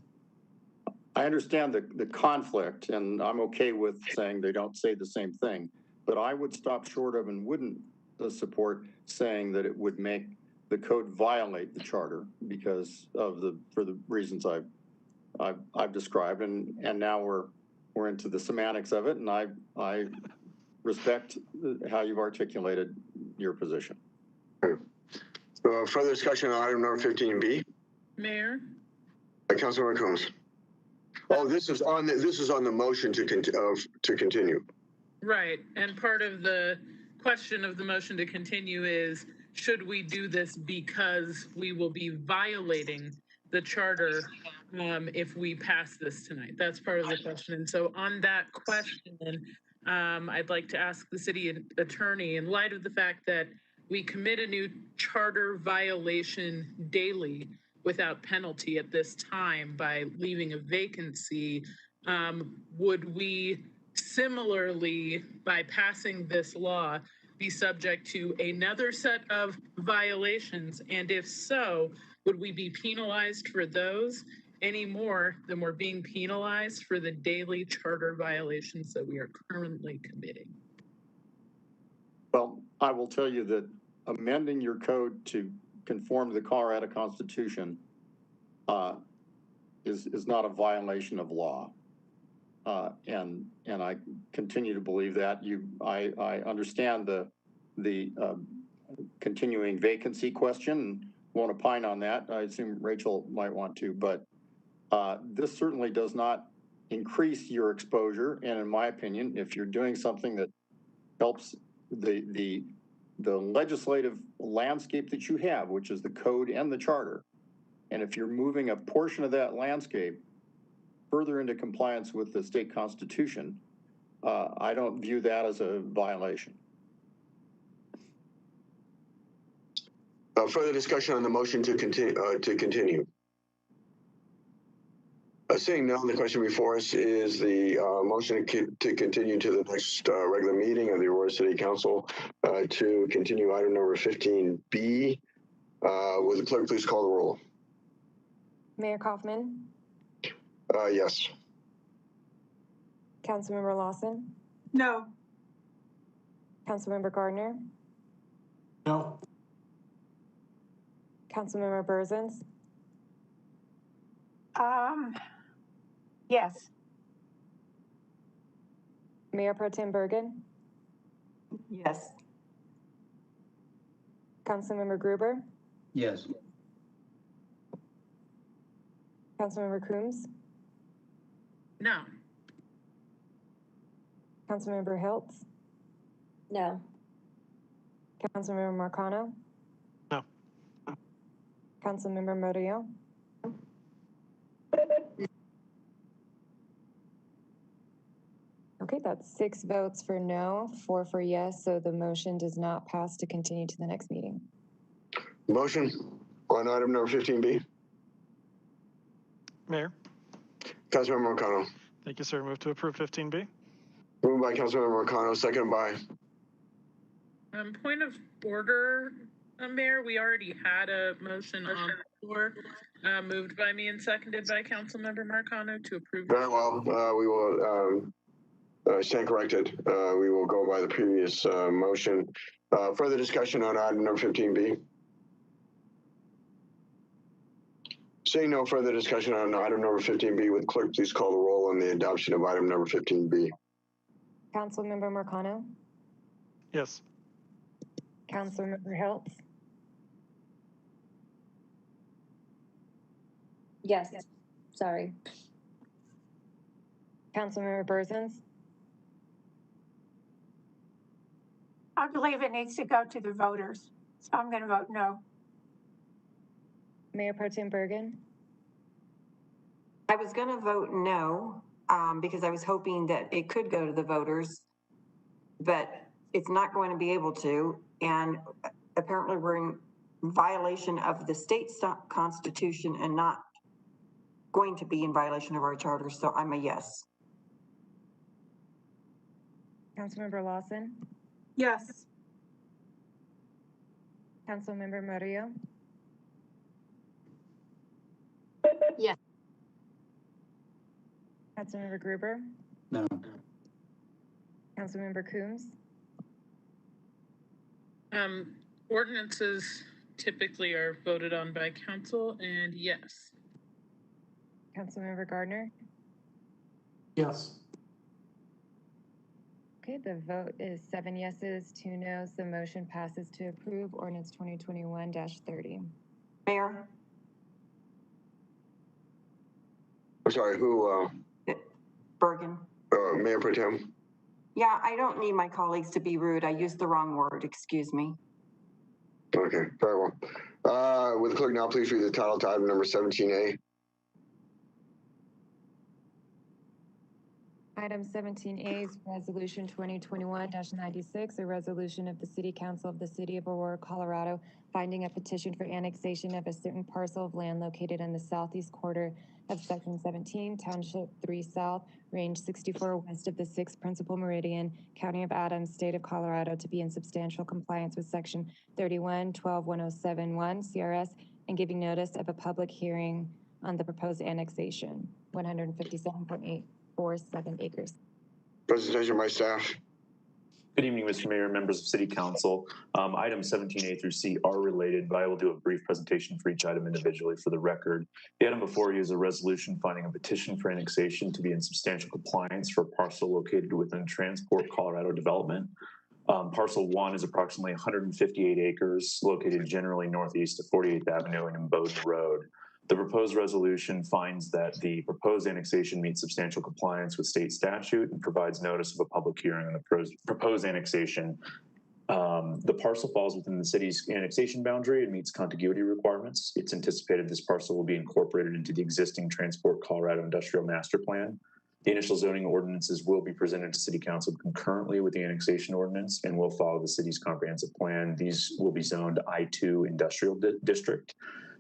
I understand the conflict, and I'm okay with saying they don't say the same thing, but I would stop short of and wouldn't support saying that it would make the code violate the charter because of for the reasons I've described, and now we're into the semantics of it, and I respect how you've articulated your position. Further discussion on item number 15B. Mayor. Councilmember Combs. Oh, this is on the motion to continue. Right, and part of the question of the motion to continue is, should we do this because we will be violating the charter if we pass this tonight? That's part of the question. And so on that question, I'd like to ask the city attorney, in light of the fact that we commit a new charter violation daily without penalty at this time by leaving a vacancy, would we similarly, by passing this law, be subject to another set of violations? And if so, would we be penalized for those any more than we're being penalized for the daily charter violations that we are currently committing? Well, I will tell you that amending your code to conform to the Colorado Constitution is not a violation of law. And I continue to believe that. I understand the continuing vacancy question. Won't opine on that. I assume Rachel might want to, but this certainly does not increase your exposure. And in my opinion, if you're doing something that helps the legislative landscape that you have, which is the code and the charter, and if you're moving a portion of that landscape further into compliance with the state constitution, I don't view that as a violation. Further discussion on the motion to continue. Seeing none, the question before us is the motion to continue to the next regular meeting of the Aurora City Council to continue item number 15B. Will the clerk please call the roll? Mayor Kaufman, yes. Councilmember Lawson, No. Councilmember Gardner, No. Councilmember Berzins, Yes. Mayor Pro Tem Bergen, Yes. Councilmember Gruber, Yes. Councilmember Coombs, No. Councilmember Hiltz, No. Councilmember Marcano, No. Councilmember Murillo, okay, that's 6 votes for no, 4 for yes, so the motion does not pass to continue to the next meeting. Motion on item number 15B. Mayor. Councilmember Marcano. Thank you, sir. Move to approve 15B. Moved by Councilmember Marcano, second by. Point of order, Mayor, we already had a motion on the floor, moved by me and seconded by Councilmember Marcano to approve. Very well. We will stand corrected. We will go by the previous motion. Further discussion on item number 15B. Seeing no further discussion on item number 15B, would the clerk please call the roll on the adoption of item number 15B? Councilmember Marcano, Yes. Councilmember Hiltz, Yes. Sorry. Councilmember Berzins, I believe it needs to go to the voters, so I'm going to vote no. Mayor Pro Tem Bergen, I was going to vote no because I was hoping that it could go to the voters, but it's not going to be able to. And apparently we're in violation of the state constitution and not going to be in violation of our charter. So I'm a yes. Councilmember Lawson, Yes. Councilmember Murillo, Yes. Councilmember Gruber, No. Councilmember Coombs, Ordinances typically are voted on by council, and yes. Councilmember Gardner. Yes. Okay, the vote is 7 yeses, 2 noes. The motion passes to approve ordinance 2021-30. Mayor? I'm sorry, who? Bergen. Mayor Pro Tem. Yeah, I don't need my colleagues to be rude. I used the wrong word. Excuse me. Okay, very well. Would the clerk now please read the title to item number 17A? Item 17A is Resolution 2021-96, a resolution of the City Council of the City of Aurora, Colorado, finding a petition for annexation of a certain parcel of land located in the southeast quarter of Section 17, Township 3 South, Range 64 west of the 6th Principal Meridian, County of Adams, State of Colorado, to be in substantial compliance with Section 31-12-1071 CRS and giving notice of a public hearing on the proposed annexation, 157.847 acres. Presentation by staff. Good evening, Mr. Mayor, members of City Council. Items 17A through C are related, but I will do a brief presentation for each item individually for the record. The item before you is a resolution finding a petition for annexation to be in substantial compliance for a parcel located within Transport Colorado development. Parcel 1 is approximately 158 acres located generally northeast of 48th Avenue and Bowden Road. The proposed resolution finds that the proposed annexation meets substantial compliance with state statute and provides notice of a public hearing on the proposed annexation. The parcel falls within the city's annexation boundary and meets contiguity requirements. It's anticipated this parcel will be incorporated into the existing Transport Colorado Industrial Master Plan. The initial zoning ordinances will be presented to City Council concurrently with the annexation ordinance and will follow the city's comprehensive plan. These will be zoned I-2 Industrial District.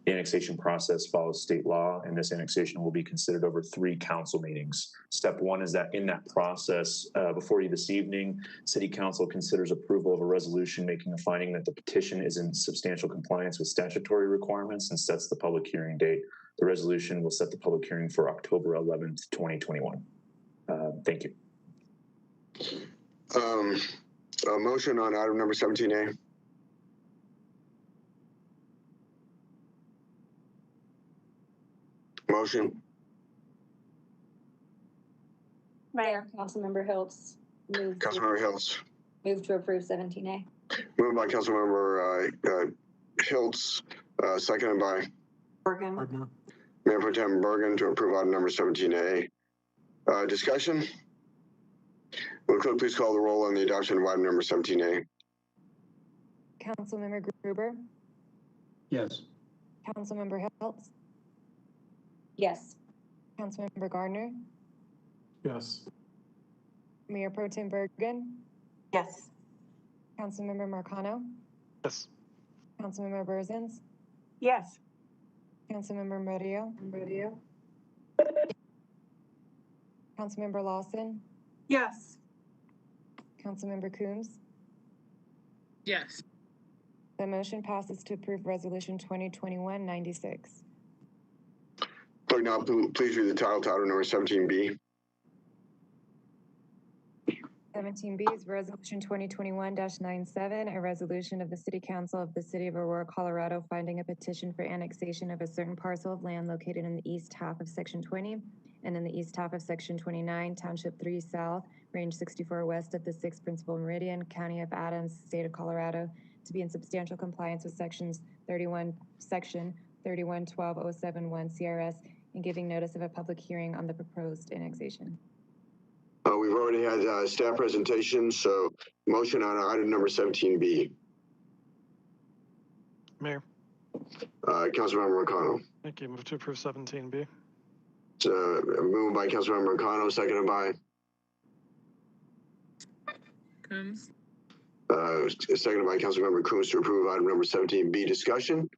The annexation process follows state law, and this annexation will be considered over 3 council meetings. Step 1 is that in that process, before you this evening, City Council considers approval of a resolution making a finding that the petition is in substantial compliance with statutory requirements and sets the public hearing date. The resolution will set the public hearing for October 11th, 2021. Thank you. A motion on item number 17A. Motion. Mayor, Councilmember Hiltz. Councilmember Hiltz. Move to approve 17A. Moved by Councilmember Hiltz, seconded by Bergen. Mayor Pro Tem Bergen to approve item number 17A. Discussion? Will the clerk please call the roll on the adoption of item number 17A? Councilmember Gruber, Yes. Councilmember Hiltz, Yes. Councilmember Gardner, Yes. Mayor Pro Tem Bergen, Yes. Councilmember Marcano, Yes. Councilmember Berzins, Yes. Councilmember Murillo, Councilmember Lawson, Yes. Councilmember Coombs. Yes. The motion passes to approve resolution 2021-96. Clerk, now please read the title to item number 17B. 17B is resolution 2021-97, a resolution of the City Council of the City of Aurora, Colorado, finding a petition for annexation of a certain parcel of land located in the east half of Section 20 and in the east half of Section 29, Township 3 South, Range 64 west of the 6th Principal Meridian, County of Adams, State of Colorado, to be in substantial compliance with Section 3112.071 CRS and giving notice of a public hearing on the proposed annexation. We've already had staff presentation, so motion on item number 17B. Mayor. Councilmember Marcano. Thank you. Move to approve 17B. Moved by Councilmember Marcano, seconded by Coombs. Seconded by Councilmember Coombs to approve item number 17B. Discussion?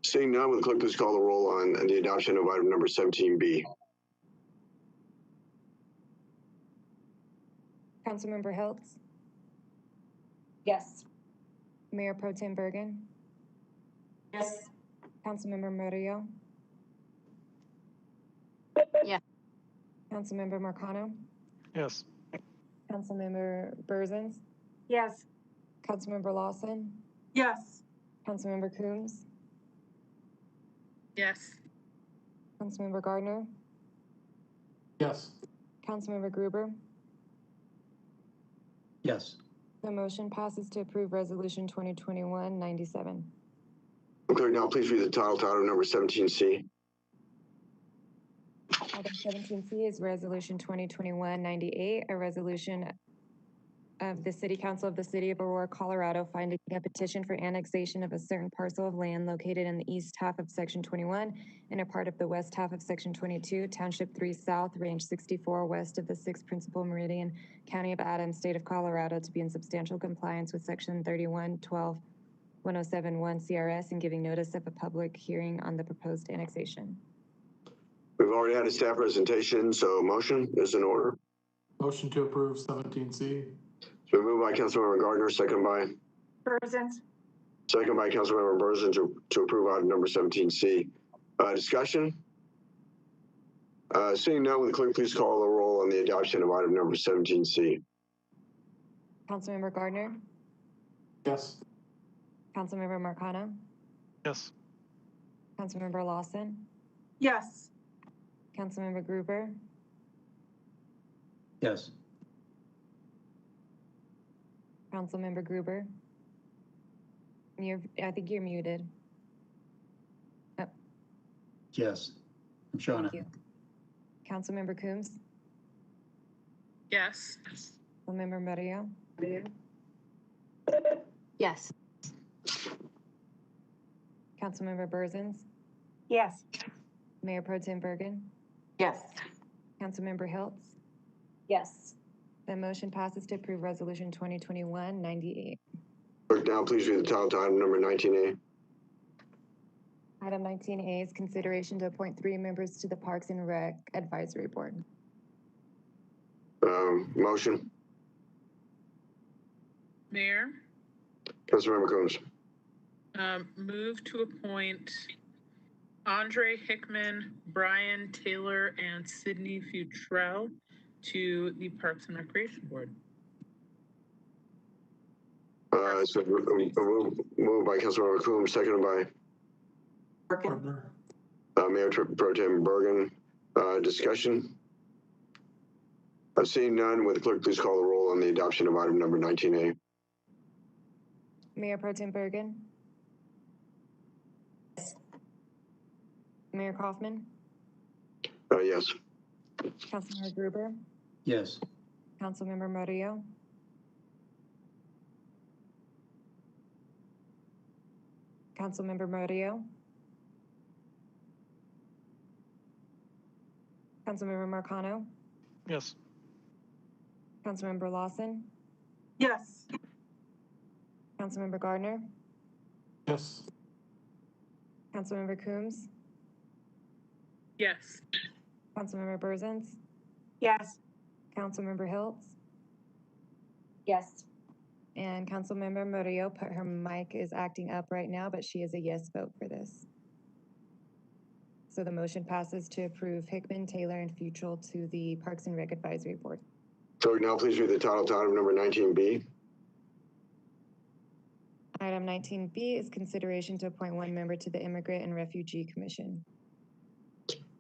Seeing none, will the clerk please call the roll on the adoption of item number 17B? Councilmember Hiltz, Yes. Mayor Pro Tem Bergen, Yes. Councilmember Murillo, Yes. Councilmember Marcano, Yes. Councilmember Berzins, Yes. Councilmember Lawson, Yes. Councilmember Coombs, Yes. Councilmember Gardner, Yes. Councilmember Gruber. Yes. The motion passes to approve resolution 2021-97. Clerk, now please read the title to item number 17C. Item 17C is resolution 2021-98, a resolution of the City Council of the City of Aurora, Colorado, finding a petition for annexation of a certain parcel of land located in the east half of Section 21 and a part of the west half of Section 22, Township 3 South, Range 64 west of the 6th Principal Meridian, County of Adams, State of Colorado, to be in substantial compliance with Section 3112.1071 CRS and giving notice of a public hearing on the proposed annexation. We've already had a staff presentation, so motion is in order. Motion to approve 17C. It's been moved by Councilmember Gardner, second by Berzins. Councilmember Berzins to approve item number 17C. Discussion? Seeing none, will the clerk please call the roll on the adoption of item number 17C? Councilmember Gardner, Yes. Councilmember Marcano, Yes. Councilmember Lawson, Yes. Councilmember Gruber, Yes. Councilmember Gruber. I think you're muted. Oh, Yes. I'm showing thank it. you. Councilmember Coombs, Yes. Councilmember Murillo, Yes. Councilmember Burzins, Yes. Mayor Pro Tem Bergen, Yes. Councilmember Hiltz. Yes. The motion passes to approve Resolution 2021-98. Clerk, now please read the title to item number 19A. Item 19A is consideration to appoint 3 members to the Parks and Rec Advisory Board. Motion. Mayor, Councilmember Coombs. move to appoint Andre Hickman, Brian Taylor, and Sydney Futrell to the Parks and Recreation Board. So moved by Councilmember Coombs, seconded by Mayor Pro Tem Bergen. Discussion. Seeing none, would the clerk please call the roll on the adoption of item number 19A? Mayor Pro Tem Bergen. Yes. Mayor Kaufman. Yes. Councilmember Gruber. Yes. Councilmember Murillo. Councilmember Murillo. Councilmember Marcano. Yes. Councilmember Lawson. Yes. Councilmember Gardner. Yes. Councilmember Coombs. Yes. Councilmember Burzins. Yes. Councilmember Hiltz. Yes. And Councilmember Murillo, her mic is acting up right now, but she is a yes vote for this. So the motion passes to approve Hickman, Taylor, and Futrell to the Parks and Rec Advisory Board. Clerk, now please read the title to item number 19B. Item 19B is consideration to appoint 1 member to the Immigrant and Refugee Commission.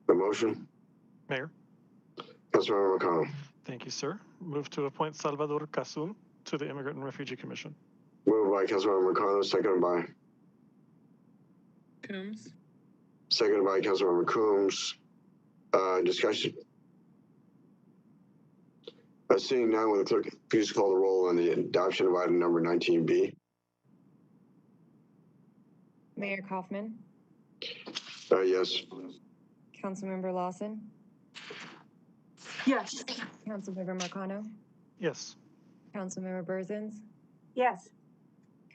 The motion. Mayor. Councilmember McConnell. Thank you, sir. Move to appoint Salvador Casun to the Immigrant and Refugee Commission. Moved by Councilmember McConnell, seconded by Coombs. Seconded by Councilmember Coombs. Discussion. Seeing none, will the clerk please call the roll on the adoption of item number 19B? Mayor Kaufman. Yes. Councilmember Lawson. Yes. Councilmember Marcano. Yes. Councilmember Burzins. Yes.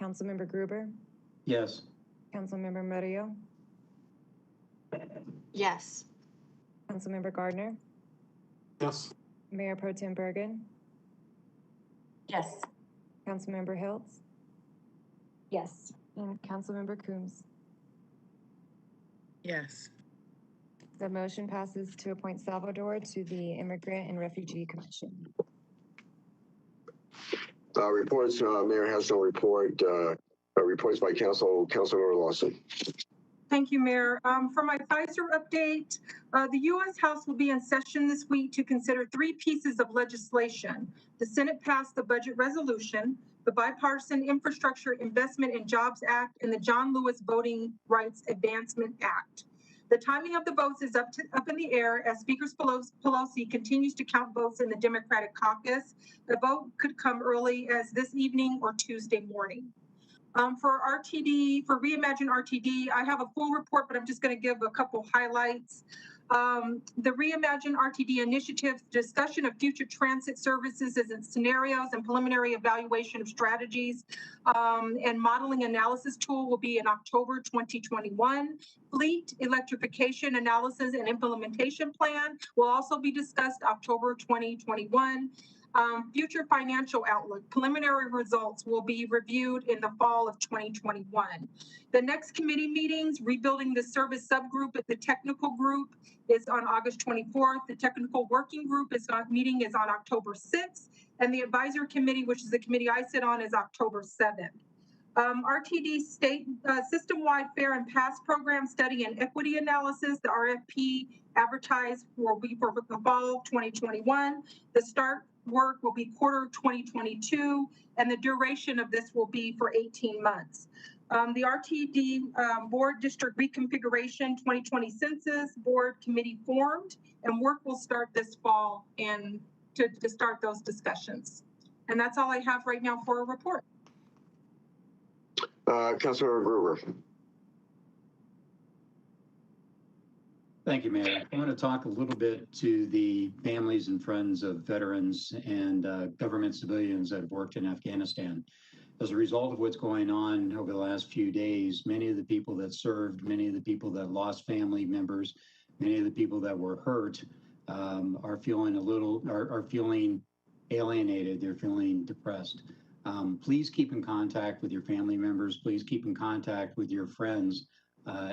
Councilmember Gruber. Yes. Councilmember Murillo. Yes. Councilmember Gardner. Yes. Mayor Pro Tem Bergen. Yes. Councilmember Hiltz. Yes. And Councilmember Coombs. Yes. The motion passes to appoint Salvador to the Immigrant and Refugee Commission. Reports, Mayor has no report. Reports by Councilmember Lawson. Thank you, Mayor. For my Pfizer update, the U.S. House will be in session this week to consider 3 pieces of legislation. The Senate passed the budget resolution, the Bipartisan Infrastructure Investment and Jobs Act, and the John Lewis Voting Rights Advancement Act. The timing of the votes is up in the air as Speaker Pelosi continues to count votes in the Democratic caucus. The vote could come early as this evening or Tuesday morning. For Reimagine RTD, I have a full report, but I'm just going to give a couple highlights. The Reimagine RTD initiative discussion of future transit services as in scenarios and preliminary evaluation of strategies and modeling analysis tool will be in October 2021. Fleet electrification analysis and implementation plan will also be discussed October 2021. Future financial outlook. Preliminary results will be reviewed in the fall of 2021. The next committee meetings, rebuilding the service subgroup at the technical group is on August 24th. The technical working group meeting is on October 6th. And the advisory committee, which is the committee I sit on, is October 7th. RTD state system-wide fair and pass program study and equity analysis. The RFP advertised will be for the fall 2021. The start work will be quarter 2022, and the duration of this will be for 18 months. The RTD board district reconfiguration 2020 census board committee formed, and work will start this fall and to start those discussions. And that's all I have right now for a report. Councilmember Gruber. Thank you, Mayor. I want to talk a little bit to the families and friends of veterans and government civilians that have worked in Afghanistan. As a result of what's going on over the last few days, many of the people that served, many of the people that lost family members, many of the people that were hurt are feeling alienated. They're feeling depressed. Please keep in contact with your family members. Please keep in contact with your friends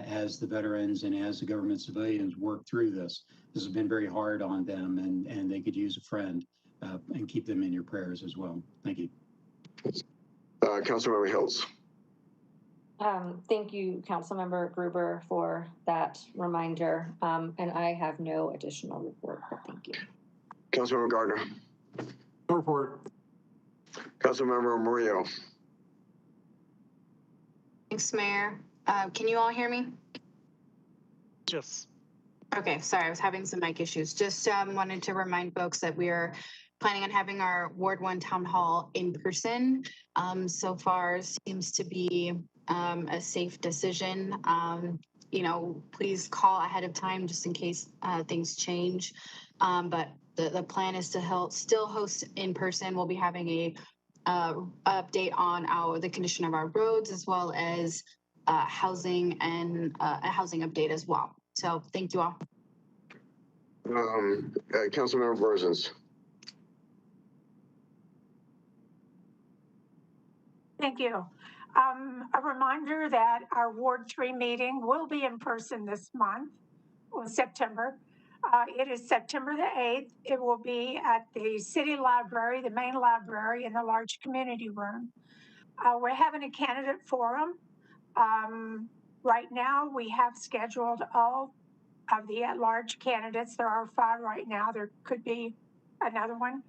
as the veterans and as the government civilians work through this. This has been very hard on them, and they could use a friend, and keep them in your prayers as well. Thank you. Councilmember Hills. Thank you, Councilmember Gruber, for that reminder. And I have no additional report, but thank you. Councilmember Gardner. No report. Councilmember Murillo. Thanks, Mayor. Can you all hear me? Yes. Okay, sorry, I was having some mic issues. Just wanted to remind folks that we are planning on having our Ward 1 Town Hall in person. So far seems to be a safe decision. You know, please call ahead of time just in case things change. But the plan is to still host in person. We'll be having a update on the condition of our roads, as well as housing and a housing update as well. So thank you all. Councilmember Burzins. Thank you. A reminder that our Ward 3 meeting will be in person this month, September. It is September the 8th. It will be at the City Library, the main library in the large community room. We're having a candidate forum. Right now, we have scheduled all of the at-large candidates. There are 5 right now. There could be another one.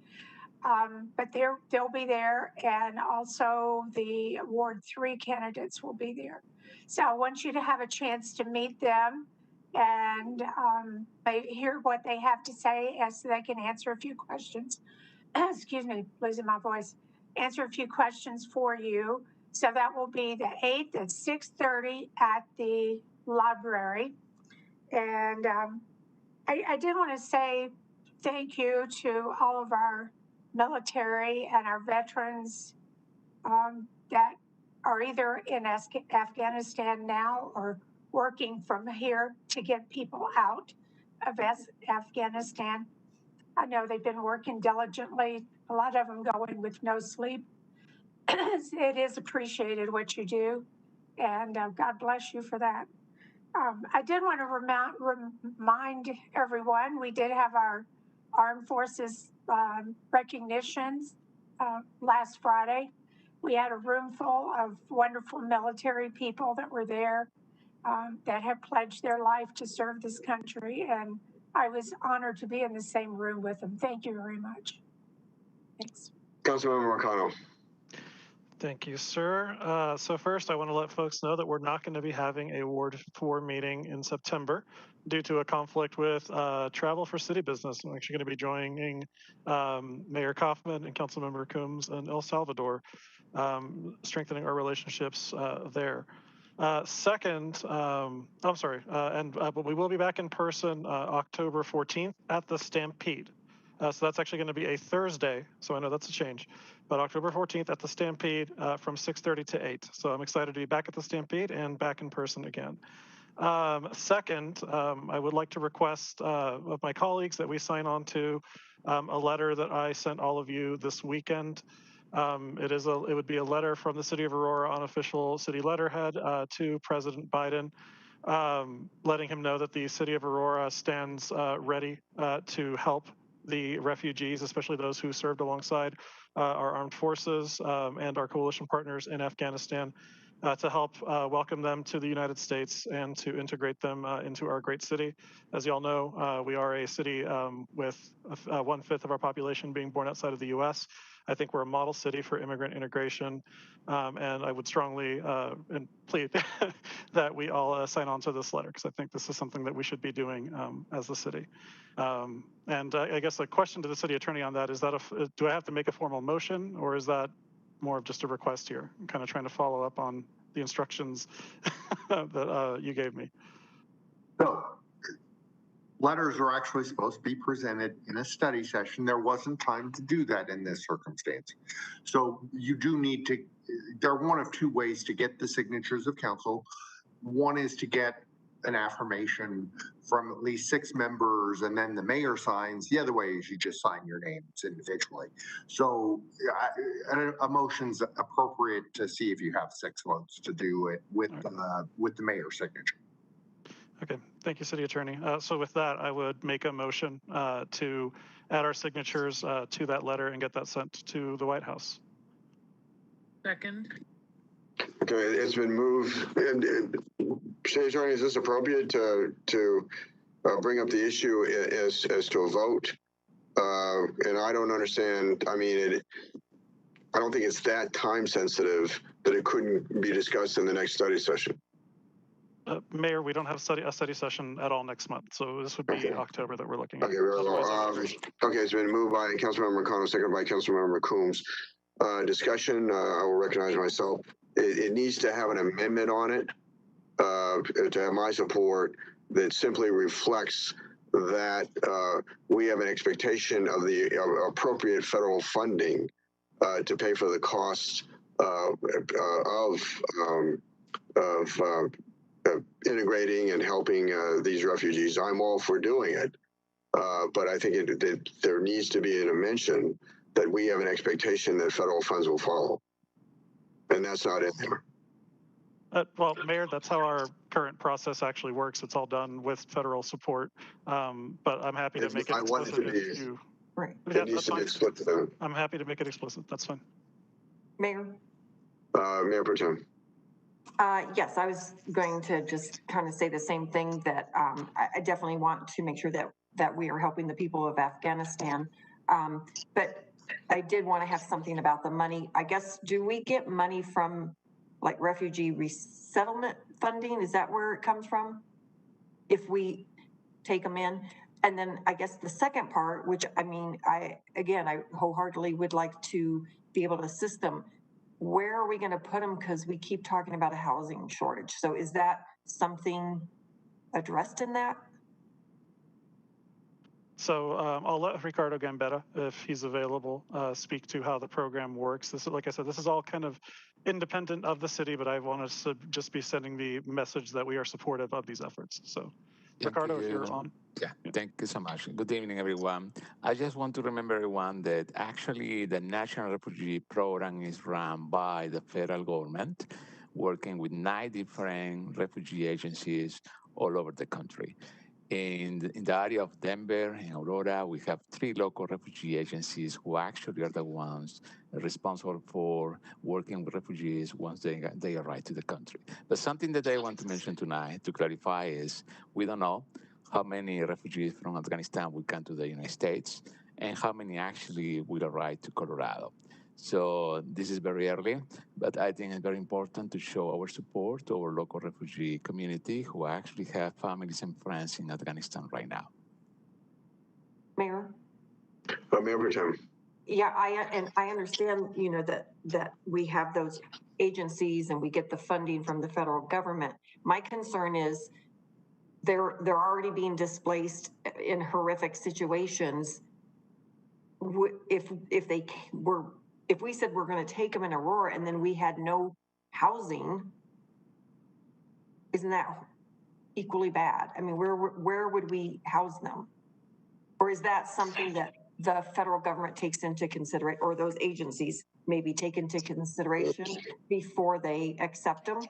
But they'll be there, and also the Ward 3 candidates will be there. So I want you to have a chance to meet them and hear what they have to say, so they can answer a few questions. Excuse me, losing my voice. Answer a few questions for you. So that will be the 8th at 6:30 at the library. And I did want to say thank you to all of our military and our veterans that are either in Afghanistan now or working from here to get people out of Afghanistan. I know they've been working diligently, a lot of them going with no sleep. It is appreciated what you do, and God bless you for that. I did want to remind everyone, we did have our Armed Forces recognitions last Friday. We had a room full of wonderful military people that were there that have pledged their life to serve this country, and I was honored to be in the same room with them. Thank you very much. Thanks. Councilmember Marcano. Thank you, sir. So first, I want to let folks know that we're not going to be having a Ward 4 meeting in September due to a conflict with travel for city business. I'm actually going to be joining Mayor Kaufman and Councilmember Coombs in El Salvador, strengthening our relationships there. Second, but we will be back in person October 14th at the Stampede. So that's actually going to be a Thursday, so I know that's a change, but October 14th at the Stampede from 6:30 to 8. So I'm excited to be back at the Stampede and back in person again. Second, I would like to request of my colleagues that we sign on to a letter that I sent all of you this weekend. It would be a letter from the City of Aurora on official city letterhead to President Biden, letting him know that the City of Aurora stands ready to help the refugees, especially those who served alongside our armed forces and our coalition partners in Afghanistan, to help welcome them to the United States and to integrate them into our great city. As you all know, we are a city with 1/5 of our population being born outside of the U.S. I think we're a model city for immigrant integration, and I would strongly plead that we all sign on to this letter, because I think this is something that we should be doing as the city. And I guess a question to the city attorney on that is that do I have to make a formal motion, or is that more of just a request here? I'm kind of trying to follow up on the instructions that you gave me. So, letters are actually supposed to be presented in a study session. There wasn't time to do that in this circumstance. So you do need to, there are one of two ways to get the signatures of council. One is to get an affirmation from at least 6 members, and then the mayor signs. The other way is you just sign your names individually. So a motion's appropriate to see if you have 6 votes to do it with the mayor's signature. Okay, thank you, City Attorney. So with that, I would make a motion to add our signatures to that letter and get that sent to the White House. Second. Okay, it's been moved. City Attorney, is this appropriate to bring up the issue as to a vote? And I don't understand. I mean, I don't think it's that time sensitive that it couldn't be discussed in the next study session. Mayor, we don't have a study session at all next month, so this would be October that we're looking at. Okay, very well. Okay, it's been moved by Councilmember McConnell, seconded by Councilmember Coombs. Discussion, I will recognize myself. It needs to have an amendment on it to have my support that simply reflects that we have an expectation of the appropriate federal funding to pay for the costs of integrating and helping these refugees. I'm all for doing it, but I think there needs to be a mention that we have an expectation that federal funds will follow, and that's not in there. Well, Mayor, that's how our current process actually works. It's all done with federal support, but I'm happy to make it explicit if you... Right. It needs to be explicit. I'm happy to make it explicit. That's fine. Mayor? Mayor Pro Tem. Yes, I was going to just kind of say the same thing, that I definitely want to make sure that we are helping the people of Afghanistan. But I did want to have something about the money. I guess, do we get money from like refugee resettlement funding? Is that where it comes from? If we take them in? And then I guess the second part, which I mean, I wholeheartedly would like to be able to assist them. Where are we going to put them? Because we keep talking about a housing shortage. So is that something addressed in that? So I'll let Ricardo Gambetta, if he's available, speak to how the program works. This is, like I said, this is all kind of independent of the city, but I want us to just be sending the message that we are supportive of these efforts. So Ricardo, if you're on. Yeah, thank you so much. Good evening, everyone. I just want to remember everyone that actually the National Refugee Program is run by the federal government, working with 9 different refugee agencies all over the country. In the area of Denver and Aurora, we have 3 local refugee agencies who actually are the ones responsible for working with refugees once they arrive to the country. But something that I want to mention tonight to clarify is we don't know how many refugees from Afghanistan will come to the United States and how many actually will arrive to Colorado. So this is very early, but I think it's very important to show our support to our local refugee community who actually have families and friends in Afghanistan right now. Mayor? Mayor Pro Tem. Yeah, I understand, you know, that we have those agencies and we get the funding from the federal government. My concern is they're already being displaced in horrific situations. If we said we're going to take them in Aurora and then we had no housing, isn't that equally bad? I mean, where would we house them? Or is that something that the federal government takes into consideration, or those agencies maybe take into consideration before they accept them?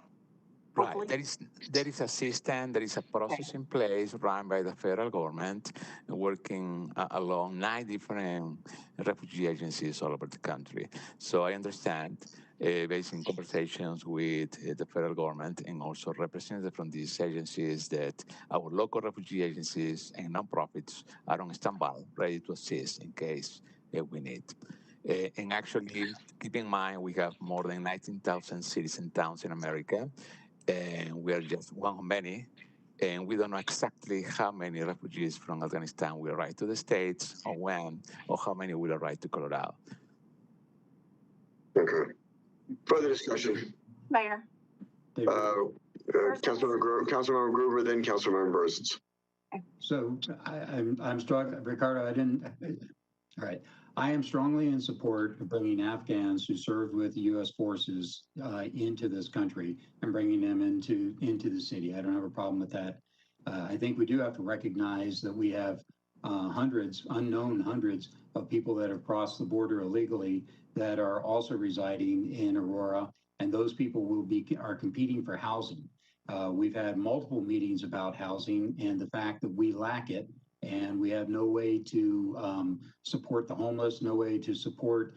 Right. There is a system, there is a process in place run by the federal government, working along 9 different refugee agencies all over the country. So I understand, based in conversations with the federal government and also representatives from these agencies, that our local refugee agencies and nonprofits are on standby, ready to assist in case we need. And actually, keep in mind, we have more than 19,000 cities and towns in America, and we are just one of many, and we don't know exactly how many refugees from Afghanistan will arrive to the States, or when, or how many will arrive to Colorado. Okay. Further discussion. Mayor. Councilmember Gruber, then Councilmember Bursons. So I'm struck, Ricardo, all right. I am strongly in support of bringing Afghans who served with the U.S. forces into this country and bringing them into the city. I don't have a problem with that. I think we do have to recognize that we have unknown hundreds of people that have crossed the border illegally that are also residing in Aurora, and those people are competing for housing. We've had multiple meetings about housing and the fact that we lack it. And we have no way to support the homeless, no way to support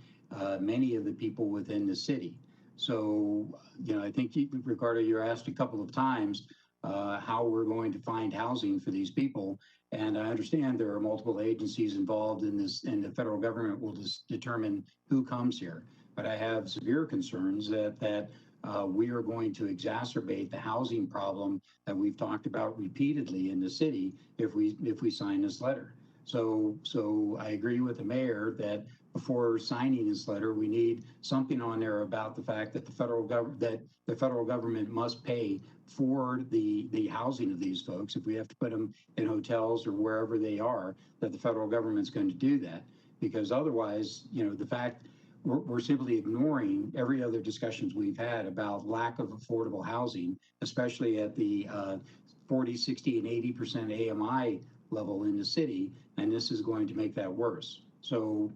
many of the people within the city. So, I think, Ricardo, you're asked a couple of times how we're going to find housing for these people. And I understand there are multiple agencies involved in this, and the federal government will just determine who comes here. But I have severe concerns that we are going to exacerbate the housing problem that we've talked about repeatedly in the city if we sign this letter. So I agree with the mayor that before signing this letter, we need something on there about the fact that the federal government must pay for the housing of these folks. If we have to put them in hotels or wherever they are, that the federal government's going to do that, because otherwise, the fact we're simply ignoring every other discussions we've had about lack of affordable housing, especially at the 40, 60, and 80% AMI level in the city, and this is going to make that worse. So,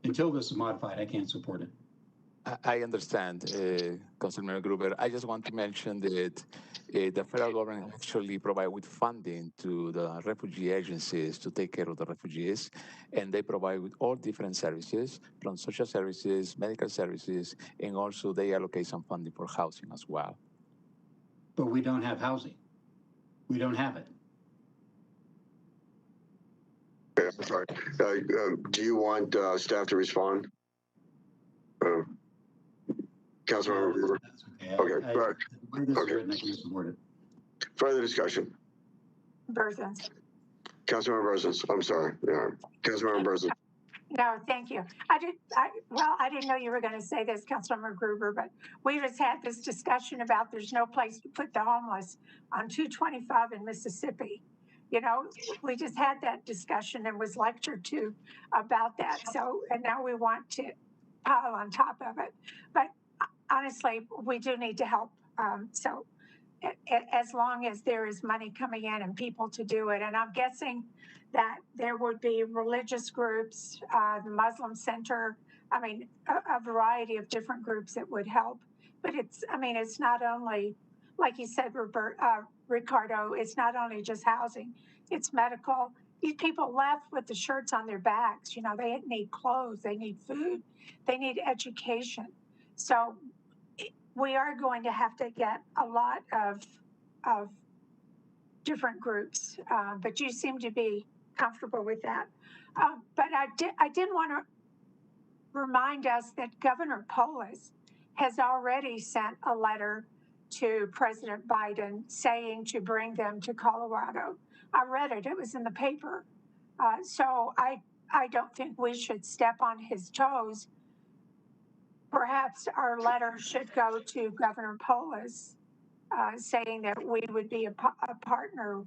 until this is modified, I can't support it. I understand, Councilmember Gruber. I just want to mention that the federal government actually provide with funding to the refugee agencies to take care of the refugees, and they provide with all different services, from social services, medical services, and also they allocate some funding for housing as well. But we don't have housing. We don't have it. Okay, I'm sorry. Do you want staff to respond? Councilmember Gruber. Okay. Okay. Further discussion. Bursons. Councilmember Bursons. I'm sorry. Yeah. Councilmember Bursons. No, thank you. I didn't know you were going to say this, Councilmember Gruber, but we just had this discussion about there's no place to put the homeless on 225 in Mississippi. We just had that discussion and was lectured to about that. So, and now we want to pile on top of it. But honestly, we do need to help. So as long as there is money coming in and people to do it, and I'm guessing that there would be religious groups, the Muslim Center, a variety of different groups that would help. But it's not only, like you said, Ricardo, it's not only just housing, it's medical. These people left with the shirts on their backs. They need clothes, they need food, they need education. So we are going to have to get a lot of different groups, but you seem to be comfortable with that. But I did want to remind us that Governor Polis has already sent a letter to President Biden saying to bring them to Colorado. I read it, it was in the paper. So I don't think we should step on his toes. Perhaps our letter should go to Governor Polis saying that we would be a partner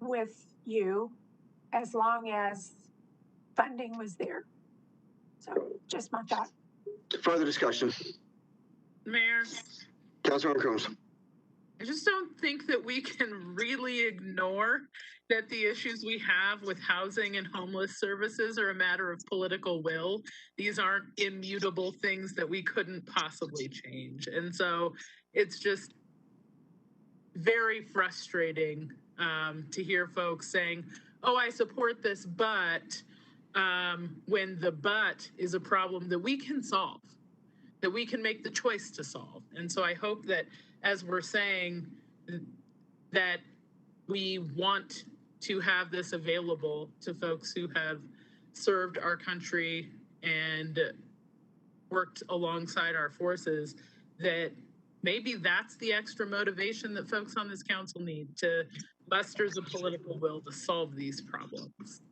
with you as long as funding was there. So just my thought. Further discussion. Mayor. Councilmember Combs. I just don't think that we can really ignore that the issues we have with housing and homeless services are a matter of political will. These aren't immutable things that we couldn't possibly change. And so it's just very frustrating to hear folks saying, oh, I support this, but when the but is a problem that we can solve, that we can make the choice to solve. And so I hope that as we're saying that we want to have this available to folks who have served our country and worked alongside our forces, that maybe that's the extra motivation that folks on this council need to muster the political will to solve these problems.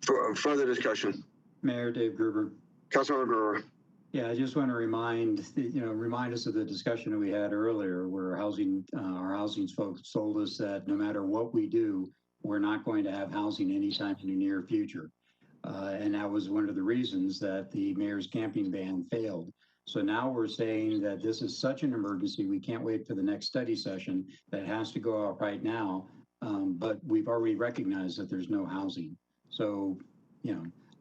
For further discussion. Mayor Dave Gruber. Councilmember Gruber. Yeah, I just want to remind us of the discussion that we had earlier where our housing folks told us that no matter what we do, we're not going to have housing anytime in the near future. And that was one of the reasons that the mayor's camping ban failed. So now we're saying that this is such an emergency, we can't wait for the next study session, that has to go out right now. But we've already recognized that there's no housing. So,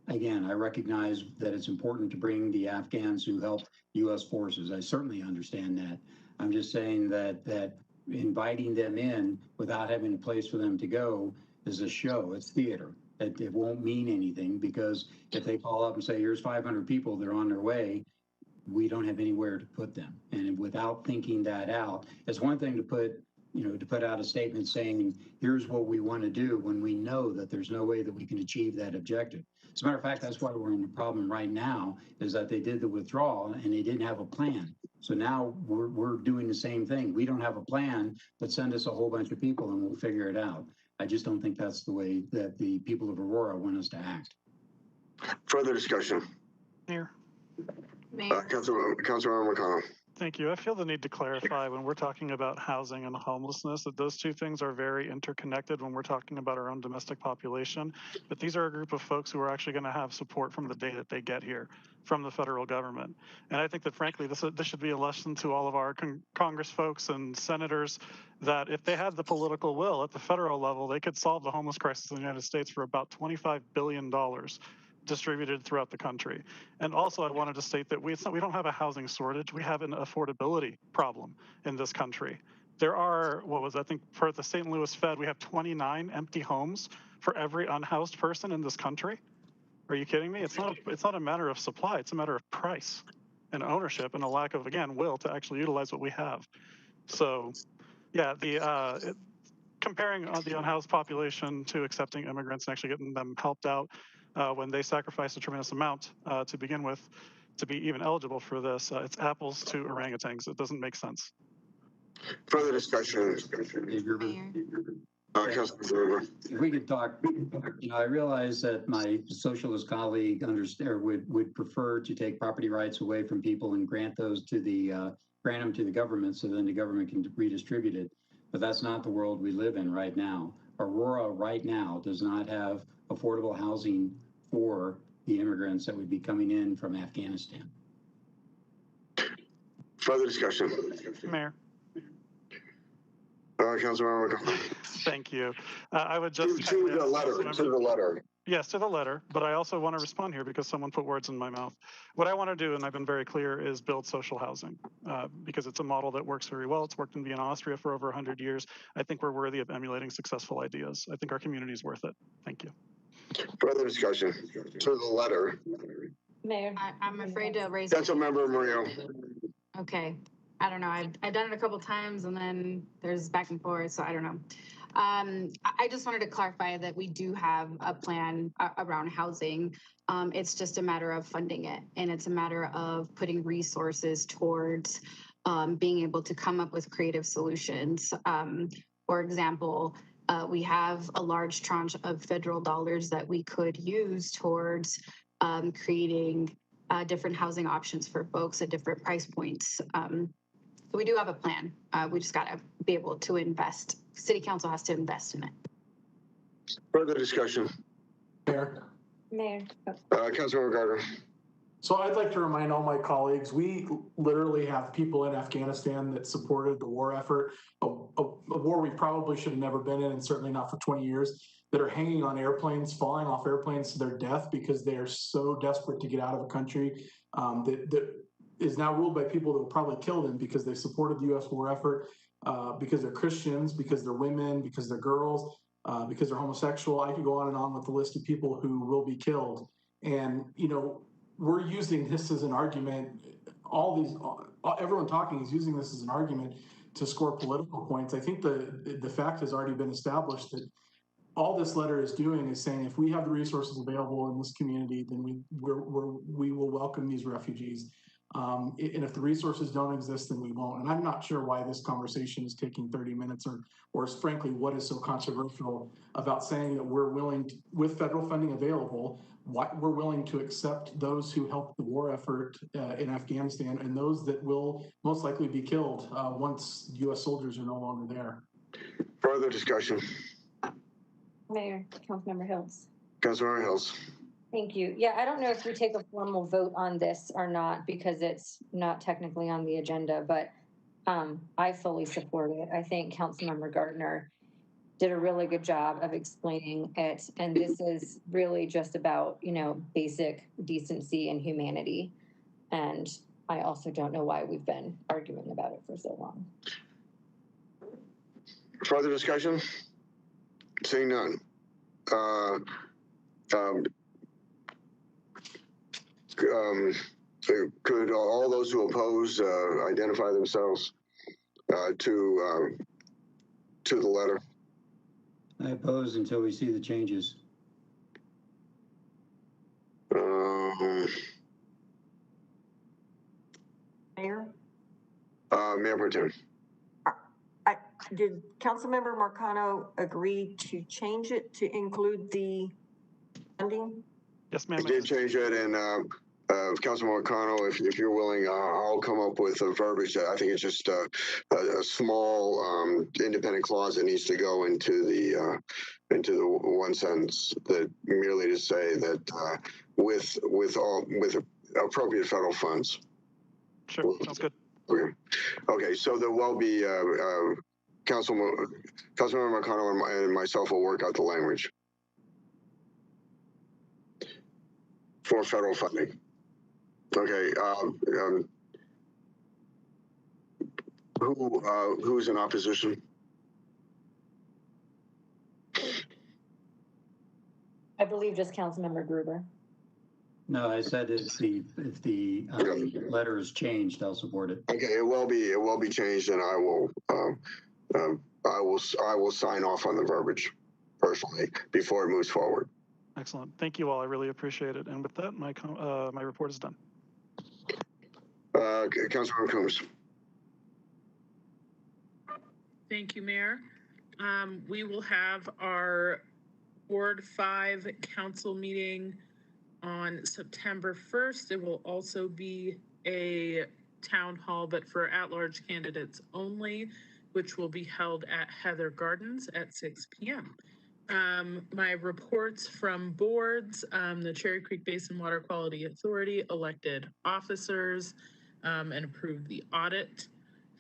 again, I recognize that it's important to bring the Afghans who helped U.S. forces. I certainly understand that. I'm just saying that inviting them in without having a place for them to go is a show. It's theater. It won't mean anything because if they call up and say, here's 500 people, they're on their way, we don't have anywhere to put them. And without thinking that out, it's one thing to put out a statement saying, here's what we want to do when we know that there's no way that we can achieve that objective. As a matter of fact, that's why we're in the problem right now, is that they did the withdrawal and they didn't have a plan. So now we're doing the same thing. We don't have a plan, but send us a whole bunch of people and we'll figure it out. I just don't think that's the way that the people of Aurora want us to act. Further discussion. Mayor. Councilmember McConnell. Thank you. I feel the need to clarify when we're talking about housing and homelessness that those two things are very interconnected when we're talking about our own domestic population. But these are a group of folks who are actually going to have support from the day that they get here from the federal government. And I think that, frankly, this should be a lesson to all of our Congress folks and senators that if they had the political will at the federal level, they could solve the homeless crisis in the United States for about $25 billion. Distributed throughout the country. And also I wanted to state that we don't have a housing shortage, we have an affordability problem in this country. There are, I think for the St. Louis Fed, we have 29 empty homes for every unhoused person in this country. Are you kidding me? It's not a matter of supply, it's a matter of price and ownership and a lack of, again, will to actually utilize what we have. So yeah, comparing the unhoused population to accepting immigrants and actually getting them helped out when they sacrifice a tremendous amount to begin with to be even eligible for this, it's apples to orangutans. It doesn't make sense. Further discussion. If we could talk, I realize that my socialist colleague would prefer to take property rights away from people and grant them to the government so then the government can redistribute it. But that's not the world we live in right now. Aurora right now does not have affordable housing for the immigrants that would be coming in from Afghanistan. Further discussion. Mayor. Councilmember McConnell. Thank you. I would just to the letter. Yes, to the letter, but I also want to respond here because someone put words in my mouth. What I want to do, and I've been very clear, is build social housing because it's a model that works very well. It's worked in Vienna, Austria for over 100 years. I think we're worthy of emulating successful ideas. I think our community is worth it. Thank you. Further discussion to the letter. Mayor, I'm afraid to raise. Councilmember Murillo. Okay. I don't know. I've done it a couple times and then there's back and forth. So I don't know. I just wanted to clarify that we do have a plan around housing. It's just a matter of funding it. And it's a matter of putting resources towards being able to come up with creative solutions. For example, we have a large tranche of federal dollars that we could use towards creating different housing options for folks at different price points. So we do have a plan. We just got to be able to invest. City Council has to invest in it. Further discussion. Mayor. Councilmember Gardner. So I'd like to remind all my colleagues, we literally have people in Afghanistan that supported the war effort, a war we probably should have never been in, and certainly not for 20 years, that are hanging on airplanes, falling off airplanes to their death because they are so desperate to get out of a country that is now ruled by people that will probably kill them because they supported the U.S. war effort, because they're Christians, because they're women, because they're girls, because they're homosexual. I could go on and on with the list of people who will be killed. And, you know, we're using this as an argument. Everyone talking is using this as an argument to score political points. I think the fact has already been established that all this letter is doing is saying if we have the resources available in this community, then we will welcome these refugees. And if the resources don't exist, then we won't. And I'm not sure why this conversation is taking 30 minutes or frankly, what is so controversial about saying that we're willing to, with federal funding available, we're willing to accept those who helped the war effort in Afghanistan and those that will most likely be killed once U.S. soldiers are no longer there. Further discussion. Mayor, Councilmember Hills. Councilmember Hills. Thank you. Yeah, I don't know if we take a formal vote on this or not because it's not technically on the agenda, but I fully support it. I think Councilmember Gardner did a really good job of explaining it. And this is really just about, you know, basic decency and humanity. And I also don't know why we've been arguing about it for so long. Further discussion? Seeing none. Could all those who oppose identify themselves to the letter? I oppose until we see the changes. Mayor? Mayor Pro Tem. Did Councilmember Marcano agree to change it to include the funding? Yes, ma'am. I did change it, and Councilman Marcano, if you're willing, I'll come up with a verbiage. I think it's just a small independent clause that needs to go into the one sentence that merely to say that with appropriate federal funds. Sure, sounds good. Okay, so there will be Councilmember Marcano and myself will work out the language for federal funding. Okay, who's in opposition? I believe just Councilmember Gruber. No, I said if the letter is changed, I'll support it. Okay, it will be changed, and I will sign off on the verbiage personally before it moves forward. Excellent. Thank you all. I really appreciate it. And with that, my report is done. Councilmember Coombs. Thank you, Mayor. We will have our Ward 5 council meeting on September 1st. It will also be a town hall, but for at-large candidates only, which will be held at Heather Gardens at 6 p.m. My reports from boards, the Cherry Creek Basin Water Quality Authority elected officers and approved the audit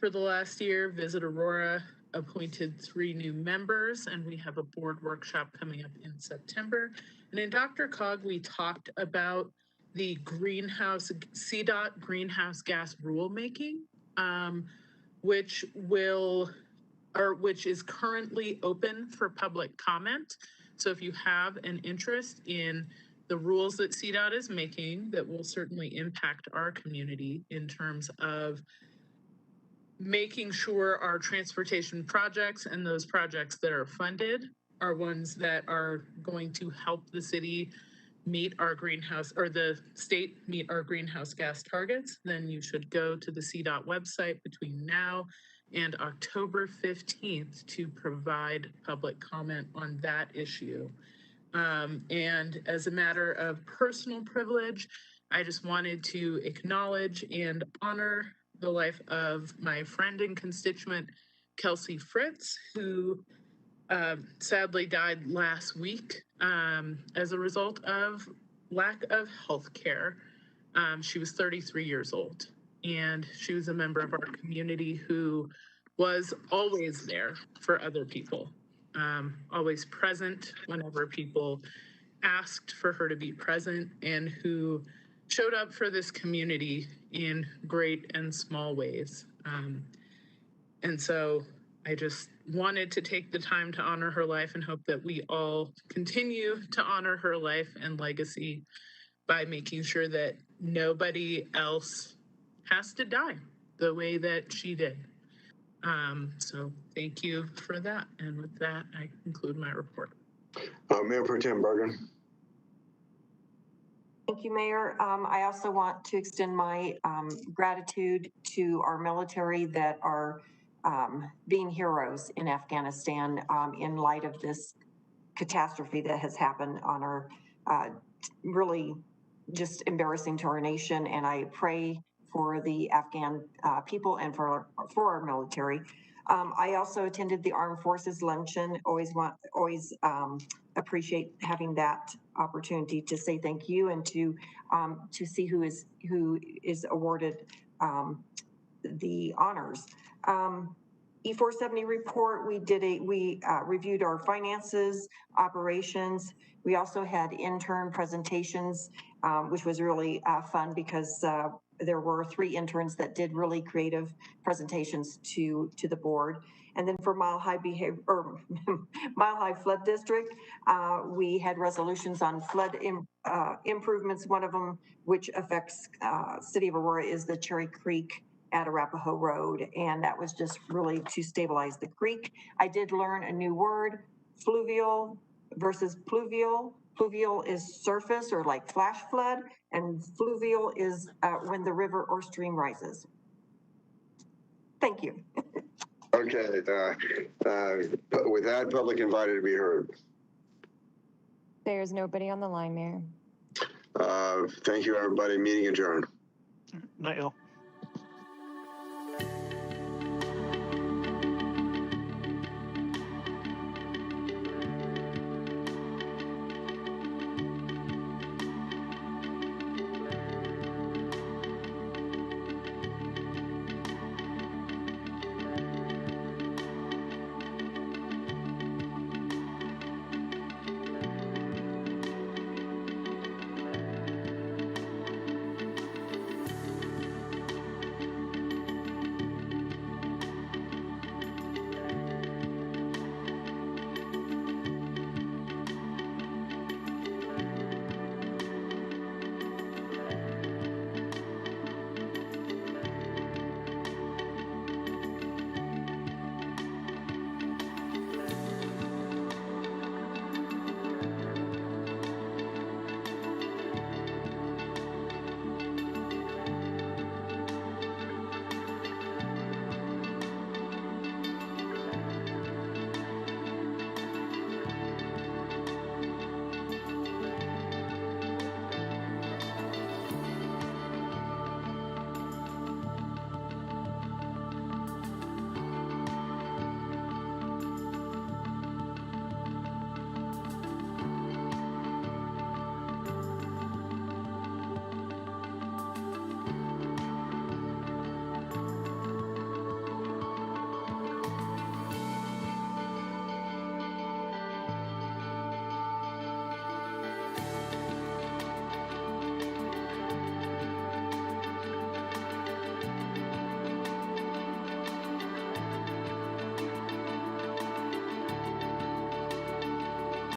for the last year. Visit Aurora appointed 3 new members, and we have a board workshop coming up in September. And in Dr. we talked about the CDOT greenhouse gas rulemaking, which is currently open for public comment. So if you have an interest in the rules that CDOT is making that will certainly impact our community in terms of making sure our transportation projects and those projects that are funded are ones that are going to help the city meet our greenhouse, or the state meet our greenhouse gas targets, then you should go to the CDOT website between now and October 15th to provide public comment on that issue. And as a matter of personal privilege, I just wanted to acknowledge and honor the life of my friend and constituent, Kelsey Fritz, who sadly died last week as a result of lack of health care. She was 33 years old, and she was a member of our community who was always there for other people, always present whenever people asked for her to be present, and who showed up for this community in great and small ways. And so I just wanted to take the time to honor her life and hope that we all continue to honor her life and legacy by making sure that nobody else has to die the way that she did. So thank you for that. And with that, I conclude my report. Mayor Pro Tem Bergen. Thank you, Mayor. I also want to extend my gratitude to our military that are being heroes in Afghanistan in light of this catastrophe that has happened on our really just embarrassing to our nation. And I pray for the Afghan people and for our military. I also attended the Armed Forces Luncheon. Always appreciate having that opportunity to say thank you and to see who is awarded the honors. E470 report, we reviewed our finances, operations. We also had intern presentations, which was really fun because there were 3 interns that did really creative presentations to the board. And then for Mile High Flood District, we had resolutions on flood improvements. One of them, which affects City of Aurora, is the Cherry Creek at Arapahoe Road, and that was just really to stabilize the creek. I did learn a new word, fluvial versus pluvial. Pluvial is surface or like flash flood, and fluvial is when the river or stream rises. Thank you. Okay, with that, public invited to be heard. There's nobody on the line, Mayor. Thank you, everybody. Meeting adjourned. Night, y'all.